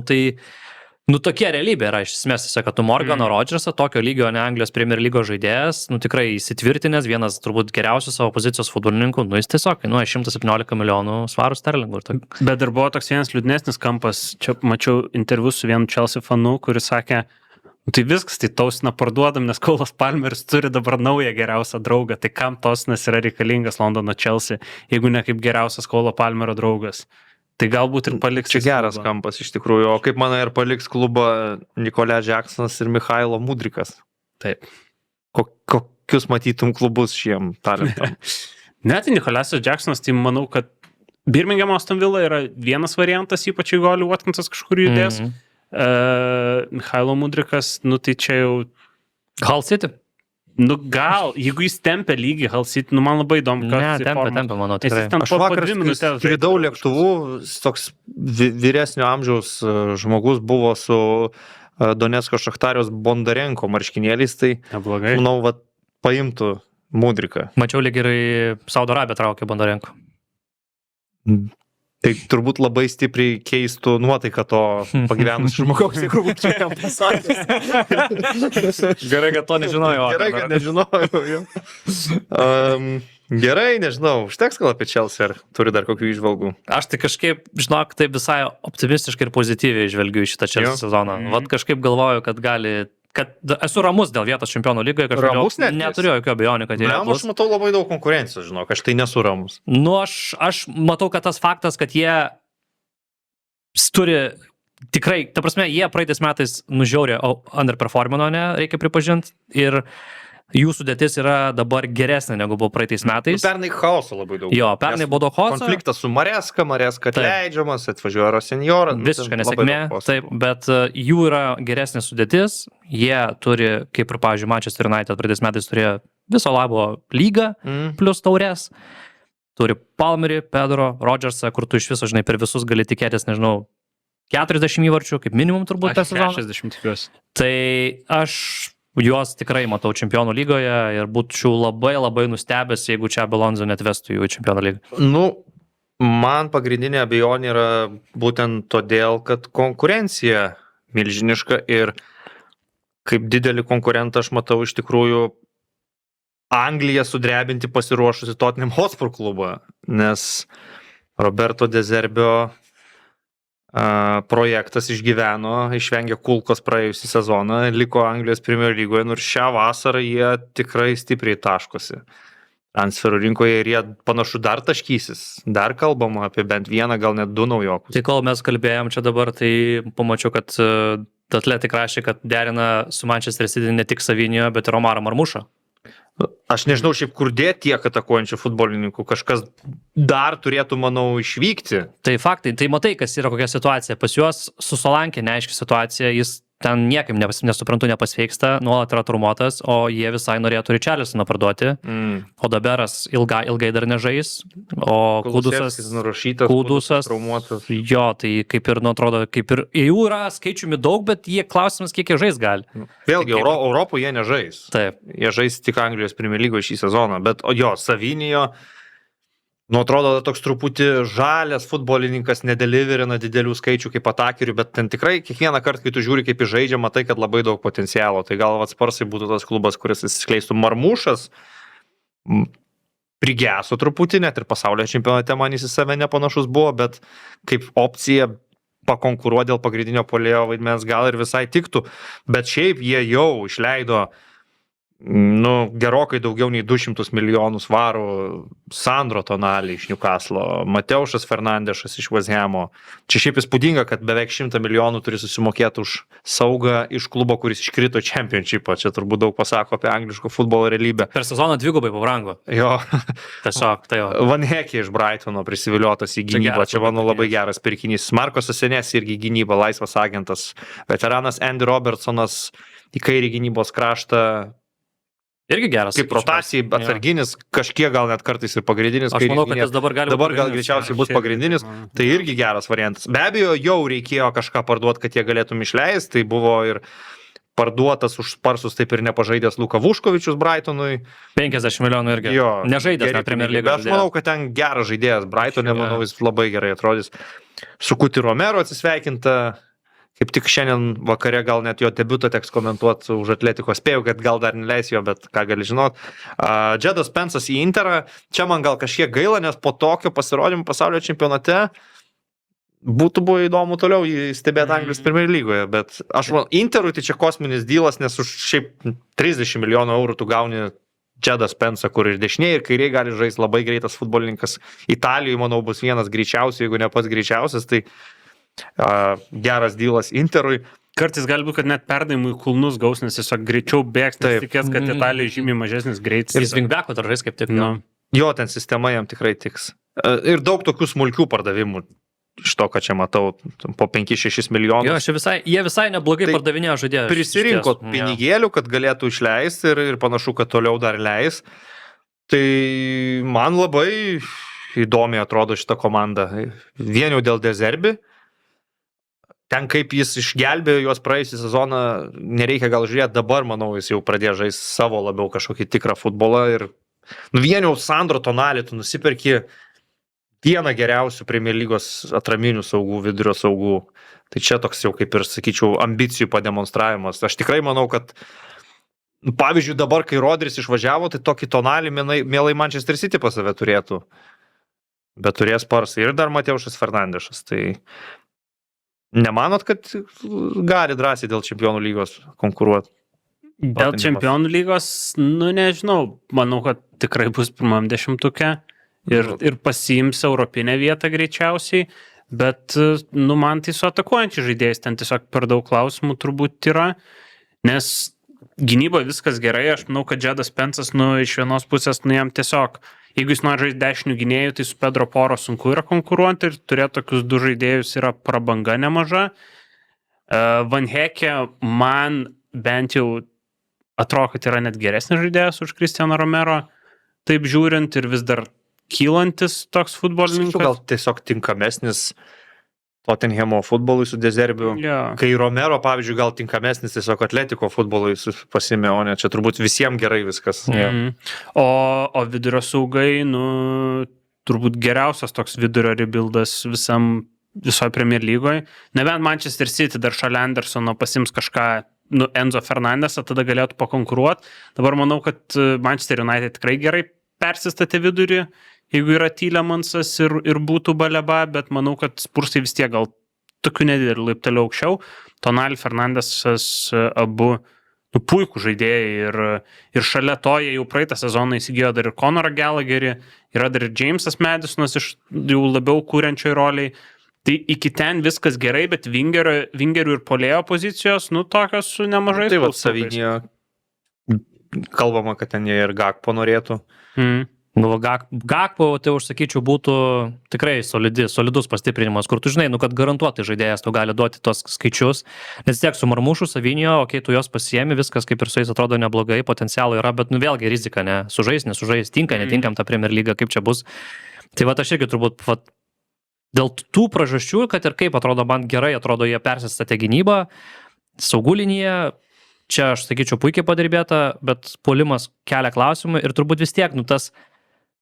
tokia realybė yra iš esmės, kad tu Morganą Rodžersą, tokio lygio, ne Anglijos Premier lygos žaidėjas, tikrai įsitvirtinęs, vienas turbūt geriausių savo pozicijos futbolininkų, jis tiesiog kainuoja 117 milijonų svarų sterlingų. Bet dar buvo toks vienas liūdnesnis kampas, čia mačiau interviu su vienu Chelsea fanu, kuris sakė, tai viskas, tai Tausiną parduodam, nes Cole'as Palmeris turi dabar naują geriausią draugą, tai kam Tausinas yra reikalingas Londono Chelsea, jeigu ne kaip geriausias Cole'o Palmerio draugas. Tai galbūt ir paliks. Čia geras kampas iš tikrųjų, o kaip manai, ir paliks klubą Nikolė Jacksonas ir Michailo Mudrikas? Taip. Kokius matytum klubus šiem talentam? Net Nikolėsas Jacksonas, tai manau, kad Birmingham Aston Villa yra vienas variantas, ypač jeigu Oli Watkinsas kažkur judės. Michailo Mudrikas, tai čia jau... Hull City? Gal, jeigu jis tempia lygį Hull City, man labai įdomu, kad... Ne, tempia, manau, tikrai. Aš vakar skridau lėktuvu, toks vyresnio amžiaus žmogus buvo su Donecko Šachtarios Bondarenko marškinėliais, tai, neblogai. Manau, paimtų Mudriką. Mačiau lyg ir į Saudo Arabiją traukė Bondarenko. Tai turbūt labai stipriai keistų nuotaiką to pagyvenusio žmogaus, jeigu čia jam pasakęs. Gerai, kad to nežinojau. Gerai, kad nežinojau. Gerai, nežinau, užteks gal apie Chelsea, ar turi dar kokių įžvalgų? Aš tai kažkaip, žinok, taip visai optimistiškai ir pozityviai žvelgiu į šitą Chelsea sezoną. Kažkaip galvoju, kad esu ramus dėl vietos čempionų lygoje, ramus neturiu jokio abejonių, kad jie bus. Aš matau labai daug konkurencijos, žinok, aš tai nesu ramus. Aš matau, kad tas faktas, kad jie turi tikrai, ta prasme, jie praeitais metais nužiaurė underperformino, reikia pripažinti, ir jų sudėtis yra dabar geresnė negu buvo praeitais metais. Pernai chaoso labai daug. Jo, pernai buvo chaoso. Konfliktas su Mareska atleidžiamas, atvažiuoja Rosenjora. Visiškai nesėkmė, taip, bet jų yra geresnė sudėtis. Jie turi, kaip ir, pavyzdžiui, Manchester United praeitais metais turėjo viso labo lygą plus taurės. Turi Palmerį, Pedro, Rodžersą, kur tu iš viso, žinai, per visus gali tikėtis, nežinau, 40 įvarčių, kaip minimum turbūt per sezoną. 60 tikiuosi. Tai aš juos tikrai matau čempionų lygoje ir būčiau labai nustebęs, jeigu čia Alonso netvestų jų į čempionų lygą. Man pagrindinė abejonė yra būtent todėl, kad konkurencija milžiniška ir kaip didelį konkurentą aš matau iš tikrųjų Angliją sudrebinti pasiruošusi Tottenham Hotspur klubą, nes Roberto De Zerbio projektas išvengė kulkos praėjusį sezoną, liko Anglijos Premier lygoje, nors šią vasarą jie tikrai stipriai taškosi transferų rinkoje ir jie panašu dar taškysis, dar kalbama apie bent vieną, gal net du naujokus. Tai kol mes kalbėjom čia dabar, tai pamačiau, kad Athletic rašė, kad derina su Manchester City ne tik Savinio, bet ir Omarą Marmušą. Aš nežinau šiaip kur dėti tiek atakuojančių futbolininkų, kažkas dar turėtų, manau, išvykti. Tai faktai, tai matai, kas yra kokia situacija. Pas juos su Solankė neaiški situacija, jis ten niekaip nesuprantu nepasveiksta, nuolat yra turmotas, o jie visai norėtų Richarlisoną parduoti, o Daberas ilgai dar nežais, o Kudusas traumuotas. Jo, tai kaip ir, atrodo, kaip ir jų yra skaičiumi daug, bet jie klausimas, kiek jie žais gali. Vėlgi, Europoje jie nežais. Taip. Jie žais tik Anglijos Premier lygoje šį sezoną, bet Savinio, atrodo, toks truputį žalias futbolininkas, nedeliverina didelių skaičių kaip atakerių, bet ten tikrai kiekvieną kartą, kai tu žiūri, kaip jis žaidžia, matai, kad labai daug potencialo. Tai gal Sparsai būtų tas klubas, kuris įsiskleistų. Marmušas prigeso truputį, net ir pasaulio čempionate man jis į save nepanašus buvo, bet kaip opcija pakonkuruoti dėl pagrindinio puolėjo vaidmens gal ir visai tiktų. Bet šiaip jie jau išleido gerokai daugiau nei 200 milijonų svarų. Sandro Tonali iš Newcastle, Mateušas Fernandešas iš West Hamo. Čia šiaip įspūdinga, kad beveik 100 milijonų turi susimokėti už saugą iš klubo, kuris iškrito Championship'o. Čia turbūt daug pasako apie angliško futbolo realybę. Per sezoną dvigubai pabrango. Jo. Tiesiog, tai jo. Van Hekė iš Brightono prisiviliotas į gynybą. Čia mano labai geras pirkinys. Markosas Senės irgi gynyba, laisvas agentas. Veteranas Andy Robertsonas į kairį gynybos kraštą. Irgi geras. Kaip rotacijai atsarginis, kažkiek gal net kartais ir pagrindinis. Aš manau, kad jis dabar gali Dabar gal greičiausiai bus pagrindinis, tai irgi geras variantas. Be abejo, jau reikėjo kažką parduoti, kad jie galėtum išleisti. Tai buvo ir parduotas už Sparsus, taip ir nepažaidęs Luka Vuškovičius Brightonui. 50 milijonų irgi. Jo, Nežaidęs net Premier Lygos. Aš manau, kad ten geras žaidėjas Brightonė, manau, jis labai gerai atrodys. Su Kuti Romero atsisveikinta. Kaip tik šiandien vakare gal net jo debiutą teks komentuoti už Atletiko. Spėjau, kad gal dar neleis jo, bet ką gali žinot. Džedas Pensas į Interą. Čia man gal kažkiek gaila, nes po tokio pasirodymų pasaulio čempionate būtų buvo įdomu toliau jį stebėti Anglijos Premier lygoje. Bet aš manau, Interui tai čia kosminis dylas, nes už šiaip 30 milijonų eurų tu gauni Džedas Pensą, kur ir dešiniai, ir kairiai gali žaisti, labai greitas futbolininkas. Italijoje, manau, bus vienas greičiausių, jeigu ne pats greičiausias. Tai geras dylas Interui. Kartais gali būti, kad net perdavimui kulnus gaus, nes tiesiog greičiau bėgs, tai tikės, kad Italijoje žymiai mažesnis greitis. Ir Vingbeko dar žais kaip tik. Jo, ten sistema jam tikrai tiks. Ir daug tokių smulkių pardavimų iš to, ką čia matau, po 5-6 milijonų. Jo, jie visai neblogai pardavinėjo žaidėjus. Prisirinko pinigėlių, kad galėtų išleisti ir panašu, kad toliau dar leis. Tai man labai įdomiai atrodo šita komanda. Vien jau dėl De Zerbi. Ten kaip jis išgelbėjo juos praėjusį sezoną, nereikia gal žiūrėti, dabar, manau, jis jau pradėjo žaisti savo labiau kažkokį tikrą futbolą ir vien jau Sandro Tonali tu nusipirki vieną geriausių Premier lygos atraminių saugų, vidurio saugų. Tai čia toks jau kaip ir, sakyčiau, ambicijų pademonstravimas. Aš tikrai manau, kad pavyzdžiui dabar, kai Rodris išvažiavo, tai tokį Tonalį mielai Manchester City pas save turėtų. Bet turės Sparsai ir dar Mateušas Fernandešas. Tai nemanot, kad gali drąsiai dėl čempionų lygos konkuruoti? Dėl čempionų lygos, nežinau, manau, kad tikrai bus pirmam dešimtuke ir pasiims europinę vietą greičiausiai, bet, man tai su atakuojančiai žaidėjais ten tiesiog per daug klausimų turbūt yra, nes gynyboje viskas gerai, aš manau, kad Džedas Pensas, iš vienos pusės, jam tiesiog, jeigu jis nori žaisti 10 gynėjų, tai su Pedro Poro sunku yra konkuruoti ir turėti tokius du žaidėjus yra prabanga nemaža. Van Hekė man bent jau atrodo, kad yra net geresnis žaidėjas už Cristiano Romero, taip žiūrint ir vis dar kylantis toks futbolininkas. Gal tiesiog tinkamesnis Tottenhamo futbolui su De Zerbiu. Yeah. Kai Romero, pavyzdžiui, gal tinkamesnis tiesiog Atletiko futbolui su Simeone. Čia turbūt visiems gerai viskas. Mm-hmm. O vidurio saugai, turbūt geriausias toks vidurio rebuildas visoje Premier lygoje. Nebent Manchester City dar šalia Andersono pasims kažką, Enzo Fernandesą, tada galėtų pakonkuruoti. Dabar manau, kad Manchester United tikrai gerai persistatė vidurį, jeigu yra Tielemансas ir būtų Baleba, bet manau, kad Spursai vis tiek gal tokių nedidelių laiptelių aukščiau. Tonali, Fernandesas abu puikų žaidėjai ir šalia to jie jau praeitą sezoną įsigijo dar ir Conorą Gallagherį, yra dar ir Jamesas Madisonas iš jau labiau kūrenčioj roliai. Tai iki ten viskas gerai, bet vingerių ir polėjo pozicijos, tokios su nemažai. Tai Savinio kalbama, kad ten jie ir Gakpo norėtų. Gakpo, tai užsakyčiau, būtų tikrai solidus pastiprinimas, kur tu žinai, kad garantuotai žaidėjas tu gali duoti tos skaičius, nes tiek su Marmušu, Savinio, tu juos pasiemi, viskas kaip ir su jais atrodo neblogai, potencialo yra, bet vėlgi rizika, sužais, nesužais, netinkam tą Premier lygą, kaip čia bus. Tai aš irgi turbūt dėl tų priežasčių, kad ir kaip atrodo, man gerai atrodo, jie persistatė gynybą, saugų liniją, čia aš sakyčiau puikiai padirbėta, bet puolimas kelia klausimų ir turbūt vis tiek, tas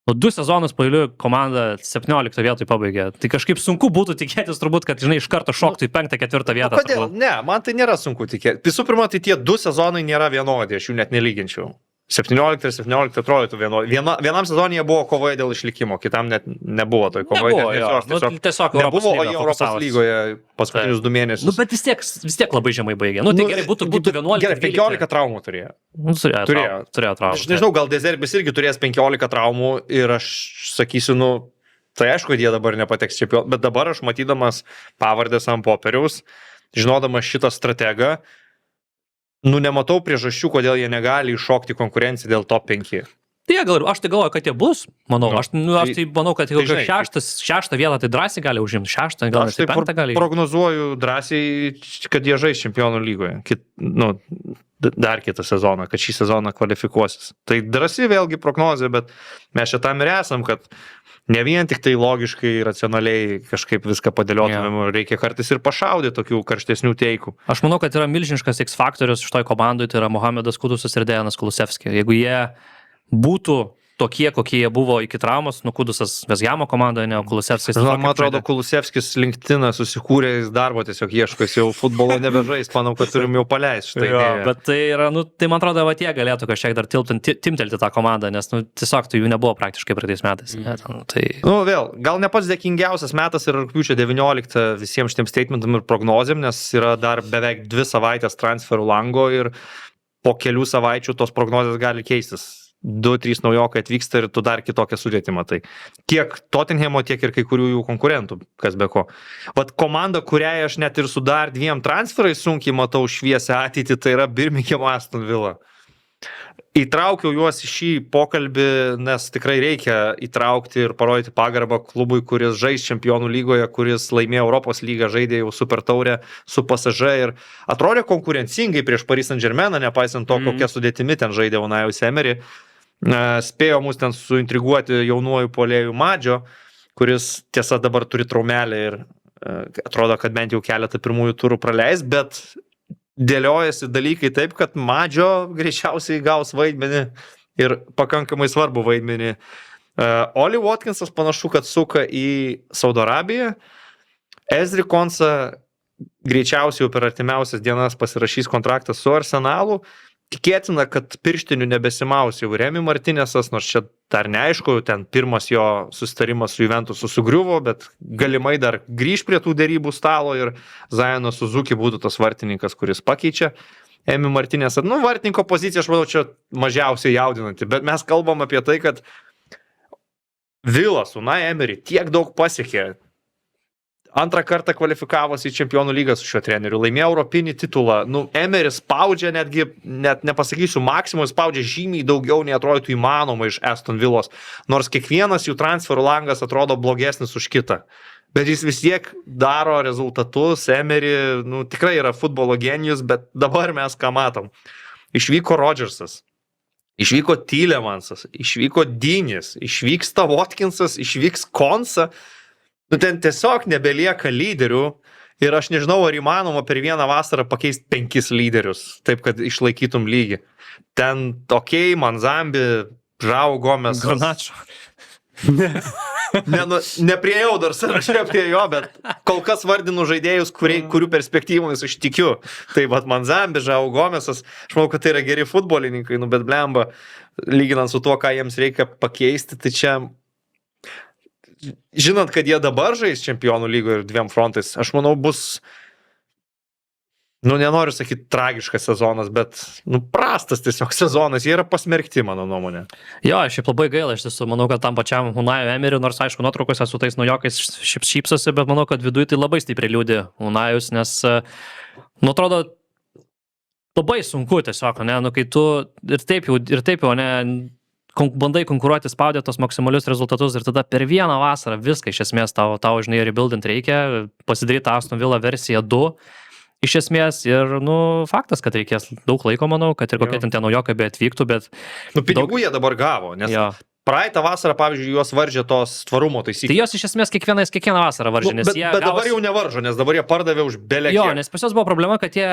2 sezonus pailiui komanda 17 vietoj pabaigė. Tai kažkaip sunku būtų tikėtis turbūt, kad, iš karto šoktų į 5-4 vietą. Kodėl? Ne, man tai nėra sunku tikėtis. Visų pirma, tai tie 2 sezonai nėra vienodi, aš jų net nelyginčiau. 17 atrodytų vienam sezonėje buvo kovoje dėl išlikimo, kitam net nebuvo toj kovoje. Nebuvo, jo. Tiesiog Europos nebuvo, o lyga į Europos fokusavosi. lygoje paskutinius 2 mėnesius. Nu, bet vis tiek labai žemai baigė. Nu, tai gerai, būtų 11. Gerai, 15 traumų turėjo. Nu, turėjo traumų. Aš nežinau, gal Dezerbis irgi turės 15 traumų ir aš sakysiu, nu, tai aišku, kad jie dabar nepateks čempionų, bet dabar aš matydamas pavardės ant popieriaus, žinodamas šitą strategą, nu, nematau priežasčių, kodėl jie negali iššokti konkurenciją dėl top 5. Tai aš tai galvoju, kad jie bus, manau. Aš tai manau, kad jau žinai, šeštą vietą tai drąsiai gali užimti, šeštą, gal Aš tai penktą gali. prognozuoju drąsiai, kad jie žais čempionų lygoje. Dar kitą sezoną, kad šį sezoną kvalifikuosis. Tai drąsiai vėlgi prognozė, bet mes čia tam ir esam, kad ne vien tik tai logiškai, racionaliai kažkaip viską padėliotumėm, reikia kartais ir pašaudyti tokių karštesnių teikų. Aš manau, kad yra milžiniškas X faktorius šitoj komandai, tai yra Mohamedas Kudusas ir Dejanas Kulusevskis. Jeigu jie būtų tokie, kokie jie buvo iki traumos, nu Kudusas Vezjamo komandoje, ne Kulusevskis. Man atrodo, Kulusevskis LinkedIn susikūrė, jis darbo tiesiog ieško, jis jau futbolo nebežais, manau, kad turim jau paleisti. Bet tai yra, nu, tai man atrodo, va tie galėtų kažkiek dar timtelti tą komandą, nes, nu, tiesiog tai jų nebuvo praktiškai praeitais metais. Nu, vėl, gal ne pats dėkingiausias metas yra rugpjūčio 19 visiems šitiems statementam ir prognozėm, nes yra dar beveik 2 savaitės transferų lango ir po kelių savaičių tos prognozės gali keistis. 2-3 naujokai atvyksta ir tu dar kitokią sudėtį matai. Tiek Tottenhamo, tiek ir kai kurių jų konkurentų, kas be ko. Vat komanda, kuriai aš net ir su dar 2 transferais sunkiai matau šviesę ateitį, tai yra Birmingham Aston Villa. Įtraukiau juos į šį pokalbį, nes tikrai reikia įtraukti ir parodyti pagarbą klubui, kuris žais čempionų lygoje, kuris laimėjo Europos lygą, žaidė jau super taurę su PSG ir atrodė konkurencingai prieš Paris Saint-Germainą, nepaisant to, kokia sudėtimi ten žaidė Unajus Emery. Spėjo mus ten suintriguoti jaunuoju puolėju Madžio, kuris tiesa dabar turi traumelę ir atrodo, kad bent jau keletą pirmųjų turų praleis, bet dėliojasi dalykai taip, kad Madžio greičiausiai gaus vaidmenį ir pakankamai svarbu vaidmenį. Oli Watkinsas panašu, kad suka į Saudo Arabiją. Ezri Konsa greičiausiai jau per artimiausias dienas pasirašys kontraktą su Arsenalu. Tikėtina, kad pirštinių nebesimaus jau Remi Martinesas, nors čia dar neaišku, ten pirmas jo susitarimas su Juventusu sugriuvo, bet galimai dar grįž prie tų dėrybų stalo ir Zajano Suzuki būtų tas vartininkas, kuris pakeičia Emi Martinesą. Nu, vartininko pozicija, aš manau, čia mažiausiai jaudinanti, bet mes kalbam apie tai, kad Villa su Unai Emery tiek daug pasiekė. Antrą kartą kvalifikavosi į čempionų lygą su šiuo treneriu, laimėjo europinį titulą. Nu, Emery spaudžia netgi, net nepasakysiu, maksimum spaudžia žymiai daugiau nei atrodytų įmanoma iš Aston Villos, nors kiekvienas jų transferų langas atrodo blogesnis už kitą. Bet jis vis tiek daro rezultatus, Emery, nu, tikrai yra futbolo genijus, bet dabar mes ką matom. Išvyko Rodgersas, išvyko Tillemansas, išvyko Dinis, išvyksta Watkinsas, išvyks Konsa. Nu, ten tiesiog nebelieka lyderių ir aš nežinau, ar įmanoma per vieną vasarą pakeisti 5 lyderius, taip, kad išlaikytum lygį. Ten, okei, Manzambi, Žau Gomes. Garnačo. Nepriejau dar sąraše prie jo, bet kol kas vardinu žaidėjus, kurių perspektyvomis aš tikiu. Tai vat Manzambi, Žau Gomesas, aš manau, kad tai yra geri futbolininkai, nu, bet blemba, lyginant su tuo, ką jiems reikia pakeisti, tai čia... Žinant, kad jie dabar žais čempionų lygoje ir 2 frontais, aš manau bus, nu nenoriu sakyti tragiškas sezonas, bet nu prastas tiesiog sezonas, jie yra pasmerkti, mano nuomonė. Jo, šiaip labai gaila, iš tiesų, manau, kad tam pačiam Unajui Emery, nors aišku, nuotraukose su tais naujokais šypsosi, bet manau, kad viduje tai labai stipriai liūdė Unajus, nes, nu atrodo, labai sunku tiesiog, ne, nu kai tu ir taip jau, ne, bandai konkuruoti, spaudė tos maksimalius rezultatus ir tada per vieną vasarą viską iš esmės tau žinai, rebuildint reikia, pasidaryti Aston Villa versiją 2 iš esmės ir, nu, faktas, kad reikės daug laiko, manau, kad ir kokie ten tie naujokai be atvyktų, bet... Nu, pinigų jie dabar gavo, nes praeitą vasarą, pavyzdžiui, juos varžė tos tvarumo taisyklės. Tai jos iš esmės kiekvieną vasarą varžė, nes bet dabar jau nevaržo, nes dabar jie pardavė už belekį. Jo, nes pas juos buvo problema, kad jie...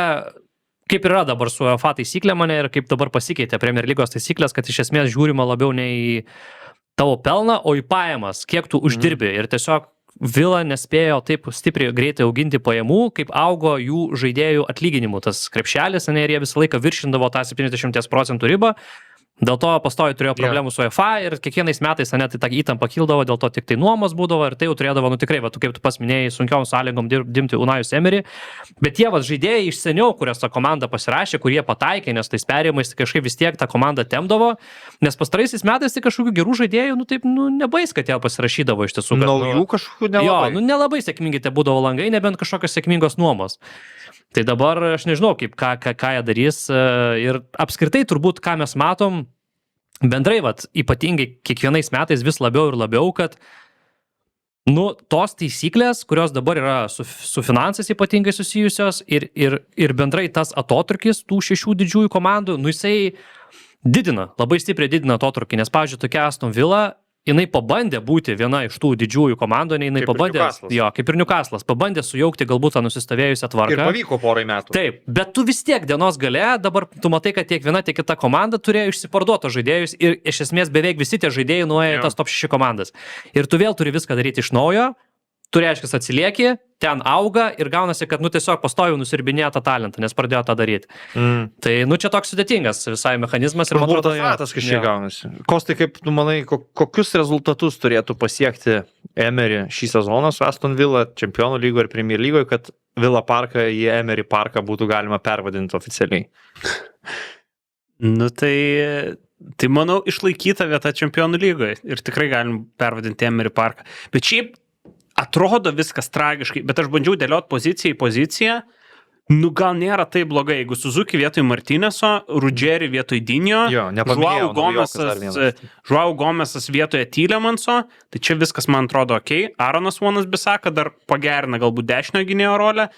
Kaip yra dabar su UEFA taisyklė mane ir kaip dabar pasikeitė Premier lygos taisyklės, kad iš esmės žiūrima labiau ne į tavo pelną, o į pajamas, kiek tu uždirbi. Ir tiesiog Villa nespėjo taip stipriai greitai auginti pajamų, kaip augo jų žaidėjų atlyginimų. Tas krepšelis, ir jie visą laiką viršindavo tą 70% ribą. Dėl to pastoviai turėjo problemų su UEFA ir kiekvienais metais net ta įtampa kildavo, dėl to tik tai nuomos būdavo ir tai jau turėdavo, tikrai, kaip tu pas minėjai, sunkiom sąlygom dirbti Unajus Emery, bet tie žaidėjai iš seniau, kurias ta komanda pasirašė, kurie pataikė, nes tais perėjimais kažkaip vis tiek tą komandą temdavo, nes pastaraisiais metais tai kažkokių gerų žaidėjų, nebais, kad jie pasirašydavo iš tiesų. Naujų kažkokių nelabai. Jo, nelabai sėkmingai te būdavo langai, nebent kažkokios sėkmingos nuomos. Tai dabar aš nežinau, ką jie darys ir apskritai turbūt, ką mes matom, bendrai, ypatingai kiekvienais metais vis labiau ir labiau, kad tos taisyklės, kurios dabar yra su finansais ypatingai susijusios ir bendrai tas atotrukis tų 6 didžiųjų komandų, jisai labai stipriai didina atotrukį, nes, pavyzdžiui, tokia Aston Villa, jinai pabandė būti viena iš tų didžiųjų komandų, jinai pabandė, kaip ir Newcastle'as, pabandė sujaukti galbūt tą nusistovėjusią tvarką. Ir pavyko porai metų. Taip, bet tu vis tiek dienos gale, dabar tu matai, kad tiek viena, tiek kita komanda turėjo išsiparduoto žaidėjus ir iš esmės beveik visi tie žaidėjai nuėjo tas top 6 komandas. Ir tu vėl turi viską daryti iš naujo, tu reiškia atsilieki, ten auga ir gaunasi, kad tiesiog pastoviai nusirbinėja tą talentą, nes pradėjo tą daryti. Tai čia toks sudėtingas visai mechanizmas ir man atrodo, tas kažkiek gaunasi. Kostai, kaip tu manai, kokius rezultatus turėtų pasiekti Emery šį sezoną su Aston Villa, Čempionų lygoje ir Premier lygoje, kad Villa Parką į Emery Parką būtų galima pervadinti oficialiai? Tai manau, išlaikyta vieta Čempionų lygoje ir tikrai galim pervadinti Emery Parką. Bet šiaip atrodo viskas tragiškai, bet aš bandžiau dėliot poziciją į poziciją, gal nėra tai blogai, jeigu Suzuki vietoj Martineso, Ruggieri vietoj Dinio, Joao Gomesas vietoje Tielemannso, tai čia viskas man atrodo ok, Aaronas Wan-Bissaka dar pagerina galbūt dešinio gynėjo rolę.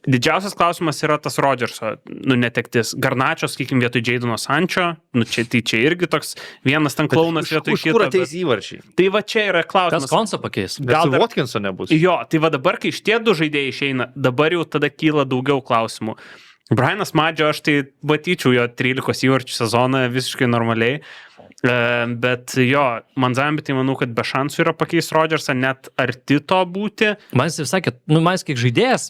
Didžiausias klausimas yra tas Rodgerso netektis. Garnačio, sakykim, vietoj Jadeno Sancho, čia irgi toks vienas ten klaunas vietoj kito. Kur ateis įvarčiai? Tai čia yra klausimas. Kas Konsa pakeis? Gal Watkinso nebus? Jo, tai dabar, kai šitie 2 žaidėjai išeina, dabar jau tada kyla daugiau klausimų. Brianas Madžio, aš tai matyčiau jo 13 įvarčių sezoną visiškai normaliai. Bet jo, Manzambi, tai manau, kad be šansų yra pakeis Rodgersą, net arti to būti. Man jis sakė, man kiek žaidėjas.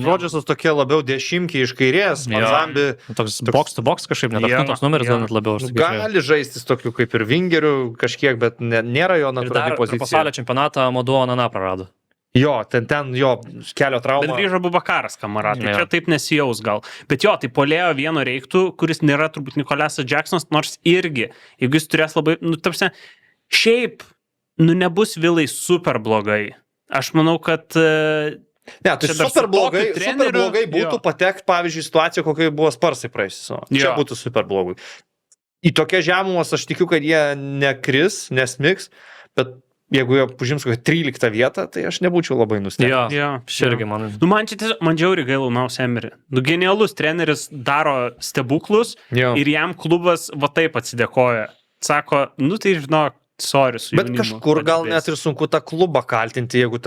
Rodgersas tokie labiau dešimkiai iš kairės, Manzambi. Toks box to box kažkaip, net 8 numeris gal net labiau. Gali žaistis tokiu kaip ir vingeriu kažkiek, bet nėra jo natūrali pozicija. Ir pasaulio čempionatą Moduo Nana prarado. Jo, ten jo kelio trauma. Bet grįžo Bubakaras Kamaratai, čia taip nesijaus gal. Bet jo, tai polėjo vieno reiktų, kuris nėra turbūt Nicolasas Jacksonas, nors irgi, jeigu jis turės labai, šiaip, nebus Villai super blogai. Aš manau, kad... Ne, tai super blogai būtų patekti, pavyzdžiui, situaciją, kokia buvo Sparsai praėjusią. Čia būtų super blogai. Į tokią žemumas aš tikiu, kad jie nekris, nesmiks, bet jeigu jie užims kokią 13 vietą, tai aš nebūčiau labai nustebęs. Irgi man. Man džiauriai gaila Unajus Emery. Genialus treneris daro stebuklus ir jam klubas taip atsidėkoja. Sako, tai žinok, sorry su jaunimu. Bet kažkur gal net ir sunku tą klubą kaltinti, jeigu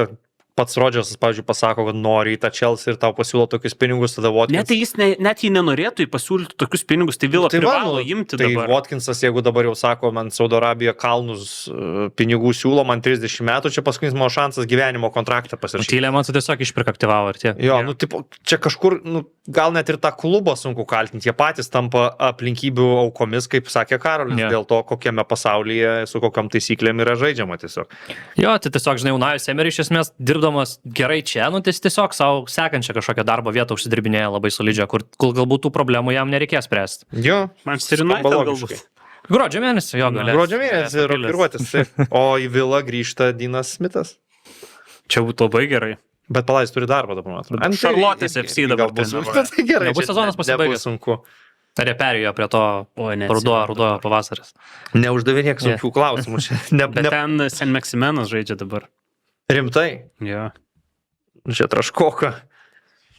pats Rodgersas, pavyzdžiui, pasako, kad nori į tą Chelsea ir tau pasiūlo tokius pinigus, tada Watkins. Net jis net jį nenorėtų pasiūlyti tokius pinigus, tai Villa privalo imti dabar. Tai Watkinsas, jeigu dabar jau sako, man Saudo Arabija kalnus pinigų siūlo, man 30 metų, čia paskutinis mano šansas gyvenimo kontraktą pasirašyti. Tielemannso tiesiog išpirkaktyvavo ir tiek. Jo, čia kažkur, gal net ir tą klubą sunku kaltinti, jie patys tampa aplinkybių aukomis, kaip sakė Karolis, dėl to, kokiame pasaulyje, su kokiam taisyklėm yra žaidžiama tiesiog. Jo, tai tiesiog, žinai, Unajus Emery iš esmės dirbdamas gerai čia, tai tiesiog savo sekančią kažkokią darbo vietą užsidirbinėja labai solidžią, kur galbūt tų problemų jam nereikės spręsti. Jo, man United galbūt. Gruodžio mėnesį, jo, galės. Gruodžio mėnesį rokiruotis, o į Villą grįžta Deanas Smithas. Čia būtų labai gerai. Bet palais turi darbą dabar, man atrodo. Šarlotės FC dabar bus. Tai gerai. Nebus sezonas pasibaigęs. Sunku. Ar jie perėjo prie to rudojo pavasaris? Neuždavinėk sunkių klausimų. Bet ten Saint-Maximenas žaidžia dabar. Rimtai? Jo. Čia traškoka.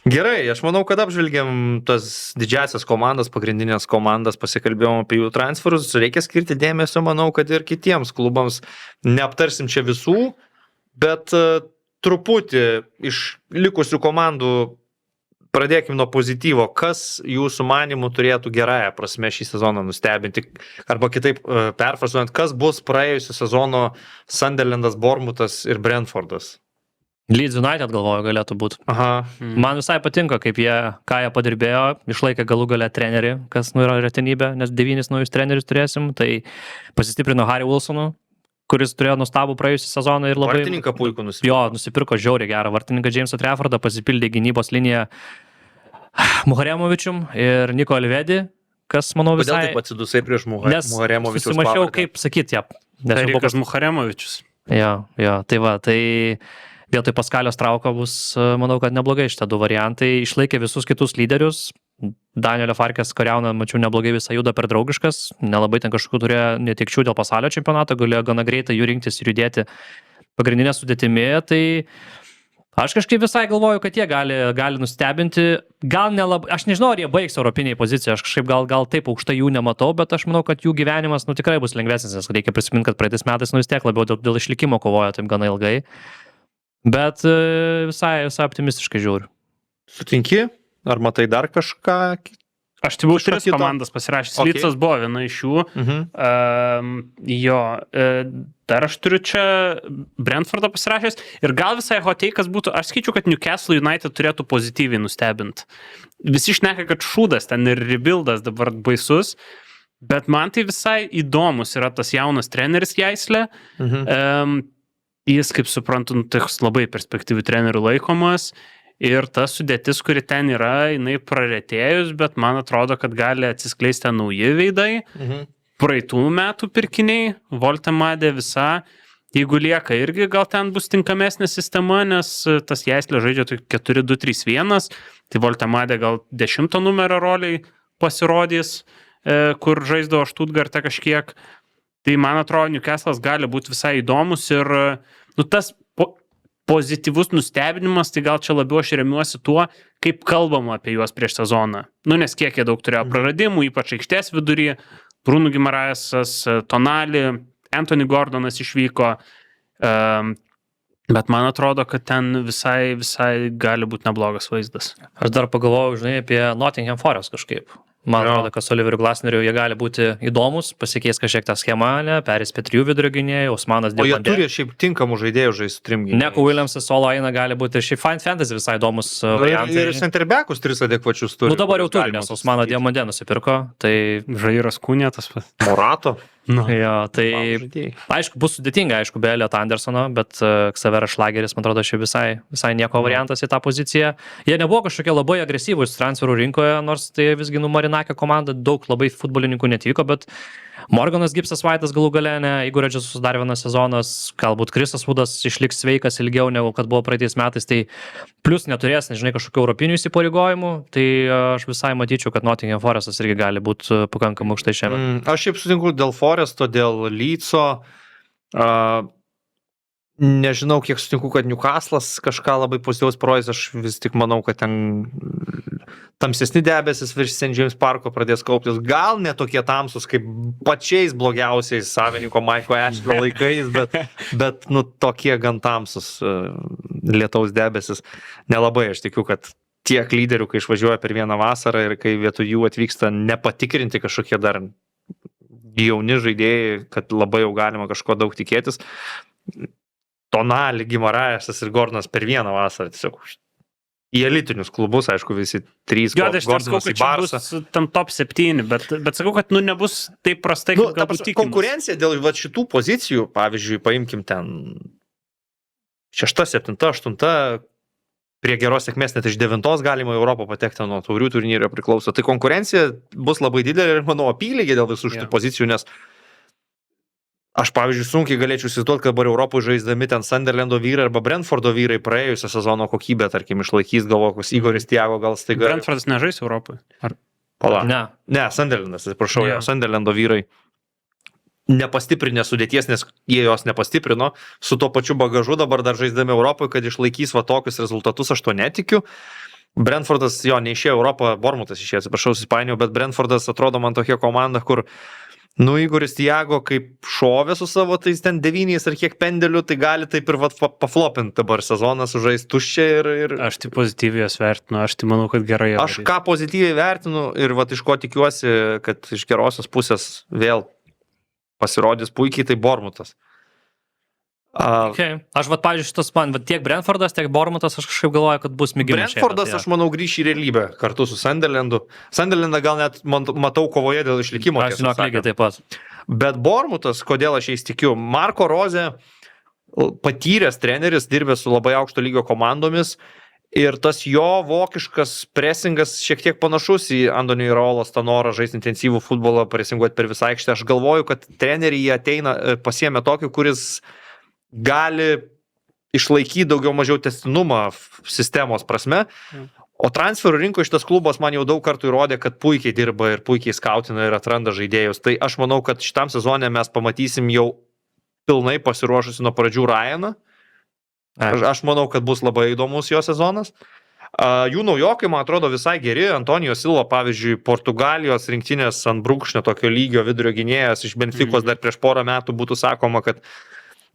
Gerai, aš manau, kad apžvelgiam tas didžiasias komandas, pagrindinės komandas, pasikalbėjom apie jų transferus. Reikia skirti dėmesio, manau, kad ir kitiems klubams. Neaptarsim čia visų, bet truputį iš likusių komandų pradėkim nuo pozityvo. Kas jūsų manimų turėtų gerąją prasme šį sezoną nustebinti? Arba kitaip perfrazuojant, kas bus praėjusio sezono Sunderlandas, Bournemouthas ir Brentfordas? Leeds United galvoju galėtų būti. Aha. Man visai patinka, ką jie padirbėjo, išlaikė galų galę trenerį, kas yra retenybė, nes 9 naujus trenerius turėsim, tai pasistiprino Harry Wilsonu, kuris turėjo nuostabų praėjusią sezoną ir labai... Vartininką puikų nusipirko. Jo, nusipirko žiauriai gerą vartininką Jamesą Traffordą, pasipildė gynybos liniją Muharemovičium ir Niko Alvedi, kas, manau, Kodėl visai... taip atsidusai prieš Nes Muharemovičiaus susimašiau, kaip sakyti, ja. Tai Rikas Muharemovičius. Jo, tai va, tai vietoj Paskalio Strauko bus, manau, kad neblogai šitie 2 variantai. Išlaikė visus kitus lyderius. Danielio Farkės kariauna, mačiau, neblogai visą juda per draugiškas. Nelabai ten kažkokių turėjo netikčių dėl pasaulio čempionato, galėjo gana greitai jų rinktis ir judėti pagrindinę sudėtimi. Tai aš kažkaip visai galvoju, kad jie gali nustebinti. Gal nelabai, aš nežinau, ar jie baigs europiniai poziciją, aš kažkaip gal taip aukštai jų nematau, bet aš manau, kad jų gyvenimas tikrai bus lengvesnis, nes reikia prisiminti, kad praeitais metais vis tiek labiau dėl išlikimo kovojo taip gana ilgai. Bet visai optimistiškai žiūriu. Sutinki? Ar matai dar kažką? Aš tai buvau Kažką 3 kito? komandas pasirašęs. Okay. Lycas buvo viena iš jų. Dar aš turiu čia Brentfordą pasirašęs. Ir gal visai hoteikas būtų, aš skaičiu, kad Newcastle United turėtų pozityviai nustebinti. Visi šneka, kad šūdas ten ir rebuildas dabar baisus. Bet man tai visai įdomus yra tas jaunas treneris Jaislė. Jis, kaip suprantu, toks labai perspektyvių trenerių laikomas. Ir ta sudėtis, kuri ten yra, jinai praretėjus, bet man atrodo, kad gali atsiskleisti nauji veidai. Praeitų metų pirkiniai, Voltemadė visa, jeigu lieka irgi, gal ten bus tinkamesnė sistema, nes tas Jaislė žaidžia 4-2-3-1, tai Voltemadė gal 10 numerio roliai pasirodys, kur žaisdavo Stuttgarte kažkiek. Tai man atrodo, Newcastle'as gali būti visai įdomus ir tas pozityvus nustebinimas, tai gal čia labiau aš remiuosi tuo, kaip kalbama apie juos prieš sezoną. Nes kiek jie daug turėjo praradimų, ypač aikštės vidury, Bruno Gimaraesas, Tonali, Anthony Gordonas išvyko, bet man atrodo, kad ten visai gali būti neblogas vaizdas. Aš dar pagalvojau, apie Nottingham Forest kažkaip. Man atrodo, kad su Oliveriu Glasneriu jie gali būti įdomus, pasikeis kažkiek tą schemą, perės prie 3 vidurio gynėjų, Osmanas O jie Diabandė. turi šiaip tinkamų žaidėjų žaisti 3 gynėjais. Neko Williamsas solo eina gali būti ir šiaip Fine Fantasy visai įdomus variantai. Ir centerbekus 3 adekvačius turi. Dabar jau turi, Galima nes Osmaną Diabandė nusipirko, tai... Žairas Kūnė tas pats. Morato. Jo, tai aišku, bus sudėtinga, aišku, be Elliot Andersono, bet Xaveras Šlageris, man atrodo, šiaip visai nieko variantas į tą poziciją. Jie nebuvo kažkokie labai agresyvūs transferų rinkoje, nors tai visgi Marinakio komanda, daug labai futbolininkų netvyko, bet Morganas Gibsas Vaitas galų gale, Igor Edžesus dar vienas sezonas, galbūt Krisas Vudas išliks sveikas ilgiau negu kad buvo praeitais metais, tai plus neturės, nežinai, kažkokių europinių įsipareigojimų, tai aš visai matyčiau, kad Nottingham Forestas irgi gali būti pakankamai aukštai šiame. Aš šiaip sutinku dėl Foresto, dėl Leedso. Nežinau, kiek sutinku, kad Newcastle'as kažką labai pozityvaus parodys, aš vis tik manau, kad ten tamsesni debesis virš St. James Parko pradės kauptis. Gal ne tokie tamsus, kaip pačiais blogiausiais savininko Mike'o Ashley laikais, bet tokie gan tamsus lietaus debesis. Nelabai aš tikiu, kad tiek lyderių, kai išvažiuoja per vieną vasarą ir kai vietoj jų atvyksta nepatikrinti kažkokie dar jauni žaidėjai, kad labai jau galima kažko daug tikėtis. Tonali, Gimaraesas ir Gordonas per vieną vasarą tiesiog į elitinius klubus, aišku, visi 3. Jo, tai aš sakau, kad čia bus tam top 7, bet sakau, kad nebus taip prastai, kaip galbūt tikimės. Konkurencija dėl šitų pozicijų, pavyzdžiui, paimkim ten 6, 7, 8, prie geros sėkmės net iš 9 galima į Europą patekti, nuo taurių turnyro priklauso. Tai konkurencija bus labai didelė ir, manau, apylygė dėl visų šitų pozicijų, nes aš, pavyzdžiui, sunkiai galėčiau įsivaizduoti, kad dabar Europoje žaisdami ten Sunderlando vyrai arba Brentfordo vyrai praėjusią sezono kokybę, tarkim, išlaikys, galvokus Igoris Tiago gal staiga. Brentfordas nežais Europoje? Pala. Ne, Sunderlandas, atsiprašau, Jo. Sunderlando vyrai nepastiprinę sudėties, nes jie jos nepastiprino, su tuo pačiu bagažu dabar dar žaisdami Europoje, kad išlaikys va tokius rezultatus, aš to netikiu. Brentfordas, jo, neišėjo Europą, Bournemouthas išėjo, atsiprašau, įsipainiau, bet Brentfordas atrodo man tokia komanda, kur Igoris Tiago kaip šovė su savo tais ten 9 ar kiek pendelių, tai gali taip ir paflopinti dabar sezoną, sužais tuščią ir... Aš tai pozityviai jas vertinu, aš tai manau, kad gerai. Aš ką pozityviai vertinu ir iš ko tikiuosi, kad iš gerosios pusės vėl pasirodys puikiai, tai Bournemouthas. Okay. Aš, pavyzdžiui, šitas man, tiek Brentfordas, tiek Bournemouthas, aš kažkaip galvoju, kad bus mėginimas. Brentfordas, aš manau, grįš į realybę kartu su Sunderlandu. Sunderlandą gal net matau kovoje dėl išlikimo. Aš žinok, lygiai taip pat. Bet Bournemouthas, kodėl aš jais tikiu? Marko Rozė, patyręs treneris, dirbęs su labai aukšto lygio komandomis ir tas jo vokiškas presingas šiek tiek panašus į Andonį Iraolos tą norą žaisti intensyvų futbolą, presinguoti per visą aikštę. Aš galvoju, kad treneriai ateina, pasiėmė tokį, kuris gali išlaikyti daugiau mažiau testinumą sistemos prasme, o transferų rinkoje šitas klubas man jau daug kartų įrodė, kad puikiai dirba ir puikiai skautina ir atranda žaidėjus. Tai aš manau, kad šitam sezone mes pamatysim jau pilnai pasiruošusi nuo pradžių Ryaną. Aš manau, kad bus labai įdomus jo sezonas. Jų naujokai, man atrodo, visai geri. Antonijo Silva, pavyzdžiui, Portugalijos rinktinės ant brūkšnio tokio lygio vidurio gynėjas iš Benficos dar prieš porą metų būtų sakoma, kad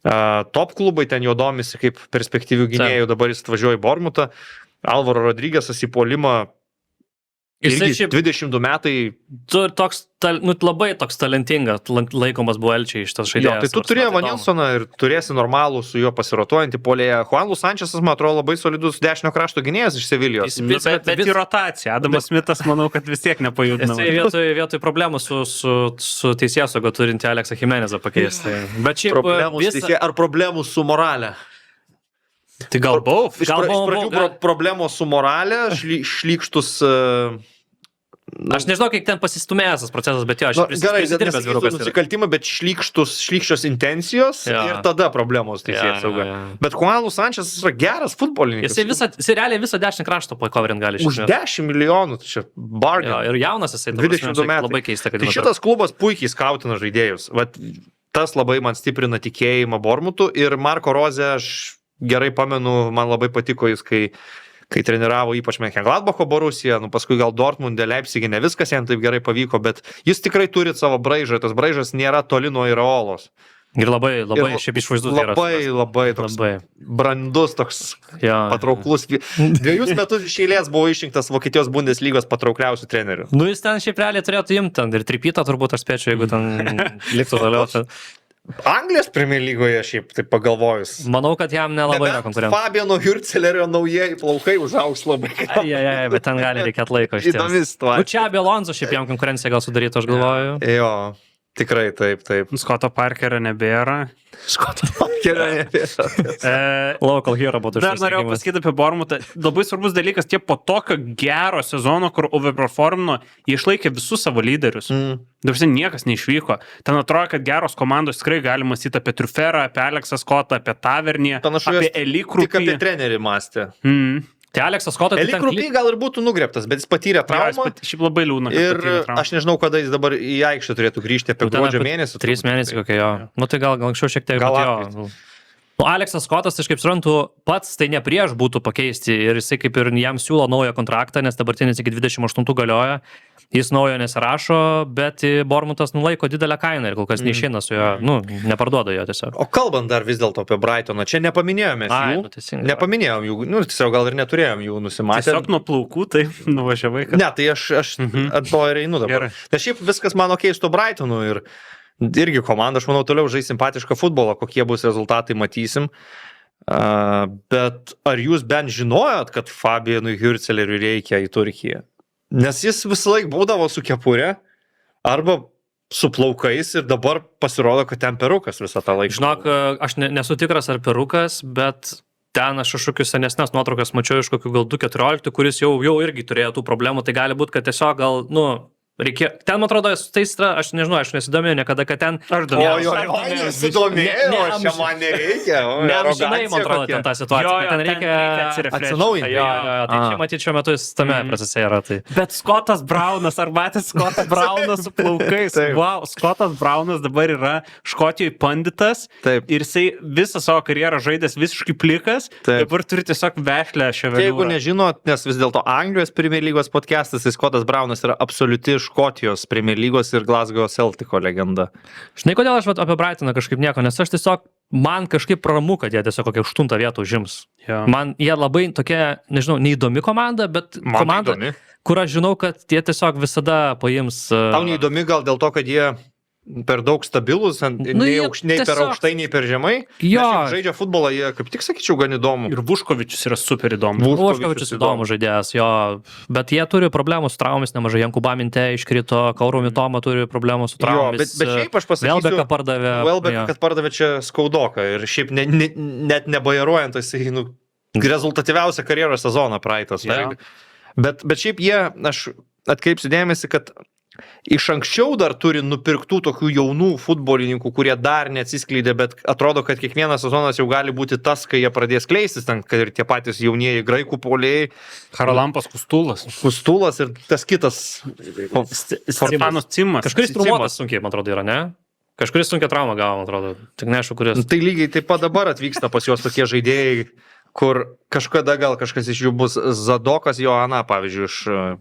top klubai ten jo domisi kaip perspektyvių gynėjų, dabar jis atvažiuoja į Bournemouthą. Alvaro Rodriguez'as į puolimą irgi 22 metai. Tu toks, labai toks talentingas, laikomas buvo Elčiai iš tas žaidėjas. Jo, tai tu turėjai Vanilsoną ir turėsi normalų su juo pasirotuojantį polėje. Juan Sančesas, man atrodo, labai solidus dešinio krašto gynėjas iš Sevilijos. Bet į rotaciją. Adamas Smithas, manau, kad vis tiek nepajudina. Jisai vietoj problemų su teisėsauga turinti Aleksą Jimenezą pakeisti. Bet šiaip ar problemų su morale? Tai gal buvo? Iš pradžių problemos su morale, šlykštus... Aš nežinau, kiek ten pasistumėjęs tas procesas, bet jo, aš prisidirbęs vyrukas. Nusikaltimą, bet šlykščios intencijos ir tada problemos teisėsauga. Bet Juan Sančesas yra geras futbolininkas. Jisai realiai visą dešinį kraštą pakoverint gali. Už 10 milijonų, tai čia bargain. Ir jaunas jisai, 22 metų. Labai keista, kad tai šitas klubas puikiai skautina žaidėjus. Vat, tas labai man stiprina tikėjimą Bournemouth'u ir Marko Rozė, aš gerai pamenu, man labai patiko jis, kai treniravo ypač Mönchengladbacho Borusiją, paskui gal Dortmunde, Leipzige, ne viskas jam taip gerai pavyko, bet jis tikrai turi savo braižą, tas braižas nėra toli nuo Iraolos. Ir labai šiaip išvaizdus. Labai toks brandus, toks patrauklus. 2 metus iš eilės buvo išrinktas Vokietijos Bundeslygos patraukliausių trenerių. Jis ten šiaip realiai turėtų imti ten ir tripytą turbūt aš spėčiau, jeigu ten liktų toliau. Anglijos Premier lygoje šiaip taip pagalvojus. Manau, kad jam nelabai yra konkurentų. Fabiano Hürcelerio naujieji plaukai užaugs labai. Bet ten gali reikėti laiko. Įdomi situacija. Čia Alonso šiaip jam konkurencija gal sudarytų, aš galvoju. Jo, tikrai taip. Scoto Parkerio nebėra. Local hero būtų. Dar norėjau pasakyti apie Bournemouthą. Labai svarbus dalykas, tie po tokio gero sezono, kur overperformino, jie išlaikė visus savo lyderius. Dabar niekas neišvyko. Ten atrodo, kad geros komandos tikrai galima mąstyti apie Truferą, apie Aleksą Scottą, apie Tavernį, apie Eli Krupį. Tik apie trenerį mąstė. Tai Aleksas Scottą... Eli Krupį gal ir būtų nugreptas, bet jis patyrė traumą. Šiaip labai liūdna. Ir aš nežinau, kada jis dabar į aikštę turėtų grįžti, apie gruodžio mėnesį. 3 mėnesiai kokie jo. Tai gal anksčiau šiek tiek. Aleksas Scottas, aš kaip suprantu, pats tai ne prieš būtų pakeisti ir jisai kaip ir jam siūlo naują kontraktą, nes dabartinis iki 28 galioja, jis naujo nesirašo, bet Bournemouthas nulaiko didelę kainą ir kol kas neišeina su jo, neparduoda jo tiesiog. O kalbant dar vis dėlto apie Brightoną, čia nepaminėjome jų, nepaminėjom jų, tiesiog gal ir neturėjom jų nusimatę. Tiesiog nuo plaukų, tai nuvažiavai. Ne, tai aš ant to ir einu dabar. Tai šiaip viskas mano keistų Brightonu ir irgi komanda, aš manau, toliau žais simpatišką futbolą, kokie bus rezultatai, matysim. Bet ar jūs bent žinojot, kad Fabianui Hürceleriui reikia į Turkiją? Nes jis visą laik būdavo su kepurė arba su plaukais ir dabar pasirodo, kad ten perukas visą tą laiką. Žinok, aš nesu tikras ar perukas, bet ten aš kažkokius senesnes nuotraukas mačiau iš kokių gal 2.14, kuris jau irgi turėjo tų problemų, tai gali būti, kad tiesiog gal, reikėjo, ten, man atrodo, aš nežinau, aš nesidomėjau niekada, kad ten... Aš nesidomėjau, čia man nereikia. Neamžinai, man atrodo, ten tą situaciją, kad ten reikia atsinaujinti. Tai čia matyti šiuo metu jis tame procese yra. Tai. Bet Scottas Brownas, ar matėt Scottas Brownas su plaukais? Wow, Scottas Brownas dabar yra Škotijoje panditas ir jisai visą savo karjerą žaidęs visiškai plikas, dabar turi tiesiog vešlę ševeliūrą. Jeigu nežinot, nes vis dėlto Anglijos Premier lygos podcastas, tai Scottas Brownas yra absoliuti Škotijos Premier lygos ir Glasgow Celtico legenda. Žinai, kodėl aš apie Brightoną kažkaip nieko, nes aš tiesiog, man kažkaip ramu, kad jie tiesiog kokią 8 vietą užims. Man jie labai tokia, nežinau, neįdomi komanda, bet komanda, kur aš žinau, kad jie tiesiog visada paims... Tau neįdomi gal dėl to, kad jie per daug stabilus, nei per tiesiog- aukštai, nei per žemai. Jo. Nes šiaip žaidžia futbolą, jie kaip tik sakyčiau gan įdomu. Ir Vuškovičius yra super įdomus. Vuškovičius įdomus žaidėjas, jo, bet jie turi problemų su traumis nemažai. Jankuba Minte iškrito, Kauro Mitoma turi problemų su Jo, traumis. bet šiaip aš pasakysiu, Welbecką pardavė. Welbecką, kad pardavė čia skaudoką ir šiaip net nebairuojant, jisai rezultatyviausią karjeros sezoną praeitas. Jo. Bet šiaip jie, aš atkreipsiu dėmesį, kad iš anksčiau dar turi nupirktų tokių jaunų futbolininkų, kurie dar neatsiskleidė, bet atrodo, kad kiekvienas sezonas jau gali būti tas, kai jie pradės kleistis, ten, kad ir tie patys jaunieji graikų puolėjai, Haralampas Kustulas. Kustulas ir tas kitas. Stefanas Cimas. Kažkuris traumuotas sunkiai, man atrodo, yra, ne? Kažkuris sunkia trauma gavo, man atrodo. Tik neaišku, kuris. Tai lygiai taip pat dabar atvyksta pas juos tokie žaidėjai, kur kažkada gal kažkas iš jų bus Zadokas Joana, pavyzdžiui, iš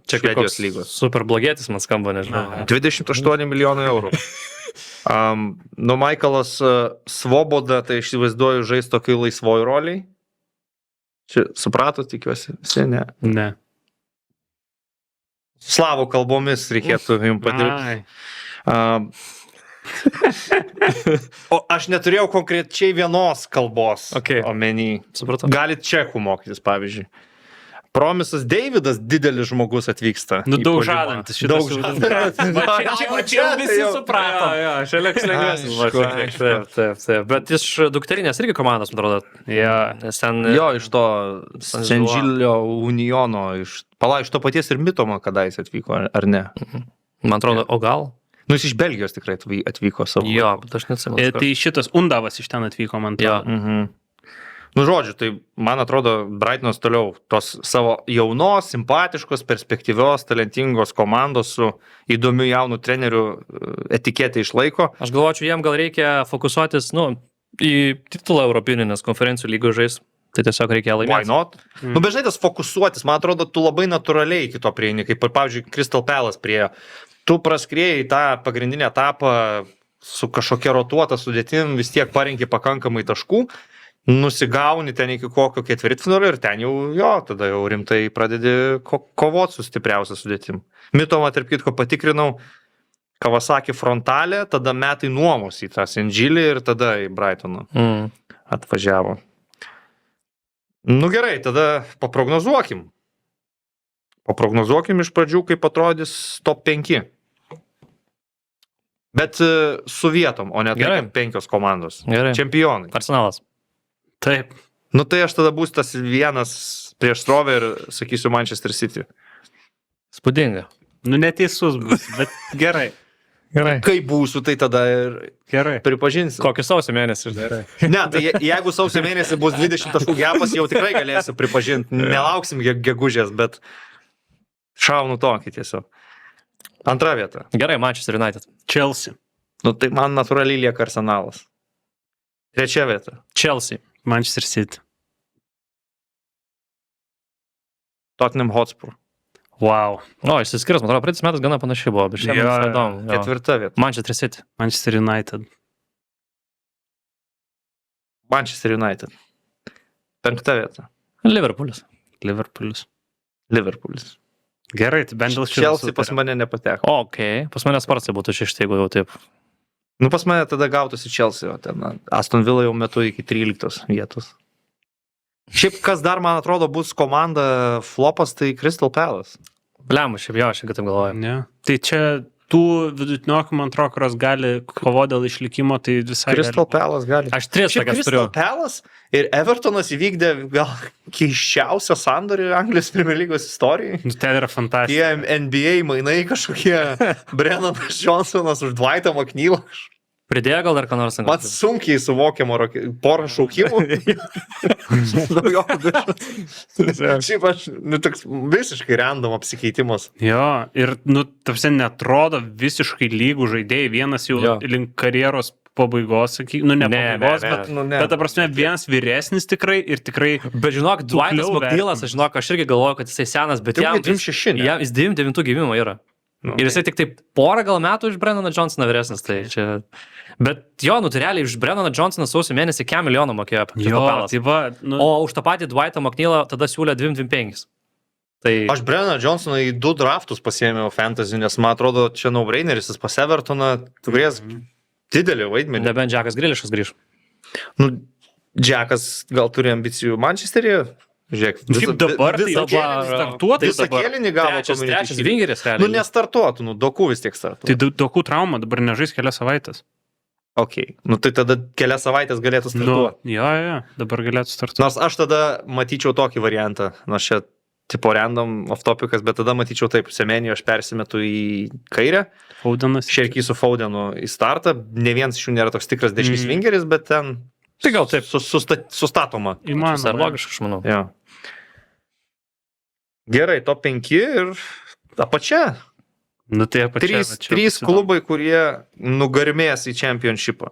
Švedijos lygos. Super blogėtis man skamba, nežinau. 28 milijonų eurų. Michaelas Svoboda, tai aš įsivaizduoju, žais tokiai laisvoj roliai. Čia suprato, tikiuosi, visi ne. Ne. Slavų kalbomis reikėtų jums padirbti. O aš neturėjau konkrečiai vienos kalbos omeny. Supratau. Galit čekų mokytis, pavyzdžiui. Promisas Davidas, didelis žmogus atvyksta. Nu, į daug puolimą. žadantis šitas. Daug žadantis. Čia visi suprato. Jo, čia liks lengvesnis. Taip. Bet iš dukterinės irgi komandos, man atrodo. Nes ten... Jo, iš to Senžilio Uniono, iš to paties ir Mitoma kadais atvyko, ar ne? Man atrodo, o gal? Nu, jis iš Belgijos tikrai atvyko savo. Jo, bet aš neatsimenu. Tai šitas Undavas iš ten atvyko, man atrodo. Nu, žodžiu, tai man atrodo, Brightonas toliau tos savo jaunos, simpatiškos, perspektyvios, talentingos komandos su įdomiu jaunu treneriu etiketę išlaiko. Aš galvočiau, jiem gal reikia fokusuotis, į titulą Europinį, nes konferencijų lygų žais. Tai tiesiog reikia laimėti. Why not? Nu, bet žinai, tas fokusuotis, man atrodo, tu labai natūraliai iki to prieini, kaip, pavyzdžiui, Crystal Palace priejo. Tu praskrėjai tą pagrindinį etapą su kažkokia rotuota sudėtim, vis tiek parinki pakankamai taškų, nusigauni ten iki kokio ketvirtfinalio ir ten jau, tada jau rimtai pradedi kovoti su stipriausia sudėtim. Mitomą, tarp kitko, patikrinau, Kawasaki frontalė, tada metai nuomos į tą Senžilį ir tada į Brightoną atvažiavo. Nu gerai, tada paprognozuokim. Paprognozuokim iš pradžių, kaip atrodys top 5. Bet su vietom, o ne tai 5 komandos. Gerai. Čempionai. Arsenalas. Taip. Nu tai aš tada būsiu tas vienas prieš srovę ir sakysiu Manchester City. Spūdinga. Nu neteisus bus, bet gerai. Gerai. Kai būsiu, tai tada ir Gerai. pripažinsiu. Kokį sausio mėnesį? Gerai. Ne, tai jeigu sausio mėnesį bus 20 taškų gepas, jau tikrai galėsiu pripažinti. Nelauksim gegužės, bet šaunu tokį tiesiog. Antra vieta. Gerai, Manchester United. Chelsea. Nu tai man natūraliai lieka Arsenalas. Trečia vieta. Chelsea. Manchester City. Tottenham Hotspur. Wow. O, išsiskirs, man atrodo, praeitis metais gana panašiai buvo, bet šiandien visai įdomu. Ketvirta vieta. Manchester City. Manchester United. Manchester United. Penkta vieta. Liverpoolis. Liverpoolis. Liverpoolis. Gerai, tai bent dėl šio. Chelsea pas mane nepateko. Ok, pas mane Spartai būtų šešti, jeigu jau taip. Nu pas mane tada gautųsi Chelsea, o ten Aston Villa jau metu iki 13 vietos. Šiaip kas dar, man atrodo, bus komanda flopas, tai Crystal Palace. Bliam, šiaip jo, aš taip galvoju. Ne. Tai čia tų vidutiniokų, man atrodo, kurios gali kovo dėl išlikimo, tai visai... Crystal Palace gali. Aš tris Šiaip tokias turiu. Crystal Palace ir Evertonas įvykdė gal keiščiausią sandorį Anglijos Premier lygos istorijai. Nu, ten yra fantastika. Tie NBA mainai kažkokie Brennanas Johnsonas už Dwightą McNeilą. Pridėjo gal dar ką nors? Man sunkiai suvokiama porą šaukimų. Šiaip aš, toks visiškai random apsikeitimas. Jo, ir, tarsi netrodo visiškai lygų žaidėjai, vienas jau link karjeros pabaigos, ne pabaigos, bet ta prasme vienas vyresnis tikrai ir tikrai... Bet žinok, Dwightas McNeilas, aš irgi galvoju, kad jisai senas, bet jam 99 gimimo yra. Ir jisai tik taip porą gal metų iš Brennaną Johnsoną vyresnis, tai čia... Bet jo, tai realiai iš Brennaną Johnsoną sausio mėnesį 1 milijoną mokėjo. Jo, tai va... O už tą patį Dwightą McNeilą tada siūlė 225. Tai Aš Brenną Johnsoną į 2 draftus pasiėmiau fantasy, nes man atrodo, čia no-braineris, jis pas Evertoną turės didelį vaidmenį. nebent Džekas Grilišas grįž. Nu, Džekas gal turi ambicijų Mančesteryje? Žiūrėk, Kaip dabar, tai visą dabar startuotų visą dabar. kėlinį gavo Trečias Community vingeris, Shield. realiai. Nu, nestartuotų, Doku vis tiek startuotų. Tai Dokų trauma dabar nežais kelias savaitės. Ok, nu tai tada kelias savaitės galėtų Nu, startuoti. jo, dabar galėtų startuoti. Nors aš tada matyčiau tokį variantą, nors čia tipo random off topicas, bet tada matyčiau taip, Semenį aš persimetu į kairę, Faudenas. Šerkį su Faudenu į startą, ne vienas iš jų nėra toks tikras dešinis vingeris, bet ten Tai gal taip. sustatoma. Visai Įmanoma. logiška, aš manau. Jo. Gerai, top 5 ir apačia. Nu, tai apačia. 3 klubai, kurie nugarmės į čempionshipą.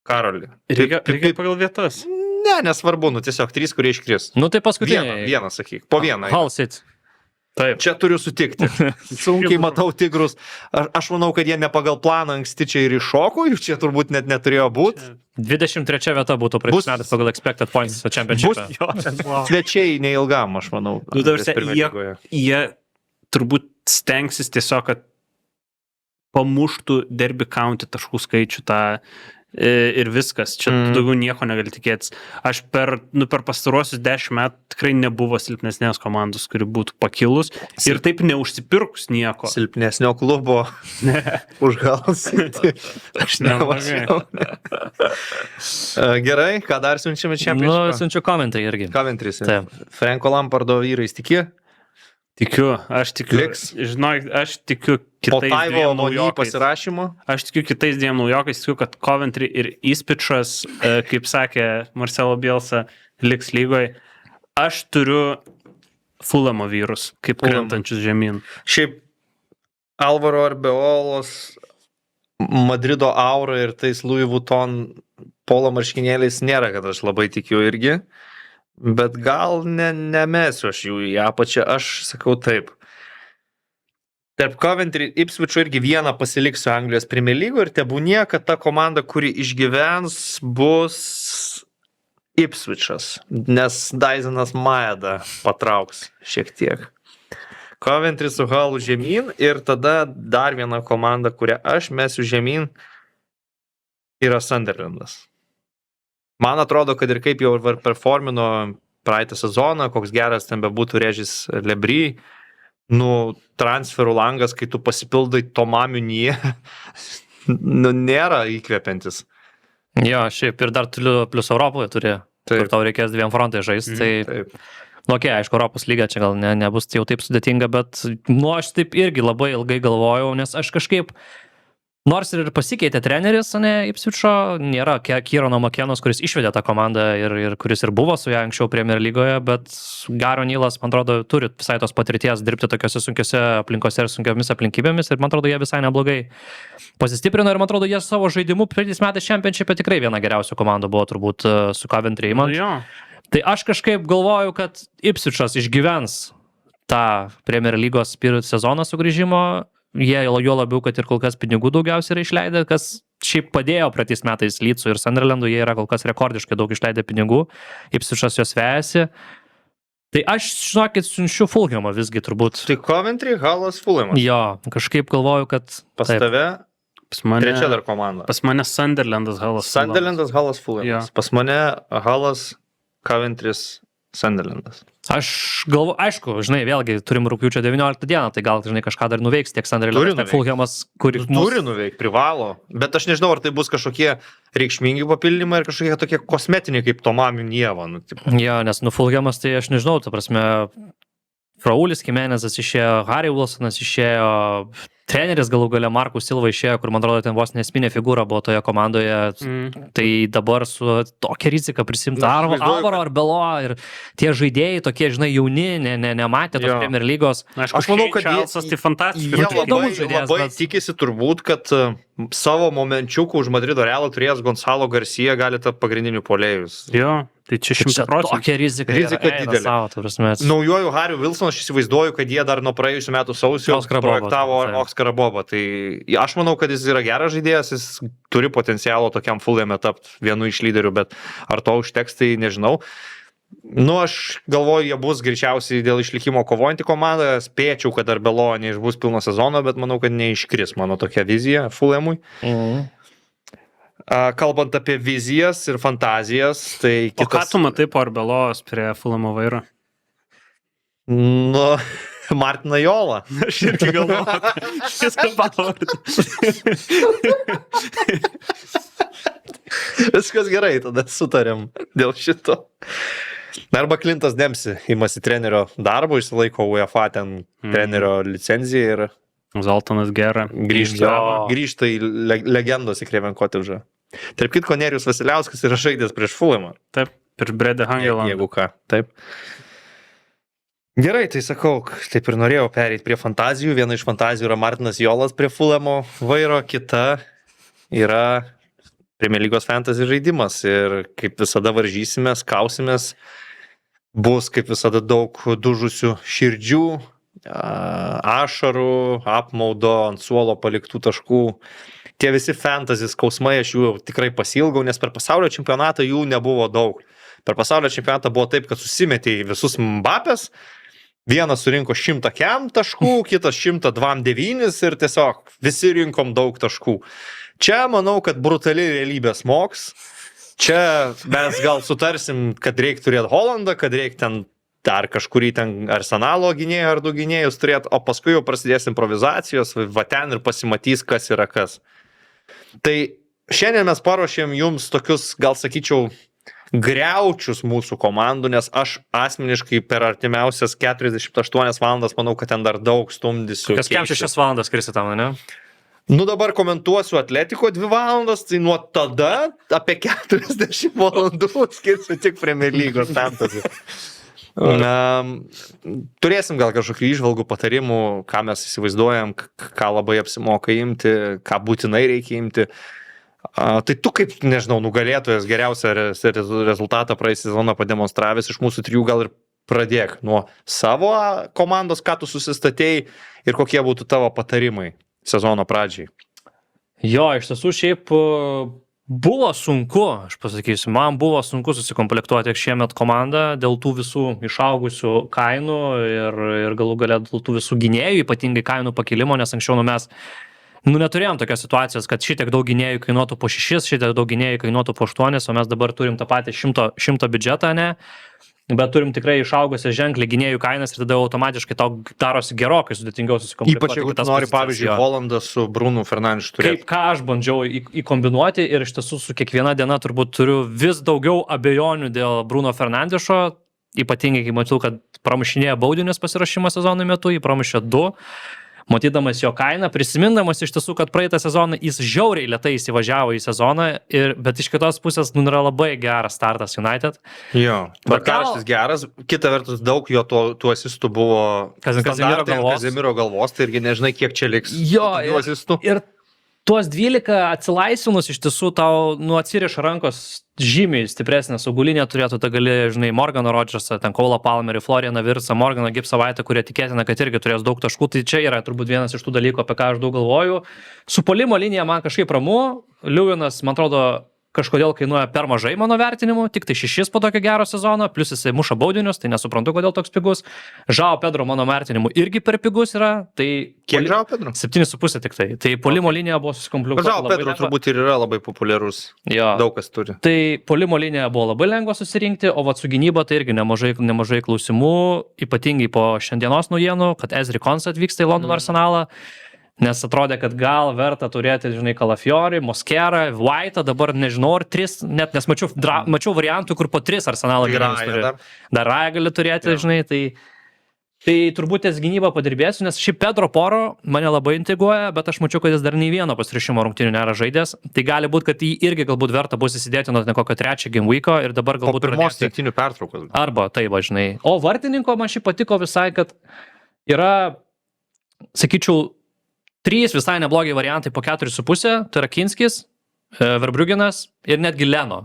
Karoli. Reikia pagal vietas. Ne, nesvarbu, nu tiesiog 3, kurie iškris. Nu tai paskutiniai. Vieną sakyk, po vieną. Hull City. Taip. Čia turiu sutikti. Sunkiai matau tigrus. Aš manau, kad jie ne pagal planą anksti čia ir iššoko, jų čia turbūt net neturėjo būti. 23 vieta būtų praeitais Bus- metais pagal expected points championship. Svečiai neilgam, aš manau. Nu, ta prasme, Premier lygoje. Jie turbūt stengsis tiesiog, kad pamuštų derby county taškų skaičių tą ir viskas. Čia daugiau nieko negali tikėtis. Aš per pastaruosius 10 metų tikrai nebuvo silpnesnės komandos, kuri būtų pakilus ir taip neužsipirkus nieko. Silpnesnio klubo už galsitį. Aš nemačiau. Gerai, ką dar siunčiame Nu, čempionšipą? siunčiu komentai irgi. Coventry'se. Taip. Franko Lampardo vyrais tikė? Tikiu, aš tikiu. Liks? Žinok, aš tikiu Po kitais Taivo dviem Mony naujokais. pasirašymo? Aš tikiu kitais dviem naujokais, tikiu, kad Coventry ir Ispičas, kaip sakė Marcelo Bielsa, liks lygoje. Aš turiu Fulhamo vyrus, kaip Fulham. krentančius žemyn. Šiaip Alvaro Arbeolos Madrido aura ir tais Louis Vuitton polo marškinėliais nėra, kad aš labai tikiu irgi. Bet gal nemesiu aš jų į apačią, aš sakau taip. Tarp Coventry ir Ipswicho irgi vieną pasiliksiu Anglijos Premier lygo ir tebūnie, kad ta komanda, kuri išgyvens, bus Ipswichas, nes Daisonas Maeda patrauks šiek tiek. Coventry su Hullu žemyn ir tada dar viena komanda, kurią aš mesiu žemyn, yra Sunderlandas. Man atrodo, kad ir kaip jau performino praeitą sezoną, koks geras ten bebūtų Regis Lebry, nu, transferų langas, kai tu pasipildai Tomamiu nie, nu, nėra įkvepiantis. Jo, šiaip ir dar plius Europoje turi. Taip. Kur tau reikės 2 frontai žaisti. Tai, Taip. nu, okay, aišku, Europos lyga čia gal nebus jau taip sudėtinga, bet, nu, aš taip irgi labai ilgai galvojau, nes aš kažkaip, nors ir pasikeitė treneris, ne, Ipswicho, nėra Kierono Makenos, kuris išvedė tą komandą ir kuris ir buvo su ją anksčiau Premier lygoje, bet Garo Nylas, man atrodo, turi visai tos patirties dirbti tokiuose sunkiuose aplinkose ir sunkiomis aplinkybėmis ir man atrodo, jie visai neblogai pasistiprino ir man atrodo, jie savo žaidimu praeitais metais Championship'e tikrai viena geriausių komandų buvo turbūt su Coventry imant. Jo. Tai aš kažkaip galvoju, kad Ipswichas išgyvens tą Premier lygos sezoną sugrįžimo. Jie jo labiau, kad ir kol kas pinigų daugiausiai yra išleidę, kas šiaip padėjo praeitais metais Leedsui ir Sunderlandui, jie yra kol kas rekordiškai daug išleidę pinigų, Ipswichas juos vejasi. Tai aš, žinokit, siunčiu Fulhamą visgi turbūt. Tai Coventry, Hullas, Fulhamas. Jo, kažkaip galvoju, kad Pas taip. tave Pas mane, trečia dar komanda. pas mane Sunderlandas Hallas. Sunderlandas, Hullas, Fulhamas. Jo. Pas mane Hullas, Coventry's, Sunderlandas. Aš galvoju, aišku, žinai, vėlgi turim rugpjūčio 19 dieną, tai gal, žinai, kažką dar nuveiks tiek Sunderlandas, tiek nuveikt. Fulhamas, kuris Turi nuveikti, privalo. Bet aš nežinau, ar tai bus kažkokie reikšmingi papildymai ir kažkokie tokie kosmetiniai kaip Tomamiu Nieva. Nu, tipo. Jo, nes Fulhamas, tai aš nežinau, ta prasme, Fraulis Kimenezas išėjo, Harry Wilsonas išėjo, treneris galų gale Markus Silva išėjo, kur man atrodo ten vos nesminė figūra buvo toje komandoje, tai dabar su tokia rizika prisimti Na, aš įsivaizduoju, Alvaro Arbeloa ir tie žaidėjai tokie, žinai, jauni, nematė tos Jo. Premier lygos. Aišku, Aš manau, kad Čarlzas tai Jie fantastiškas. tai įdomus labai, žaidėjas, labai bet- tikisi turbūt, kad savo momenčiukų už Madrido Realą turėjęs Gonzalo Garcia gali tapti pagrindiniu polėjus. Jo, tai čia Čia 100%. tokia rizika. Rizika yra, eina didelė. Savo, ta prasme. Naujoju Harry Wilson aš įsivaizduoju, kad jie dar nuo praėjusių metų sausio Oskarą Bobą, projektavo taip. Oskarą Bobą. Tai aš manau, kad jis yra geras žaidėjas, jis turi potencialo tokiam Fulhame tapti vienu iš lyderių, bet ar to užteks, tai nežinau. Nu, aš galvoju, jie bus greičiausiai dėl išlikimo kovojantį komandą. Spėčiau, kad Arbeloa neišbus pilno sezono, bet manau, kad neiškris mano tokia vizija Fulhamui. Kalbant apie vizijas ir fantazijas, tai O ką tu matai po Arbelos prie Fulhamo vairo? Nu, Martiną Jolą. Aš irgi galvoju. Viską pavardu. Viskas gerai, tada sutarėm dėl šito. Arba Clintas Dempsey imasi trenerio darbo, išsilaiko UEFA ten trenerio licenciją ir Zoltanas Gera. grįžta į legendos į Kreven Kotedžą. Tarp kitko, Nerijus Vasiliauskas yra žaidęs prieš Fulhamą. Taip, prieš Bredę Hangelandą. Jeigu ką, taip. Gerai, tai sakau, taip ir norėjau pereiti prie fantazijų. Viena iš fantazijų yra Martinas Jolas prie Fulhamo vairo, kita yra Premier lygos fantasy žaidimas. Ir kaip visada varžysimės, kausimės. Bus kaip visada daug dužusių širdžių, ašarų, apmaudo, ant suolo paliktų taškų. Tie visi fantasy skausmai, aš jų tikrai pasilgau, nes per pasaulio čempionatą jų nebuvo daug. Per pasaulio čempionatą buvo taip, kad susimetė į visus Mbappės. Vienas surinko 100 kem taškų, kitas 129 ir tiesiog visi rinkom daug taškų. Čia manau, kad brutali realybės moks. Čia mes gal sutarsim, kad reikia turėti Holandą, kad reikia ten dar kažkurį ten Arsenalo gynėjų ar du gynėjus turėti, o paskui jau prasidės improvizacijos, va ten ir pasimatys, kas yra kas. Tai šiandien mes paruošėm jums tokius, gal sakyčiau, griaučius mūsų komandų, nes aš asmeniškai per artimiausias 48 valandas manau, kad ten dar daug stumdysiu. Kas kem 6 valandas krisi tam, ne? Nu dabar komentuosiu Atletiko 2 valandas, tai nuo tada apie 40 valandų skirsiu tik Premier lygos fantasy. Turėsim gal kažkokių įžvalgų, patarimų, ką mes įsivaizduojam, ką labai apsimoka imti, ką būtinai reikia imti. Tai tu kaip, nežinau, nugalėtojas geriausią rezultatą praeisį sezoną pademonstravęs iš mūsų trijų, gal ir pradėk nuo savo komandos, ką tu susistatėjai ir kokie būtų tavo patarimai sezono pradžiai. Jo, iš tiesų šiaip buvo sunku, aš pasakysiu, man buvo sunku susikomplektuoti šiemet komandą dėl tų visų išaugusių kainų ir galų galia dėl tų visų gynėjų, ypatingai kainų pakilimo, nes anksčiau mes neturėjom tokios situacijos, kad šitiek daug gynėjų kainuotų po 6, šitiek daug gynėjų kainuotų po 8, o mes dabar turim tą patį 100 biudžetą, ne? Bet turim tikrai išaugusią ženkliai gynėjų kainas ir tada automatiškai tau darosi gerokai sudėtingiau susikomplektuoti. Ypač jeigu tu nori, pavyzdžiui, Holandą su Bruno Fernandešu turėti. Ką aš bandžiau įkombinuoti ir iš tiesų su kiekviena diena turbūt turiu vis daugiau abejonių dėl Bruno Fernandešo, ypatingai kai matau, kad pramušinėja baudinius pasirašymo sezono metu, jį pramušė 2. Matydamas jo kainą, prisimindamas iš tiesų, kad praeitą sezoną jis žiauriai lėtai įsivažiavo į sezoną, bet iš kitos pusės yra labai geras startas United. Jo, Varkaraštis geras, kita vertus daug jo tų asistų buvo Kazimiro galvos, tai irgi nežinai, kiek čia liks. Jo, ir tuos 12 atsilaisvinus iš tiesų tau atsiriša rankos žymiai stipresnė saugulinė turėtų, tai gali, žinai, Morganą Rodžersą, ten Kaulą Palmerį, Florianą Virtsą, Morganą Gibsavaitę, kurie tikėtina, kad irgi turės daug taškų, tai čia yra turbūt vienas iš tų dalykų, apie ką aš daug galvoju. Su puolimo linija man kažkaip ramu, Liuvinas, man atrodo, kažkodėl kainuoja per mažai mano vertinimu, tik tai 6 po tokio gero sezono, plus jisai muša baudinius, tai nesuprantu, kodėl toks pigus. Žao Pedro mano vertinimu irgi per pigus yra, tai... Kiek Žao Pedro? 7,5 tik tai. Tai puolimo linija buvo susikomplikuota. Žao Pedro turbūt ir yra labai populiarus. Jo. Daug kas turi. Tai puolimo linija buvo labai lengva susirinkti, o vat su gynyba tai irgi nemažai klausimų, ypatingai po šiandienos naujienų, kad Ezri Konsa atvyksta į Londono Arsenalą. Nes atrodė, kad gal verta turėti, žinai, Kalafiori, Mosquera, White'ą, dabar nežinau, ar 3, net nes mačiau variantų, kur po 3 Arsenalo gynėjus turi. Dar Raja gali turėti, žinai, tai turbūt ties gynybą padirbėsiu, nes šį Pedro Poro mane labai intriguoja, bet aš mačiau, kad jis dar nei vieno pasirišimo rungtynių nėra žaidęs. Tai gali būti, kad jį irgi galbūt verta bus įsidėti nuo kokio 3 game weeko ir dabar galbūt... Po pirmos rungtynių pertraukos. Arba tai, žinai. O vartininko man šį patiko visai, kad yra, sakyčiau, 3 visai neblogi variantai po 4,5, tai yra Kinskis, Verbruggenas ir netgi Leno.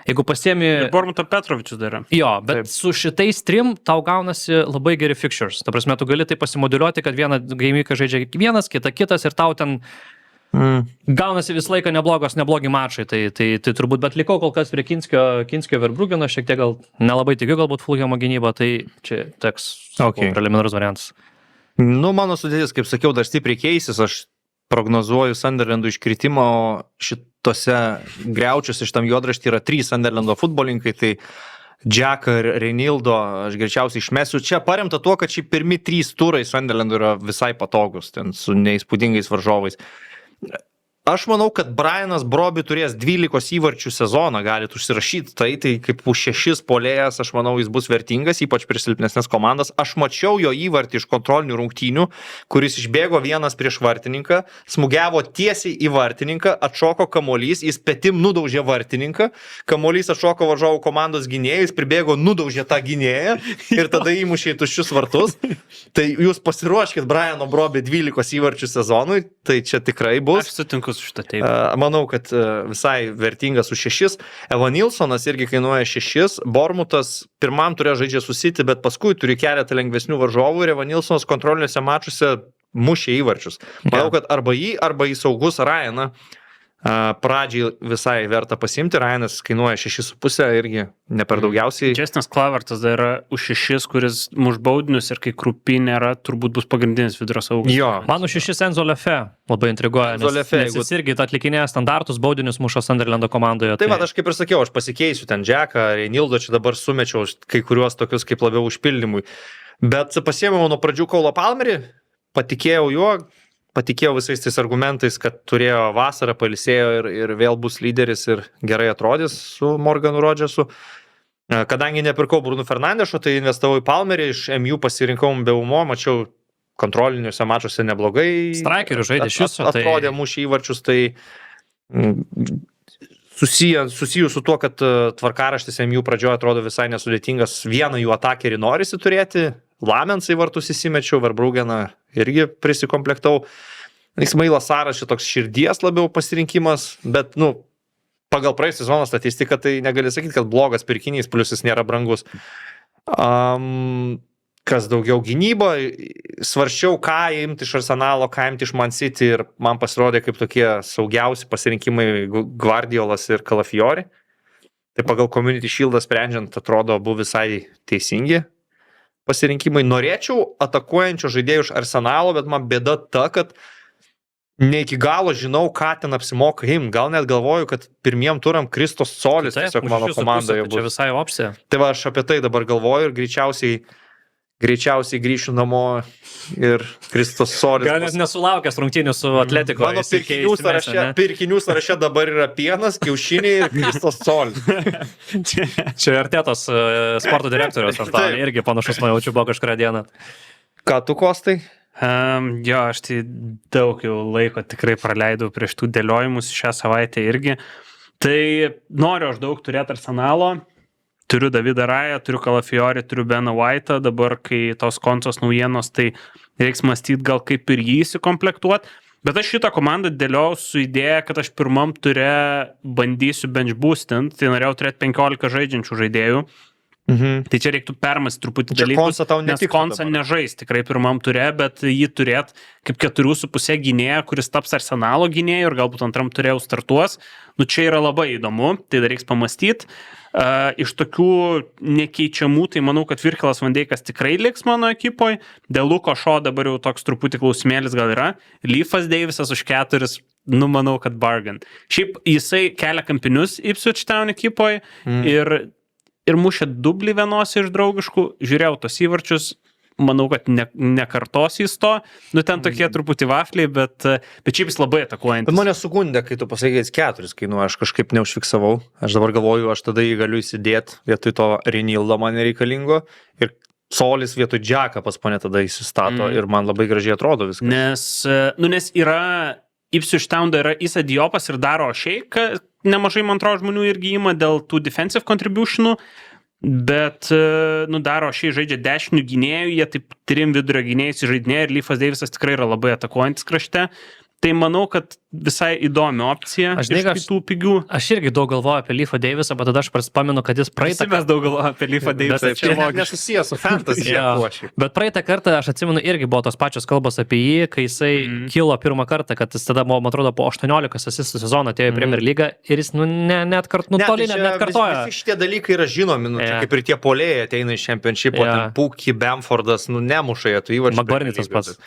Jeigu pasiemi... Ir Bormuto Petrovičius dar yra. Jo, bet taip. Su šitais 3 tau gaunasi labai geri fixtures. Ta prasme, tu gali tai pasimodeliuoti, kad vieną gaimiką žaidžia vienas, kitas ir tau ten Gaunasi visą laiką neblogi mačai, tai turbūt, bet likau kol kas prie Kinskio Verbrugeno, šiek tiek gal nelabai tikiu galbūt Fulhamo gynybą, tai čia teks preliminarus variantas. Nu, mano sudėtis, kaip sakiau, dar stipriai keisis, aš prognozuoju Sunderlandų iškritimą, o šitose griaučiuose šitam juodraštį yra 3 Sunderlando futbolininkai, tai Jacką ir Reinildo aš greičiausiai išmesiu. Čia paremta tuo, kad šį pirmi 3 turai Sunderlandų yra visai patogus, ten su neįspūdingais varžovais. Aš manau, kad Brianas Broby turės 12 įvarčių sezoną, galit užsirašyti tai kaip už 6 puolėjas, aš manau, jis bus vertingas, ypač prieš silpnesnės komandas. Aš mačiau jo įvartį iš kontrolinių rungtynių, kuris išbėgo vienas prieš vartininką, smūgiavo tiesiai į vartininką, atšoko kamuolys, jis petim nudaužė vartininką, kamuolys atšoko varžovų komandos gynėjai, jis pribėgo, nudaužė tą gynėją ir tada įmušė į tuščius vartus. Tai jūs pasiruoškit Briano Broby 12 įvarčių sezonui, tai čia tikrai bus. Aš sutinku su šitą taip. Manau, kad visai vertingas už 6. Evan Nilsonas irgi kainuoja 6. Bournemouthas pirmam turėjo žaidžia su City, bet paskui turi keletą lengvesnių varžovų ir Evan Nilsonas kontroliniuose mačuose mušė įvarčius. Manau, kad arba jį saugus Ryaną pradžiai visai verta pasimti. Ryanas kainuoja 6,5 irgi ne per daugiausiai. Justin Kluivertas dar yra už 6, kuris muš baudinius ir kai Krupy nėra, turbūt bus pagrindinis vidurio saugas. Jo. Man už 6 Enzo Lefe labai intriguoja, nes jis irgi atlikinėja standartus, baudinius mušo Sunderlando komandoje. Tai va, aš kaip ir sakiau, aš pasikeisiu ten Jacką, Reinildo, čia dabar sumečiau kai kuriuos tokius kaip labiau užpildymui. Bet pasiėmiau nuo pradžių Cole Palmerį, patikėjau juo, patikėjau visais tais argumentais, kad turėjo vasarą, pailsėjo ir vėl bus lyderis ir gerai atrodys su Morganu Rodgersu. Kadangi nepirkau Bruno Fernandešo, tai investavau į Palmerį, iš MU pasirinkau Mbeumo, mačiau kontroliniuose mačuose neblogai. Strikerių žaidė šis, atrodė mušį įvarčius, tai susijus su tuo, kad tvarkaraštis MU pradžioje atrodo visai nesudėtingas. Vieną jų atakerį norisi turėti, Lamensai vartus įsimečiau, Verbrugeną irgi prisikomplektau. Ismailas Saras šitoks širdies labiau pasirinkimas, bet, pagal praėjusią sezono statistiką tai negali sakyti, kad blogas pirkinys, plius jis nėra brangus. Kas daugiau gynyba, svarsčiau, ką imti iš Arsenalo, ką imti iš Man City ir man pasirodė kaip tokie saugiausi pasirinkimai Guardiolas ir Calafiori. Tai pagal Community Shieldą sprendžiant, atrodo, buvo visai teisingi pasirinkimai. Norėčiau atakuojančio žaidėjų iš Arsenalo, bet man bėda ta, kad ne iki galo žinau, ką ten apsimoka imti. Gal net galvoju, kad pirmiem turam Kristos Solis tiesiog mano komandoje bus. Čia visai opcija. Tai va, aš apie tai dabar galvoju ir greičiausiai grįšiu namo ir Kristos Solis. Gal net nesulaukęs rungtynių su Atletiko. Mano pirkinių sąraše dabar yra pienas, kiaušiniai ir Kristos Solis. Čia Artetos sporto direktorius, irgi panašus nujaučiu buvo kažkurą dieną. Ką tu, Kostai? Jo, aš tai daug jau laiko tikrai praleidau prieš tų dėliojimus šią savaitę irgi. Tai noriu aš daug turėti Arsenalo. Turiu Davidą Rają, turiu Calafiori, turiu Beną White'ą. Dabar, kai tos koncos naujienos, tai reiks mąstyti gal kaip ir jį įsikomplektuoti. Bet aš šitą komandą dėliau su idėja, kad aš pirmam turė bandysiu bench boostint. Tai norėjau turėti 15 žaidžiančių žaidėjų. Tai čia reiktų permasti truputį dalykus, nes Konsa nežais tikrai pirmam turė, bet jį turėt kaip 4,5 gynėją, kuris taps Arsenalo gynėjų ir galbūt antram turėjau startuos. Čia yra labai įdomu, tai dar reiks pamastyti. Iš tokių nekeičiamų, tai manau, kad Virkilas Van Dijkas tikrai liks mano ekipoje. Dėl Luko Šo dabar jau toks truputį klausimėlis gal yra. Leifas Davisas už 4, manau, kad bargain. Šiaip jisai kelia kampinius Ipswich Town ekipoje ir mušė dublį vienos iš draugiškų, žiūrėjau tos įvarčius, manau, kad nekartos jis to, ten tokie truputį vafliai, bet šiaip jis labai atakuojantis. Bet mane sugundė, kai tu pasakė, 4 kainuoja, aš kažkaip neužfiksavau, aš dabar galvoju, aš tada jį galiu įsidėti, vietoj to Reinildo man nereikalingo ir Solis vietoj Jacką pas mane tada įsistato ir man labai gražiai atrodo viskas. Nes yra Ipswich Town yra Issa Diopas ir Daro O'Shea, nemažai, man atrodo, žmonių irgi ima dėl tų defensive contributionų, bet, Daro O'Shea žaidžia 10 gynėjų, jie taip 3 vidurio gynėjus žaidinėja ir Leifas Davisas tikrai yra labai atakuojantis krašte. Tai manau, kad visai įdomi opcija Aš žinai, iš kitų pigių. Aš irgi daug galvoju apie Leafą Davisą, bet tada aš pamenu, kad jis praeitą Mes daug galvojame apie Leafą Davisą. Bet Čia nesusijęs su fantasy. Jo. Bet praeitą kartą, aš atsimenu, irgi buvo tos pačios kalbos apie jį, kai jisai kilo pirmą kartą, kad jis tada, man atrodo, po 18 asistų sezono atėjo į Premier Lygą ir jis, toli neatkartoja. Visi šitie dalykai yra žinomi, kaip ir tie polėjai ateina iš Championshipo, ten Pukki, Bamfordas, nemuša jie tų įvarčių. Magvarnis tas pats.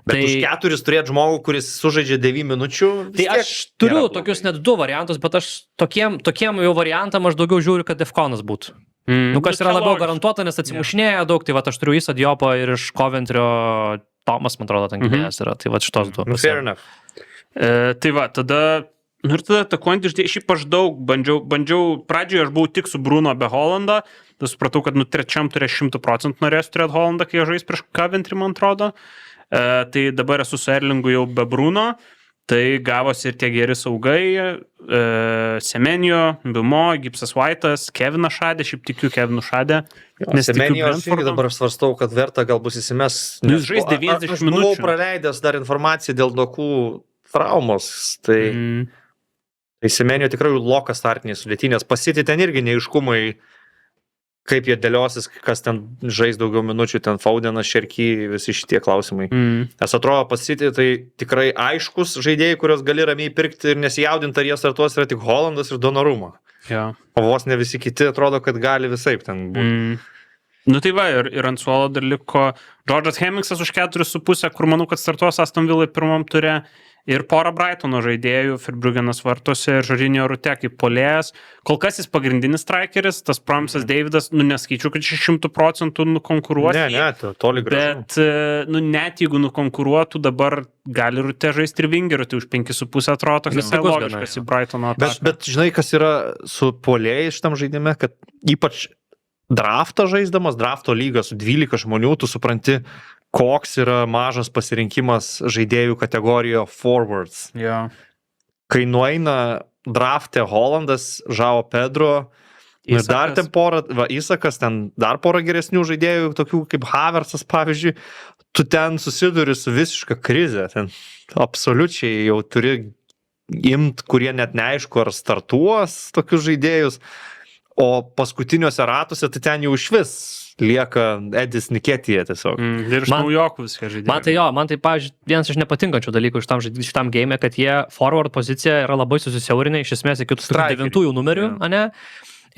Bet už 4 turėt žmogų, kuris sužaidžia 9 minučių. Tai aš turiu tokius net 2 variantus, bet aš tokiem jau variantam aš daugiau žiūriu, kad Defconas būtų. Kas yra labiau garantuota, nes atsimušinėja daug, tai aš turiu Isą Diopą ir iš Coventrio Tomas, man atrodo, ten gynėjas yra. Tai šitos 2. Fair enough. Tai tada... Ir tada atakuojant iš šiaip aš daug bandžiau, pradžioje aš buvau tik su Bruno be Holando, tai supratau, kad trečiam turės 100% norės turėti Holandą, kai jie žais prieš Coventry, man atrodo. Tai dabar esu su Erlingu jau be Bruno, tai gavosi ir tie geri saugai, Semenio, Bimo, Gipsas White'as, Kevinas Šadė, šiaip tikiu Kevinu Šadė. Semenio aš irgi dabar svarstau, kad verta galbūt įsimes. Jis žais 90 minučių. Aš minučių. buvau praleidęs dar informaciją dėl dokų traumos, tai Semenio tikrai lokas startinės sudėtinės, pasitė ten irgi neiškumai, kaip jie dėliosis, kas ten žais daugiau minučių, ten Faudenas, Šerky, visi šitie klausimai. Nes atrodo pasitė, tai tikrai aiškus žaidėjai, kurios gali ramiai pirkti ir nesijaudinti, ar jie startuos, yra tik Hollandas ir Donnarumma. Ja. O vos ne visi kiti atrodo, kad gali visaip ten būti. Nu tai va, ir ant suolo dar liko George'as Hemmingsas už 4,5, kur manau, kad startuos Aston Villai pirmam ture. Ir porą Brightono žaidėjų, Verbruggenas vartose ir Žorinio Rute kaip polėjas. Kol kas jis pagrindinis strikeris, tas Promisas Davidas, neskaičiu, kad 100% nukonkuruos. Ne, toli gražu. Bet, net jeigu nukonkuruotų, dabar gali Rute žaisti ir Vingerų, tai už 5,5 atrodo, toks visai logiškas į Brightono ataką. Bet žinai, kas yra su polėjais šitam žaidime, kad ypač draftą žaisdamas, drafto lygą su 12 žmonių, tu supranti, koks yra mažas pasirinkimas žaidėjų kategorijoje forwards. Ja. Kai nueina drafte Hollandas, Žao Pedro, ir dar ten porą, Isakas, ten dar porą geresnių žaidėjų, tokių kaip Havertzas, pavyzdžiui, tu ten susiduri su visiška krize. Ten absoliučiai jau turi imt, kurie net neaišku, ar startuos tokius žaidėjus, o paskutiniuose ratuose tai ten jau iš vis lieka Edis Niketija tiesiog. Ir iš naujokų viską žaidėjai. Man tai, pavyzdžiui, vienas iš nepatinkančių dalykų šitam game, kad jie forward pozicija yra labai susisiaurinę, iš esmės iki 9 numerių, ane?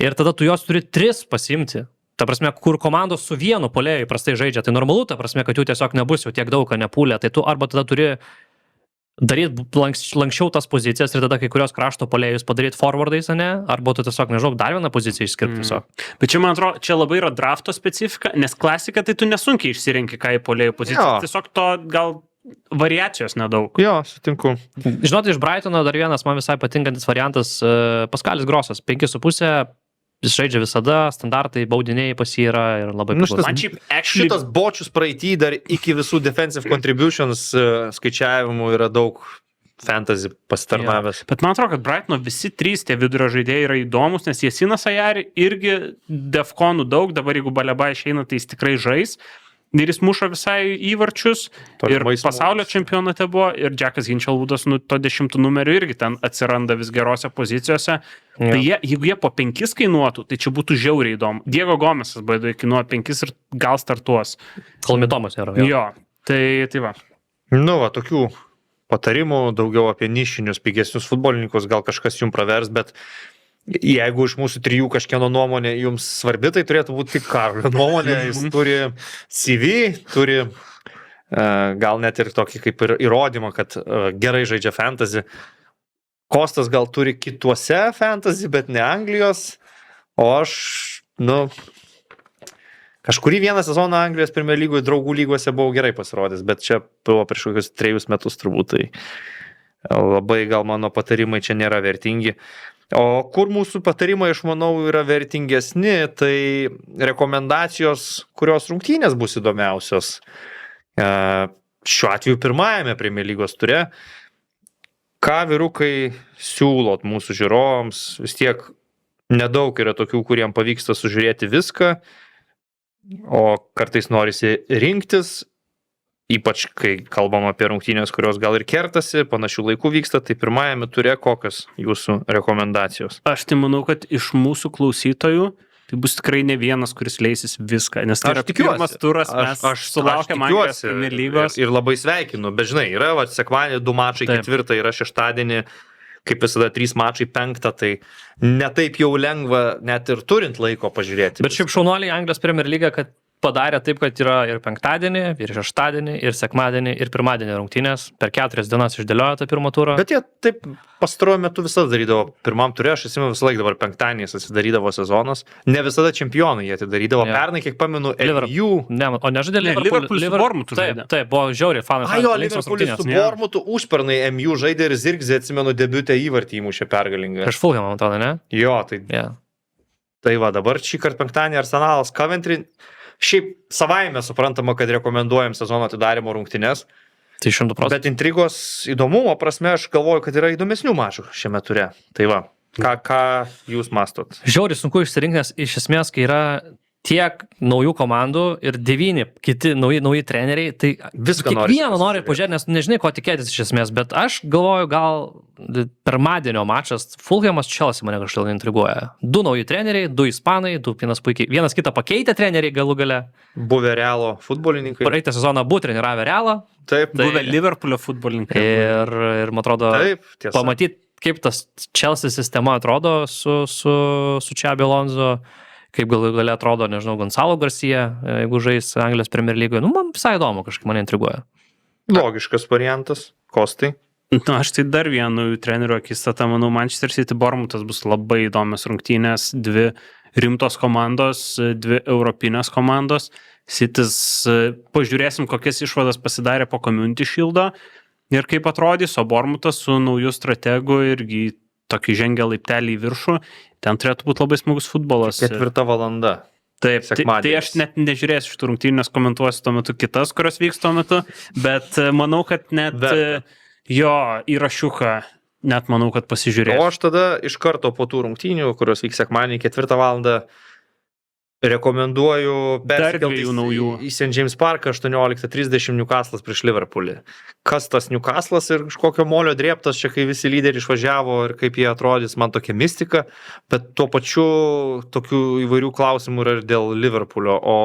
Ir tada tu juos turi 3 pasiimti. Ta prasme, kur komandos su vienu polėju prastai žaidžia, tai normalu, ta prasme, kad jų tiesiog nebus jau tiek daug, nepūlė, tai tu arba tada turi daryti lankščiau tas pozicijas ir tada kai kurios krašto polėjus padaryti forwardais, ne? Arba tu tiesiog, nežinau, dar vieną poziciją išskirti tiesiog. Bet čia, man atrodo, čia labai yra drafto specifika, nes klasika tai tu nesunkiai išsirenki, ką į polėjų poziciją. Tiesiog to gal variacijos nedaug. Jo, sutinku. Žinot, iš Brightono dar vienas man visai patinkantis variantas, Paskalis Grosas, 5,5. Jis žaidžia visada, standartai, baudiniai pas jį yra ir labai priklauso. Šitas bočius praeitį dar iki visų defensive contributions skaičiavimų yra daug fantasy pasitarnavęs. Bet man atrodo, kad Brightono visi 3 tie vidurio žaidėjai yra įdomus, nes Jesinas Ajari irgi defkonų daug, dabar jeigu Baleba išeina, tai jis tikrai žais. Ir jis muša visai įvarčius, ir pasaulio čempionate buvo, ir Jackas Hinchelwoodas, to 10 numerių irgi ten atsiranda vis gerose pozicijose. Ja. Tai jeigu jie po 5 kainuotų, tai čia būtų žiauriai įdomu. Diego Gomesas baidai kainuoja 5 ir gal startuos. Kalmitomas yra. Jo, tai va. Nu va, tokių patarimų, daugiau apie nišinius, pigesnius futbolininkus, gal kažkas jums pravers, bet jeigu iš mūsų 3 kažkieno nuomonė jums svarbi, tai turėtų būti tik Karolio nuomonė. Jis turi CV, turi gal net ir tokį kaip ir įrodymą, kad gerai žaidžia fantasy. Kostas gal turi kituose fantasy, bet ne Anglijos. O aš, kažkurį vieną sezoną Anglijos Premier lygoje, draugų lygose buvau gerai pasirodęs, bet čia buvo prieš kokius 3 metus turbūt. Tai labai gal mano patarimai čia nėra vertingi. O kur mūsų patarimai, aš manau, yra vertingesni, tai rekomendacijos, kurios rungtynės bus įdomiausios. Šiuo atveju pirmajame Premier lygos ture. Ką vyrukai siūlot mūsų žiūrovams? Vis tiek nedaug yra tokių, kuriem pavyksta sužiūrėti viską, o kartais norisi rinktis. ypač kai kalbam apie rungtynės, kurios gal ir kertasi, panašių laikų vyksta, tai pirmajame ture kokios jūsų rekomendacijos? Aš tai manau, kad iš mūsų klausytojų tai bus tikrai ne vienas, kuris leisis viską, nes tai yra pirmas turas, mes sulaukiam Anglijos Premier lygos. Ir labai sveikinu, bet žinai, yra sekmadienį 2 mačai, ketvirtą yra šeštadienį, kaip visada 3 mačai, 5, tai netaip jau lengva net ir turint laiko pažiūrėti. Bet šiaip šaunuoliai Anglijos Premier lygą, kad padarė taip, kad yra ir penktadienį, ir šeštadienį, ir sekmadienį, ir pirmadienį rungtynės. Per 4 dienas išdėliojo tą pirmą turą. Bet jie taip pastaruoju metu visada darydavo pirmam turė, aš atsimenu visą laiką dabar penktadieniais atsidarydavo sezonas. Ne visada čempionai jie atidarydavo. Jo. Pernai, kiek pamenu, jų. Ne, o nežaidė Liverpoolis su Bournemouthu žaidė. Taip, buvo žiauriai fanai. Jo, Liverpoolis su Bournemouthu užpernai MU žaidė ir Zirgzė, atsimenu, debiutę įvartį įmušė pergalingą. Prieš Fulhamą, man atrodo, ne? Jo, tai. Yeah. Tai va, dabar šį kartą penktadienį Arsenalas Coventry. Šiaip savaime suprantama, kad rekomenduojam sezono atidarimo rungtynes. Tai 100%. Bet intrigos įdomumo prasme aš galvoju, kad yra įdomesnių mačų šiame ture. Tai va, ką jūs mastot? Žiauriai sunku išsirinkti, nes iš esmės, kai yra tiek naujų komandų ir 9 kiti nauji treneriai, tai Viską kiekvieną nori pažiūrėti, nes nežinai, ko tikėtis iš esmės, bet aš galvoju, gal pirmadienio mačas Fulhamas Chelsea mane kažkaip intriguoja. 2 nauji treneriai, 2 ispanai, 2 puikiai, vienas kitą pakeitę treneriai galų gale. Buvę Realo futbolininkai. Praeitą sezoną buvo treniravę Realą. Taip, Buvę Liverpoolio futbolininkai. Ir man atrodo, tiesa. pamatyti, kaip tas Chelsea sistema atrodo su Xabi Alonso, kaip galų atrodo, nežinau, Gonzalo Garcia, jeigu žais Anglijos Premier lygoje. Nu, man visai įdomu, kažkaip mane intriguoja. Logiškas variantas. Kostai. Na, aš tai dar vienu trenerių akistatą, manau, Manchester City Bournemouthas bus labai įdomios rungtynės, 2 rimtos komandos, 2 europinės komandos. City's, pažiūrėsim, kokias išvadas pasidarė po Community Shield'o ir kaip atrodys, o Bournemouthas su nauju strategu irgi tokį žengia laiptelį į viršų. Ten turėtų būti labai smagus futbolas. 4 valanda. Taip, tai aš net nežiūrėsiu šitų rungtynių, nes komentuosiu tuo metu kitas, kurios vyks tuo metu, bet manau, kad net jo įrašiuką net manau, kad pasižiūrėsiu. O aš tada iš karto po tų rungtynių, kurios vyks sekmadienį 4 valandą, rekomenduoju persikelti į St. James Parką 18:30 Newcastle'as prieš Liverpoolį. Kas tas Newcastle'as ir iš kokio molio drėbtas čia, kai visi lyderiai išvažiavo ir kaip jie atrodys, man tokia mistika, bet tuo pačiu tokių įvairių klausimų yra ir dėl Liverpoolio, o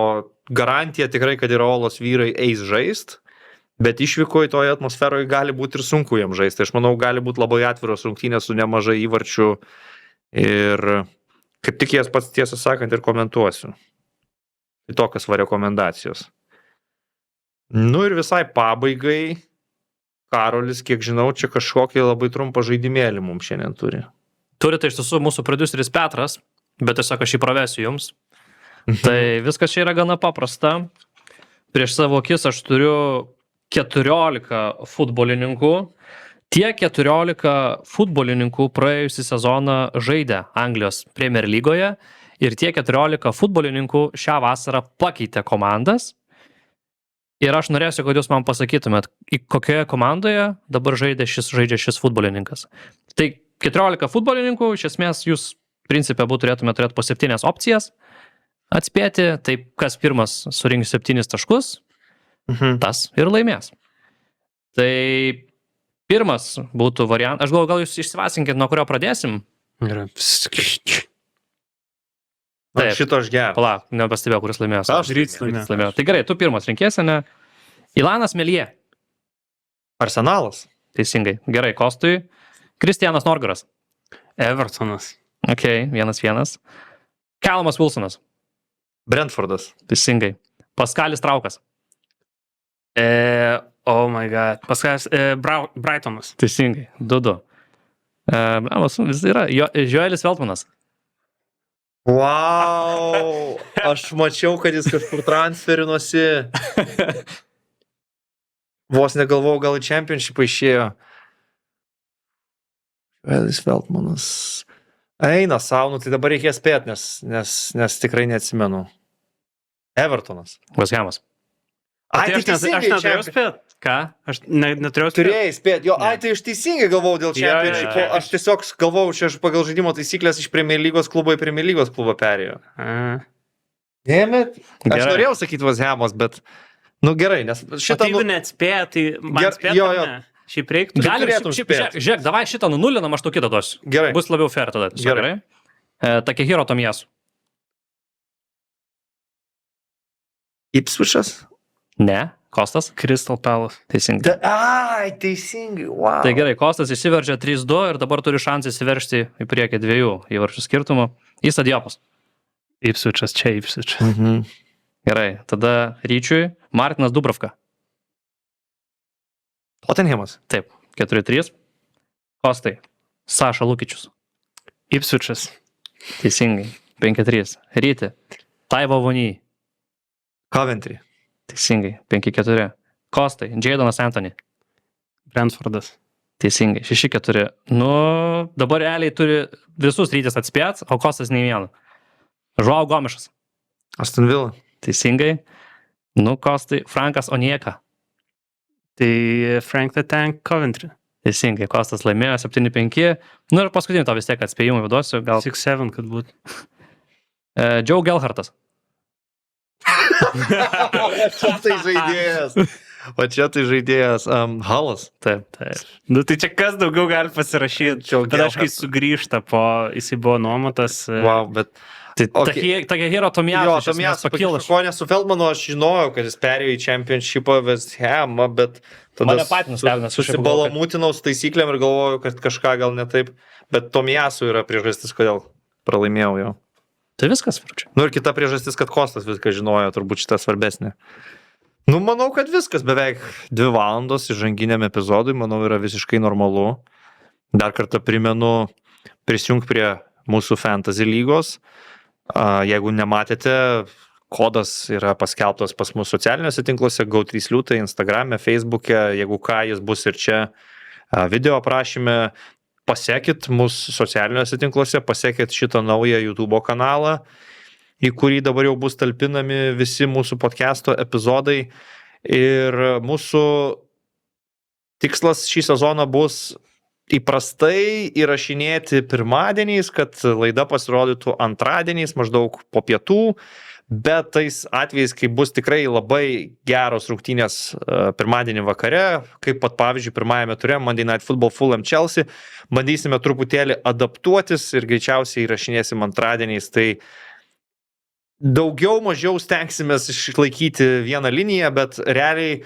garantija tikrai, kad ir Olos vyrai eis žaist, bet išvykoje toje atmosferoje gali būti ir sunku jam žaisti. Aš manau, gali būti labai atviros rungtynės su nemažai įvarčių ir kaip tik jas pats tiesą sakant ir komentuosiu. Tai tokios va rekomendacijos. Nu ir visai pabaigai, Karolis, kiek žinau, čia kažkokį labai trumpą žaidimėlį mums šiandien turi. Turite iš tiesų mūsų prodiuseris Petras, bet tiesiog aš jį pravesiu jums. Tai viskas čia yra gana paprasta. Prieš savo akis aš turiu 14 futbolininkų. Tie 14 futbolininkų praėjusį sezoną žaidė Anglijos Premier lygoje ir tie 14 futbolininkų šią vasarą pakeitė komandas. Ir aš norėsiu, kad jūs man pasakytumėt, į kokioje komandoje dabar žaidžia šis futbolininkas. Tai 14 futbolininkų, iš esmės jūs principė turėtumėte turėti po 7 opcijas atspėti, tai kas pirmas surinks 7 taškus, tas ir laimės. Tai pirmas būtų variantas. Aš galvoju, gal jūs išsivasinkit, nuo kurio pradėsim? Taip. Šito aš gerą. Palauk, nepastebėjau, kuris laimėjo. Aš laimėjo. Tai gerai, tu pirmas rinkėsi, ne? Ilanas Melie. Arsenalas. Teisingai. Gerai, Kostui. Kristianas Norgaras. Evertonas. Ok, 1-1. Callum Wilsonas. Brentfordas. Teisingai. Paskalis Traukas. Oh my god. Paskalis Brightonas. Teisingai. 2-2. Vis yra. Joelis Veltmanas. Wow. Aš mačiau, kad jis kažkur transferinosi. Vos negalvojau, gal į Championship išėjo. Joelis Veltmanas. Eina savo, tai dabar reikės spėt, nes tikrai neatsimenu. Evertonas. West Hamas. Ai, tai aš neturėjau spėt. Ką? Aš neturėjau spėt. Turėjai spėt. Jo, ai, tai aš teisingai galvojau dėl Championship. Aš tiesiog galvojau, čia aš pagal žaidimo taisyklės iš Premier lygos klubo į Premier lygos klubą perėjo. Dėmet. Aš norėjau sakyti West Hamas, bet Nu gerai, nes Šitą, šitą... jeigu neatspėja, tai man Ger- spėt, jo, ar jo. ne? Šiaip reiktų. Gal- turėtum spėt. Žiūrėk, davai šitą nunulinam, aš tu kitą duosiu. Gerai. Bus labiau fair tada. Tiesiog, Gerai. Takehiro Tomiyasu. Ipswichas? Ne, Kostas. Crystal Palace. Teisingai. Ai, teisingai, wow. Tai gerai, Kostas įsiveržė 3-2 ir dabar turi šansą įsiveržti į priekį 2 įvarčių skirtumų. Jis Adiopas. Ipswichas, čia Ipswichas. Mhm. Gerai, tada Ryčiui Martinas Dubravka. Tottenhamas. Taip, 4-3. Kostai. Saša Lukičius. Ipswichas. Teisingai. 5-3. Ryti. Taivo Vony. Coventry. Teisingai. 5-4. Kostai. Jaydonas Anthony. Brentfordas. Teisingai. 6-4. Nu, dabar realiai turi visus Rytis atspėt, o Kostas nei vieną. Joao Gomešas. Aston Villa. Teisingai. Nu, Kostai. Frankas Onieka. Tai Frank the Tank Coventry. Teisingai. Kostas laimėjo 7-5. Nu ir paskutinį to vis tiek atspėjimą viduosiu. Gal 6-7, kad būtų. Joe Gelhartas. Čia tai žaidėjas. O čia tai žaidėjas Halas. Taip, taip. Nu tai čia kas daugiau gali pasirašyti. Čia Bet aš kai sugrįžta po, jisai buvo nuomotas. Wow, bet... Tai Okay. Takehiro Jo, Tomiyasu Tomiyasu pakilo. pakilo su Feldmanu, aš žinojau, kad jis perėjo į Championshipą West Hamą, bet tada Mane patį nustebino, aš šiaip susibalamutinau su taisyklėm ir galvojau, kad kažką gal ne taip, bet Tomiyasu yra priežastis, kodėl pralaimėjau jo. Tai viskas, Virčiu. Nu ir kita priežastis, kad Kostas viską žinojo, turbūt šitą svarbesnė. Nu, manau, kad viskas beveik 2 valandos įžanginiam epizodui, manau, yra visiškai normalu. Dar kartą primenu, prisijung prie mūsų Fantasy lygos. Jeigu nematėte, kodas yra paskelbtas pas mus socialiniuose tinkluose, Go3 liūtai, Instagrame, Facebook'e, jeigu ką, jis bus ir čia video aprašyme. Pasekit mūsų socialiniuose tinkluose, pasekit šitą naują YouTube kanalą, į kurį dabar jau bus talpinami visi mūsų podcast'o epizodai. Ir mūsų tikslas šį sezoną bus įprastai įrašinėti pirmadieniais, kad laida pasirodytų antradieniais, maždaug po pietų, bet tais atvejais, kai bus tikrai labai geros rungtynės pirmadienį vakare, kaip pat pavyzdžiui pirmajame ture Monday Night Football Fulham Chelsea, bandysime truputėlį adaptuotis ir greičiausiai įrašinėsim antradieniais, tai daugiau mažiau stengsimės išlaikyti vieną liniją, bet realiai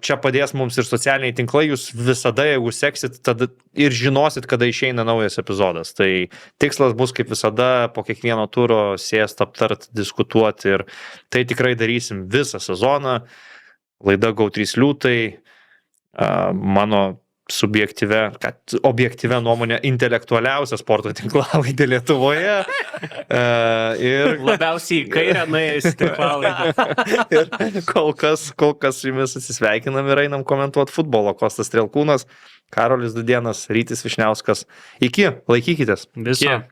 čia padės mums ir socialiniai tinklai, jūs visada, jeigu seksit, tada ir žinosit, kada išeina naujas epizodas. Tai tikslas bus kaip visada po kiekvieno turo sėst, aptart, diskutuoti ir tai tikrai darysim visą sezoną. Laida Go3 liūtai, mano objektyvia nuomonė intelektualiausia sporto tinklalaidė Lietuvoje. Ir Labiausiai į kairę nuėjusi tinklalaidė. ir kol kas su jumis atsisveikinam ir einam komentuoti futbolo. Kostas Strelkūnas, Karolis Dudėnas, Rytis Višniauskas. Iki, laikykitės. Viso.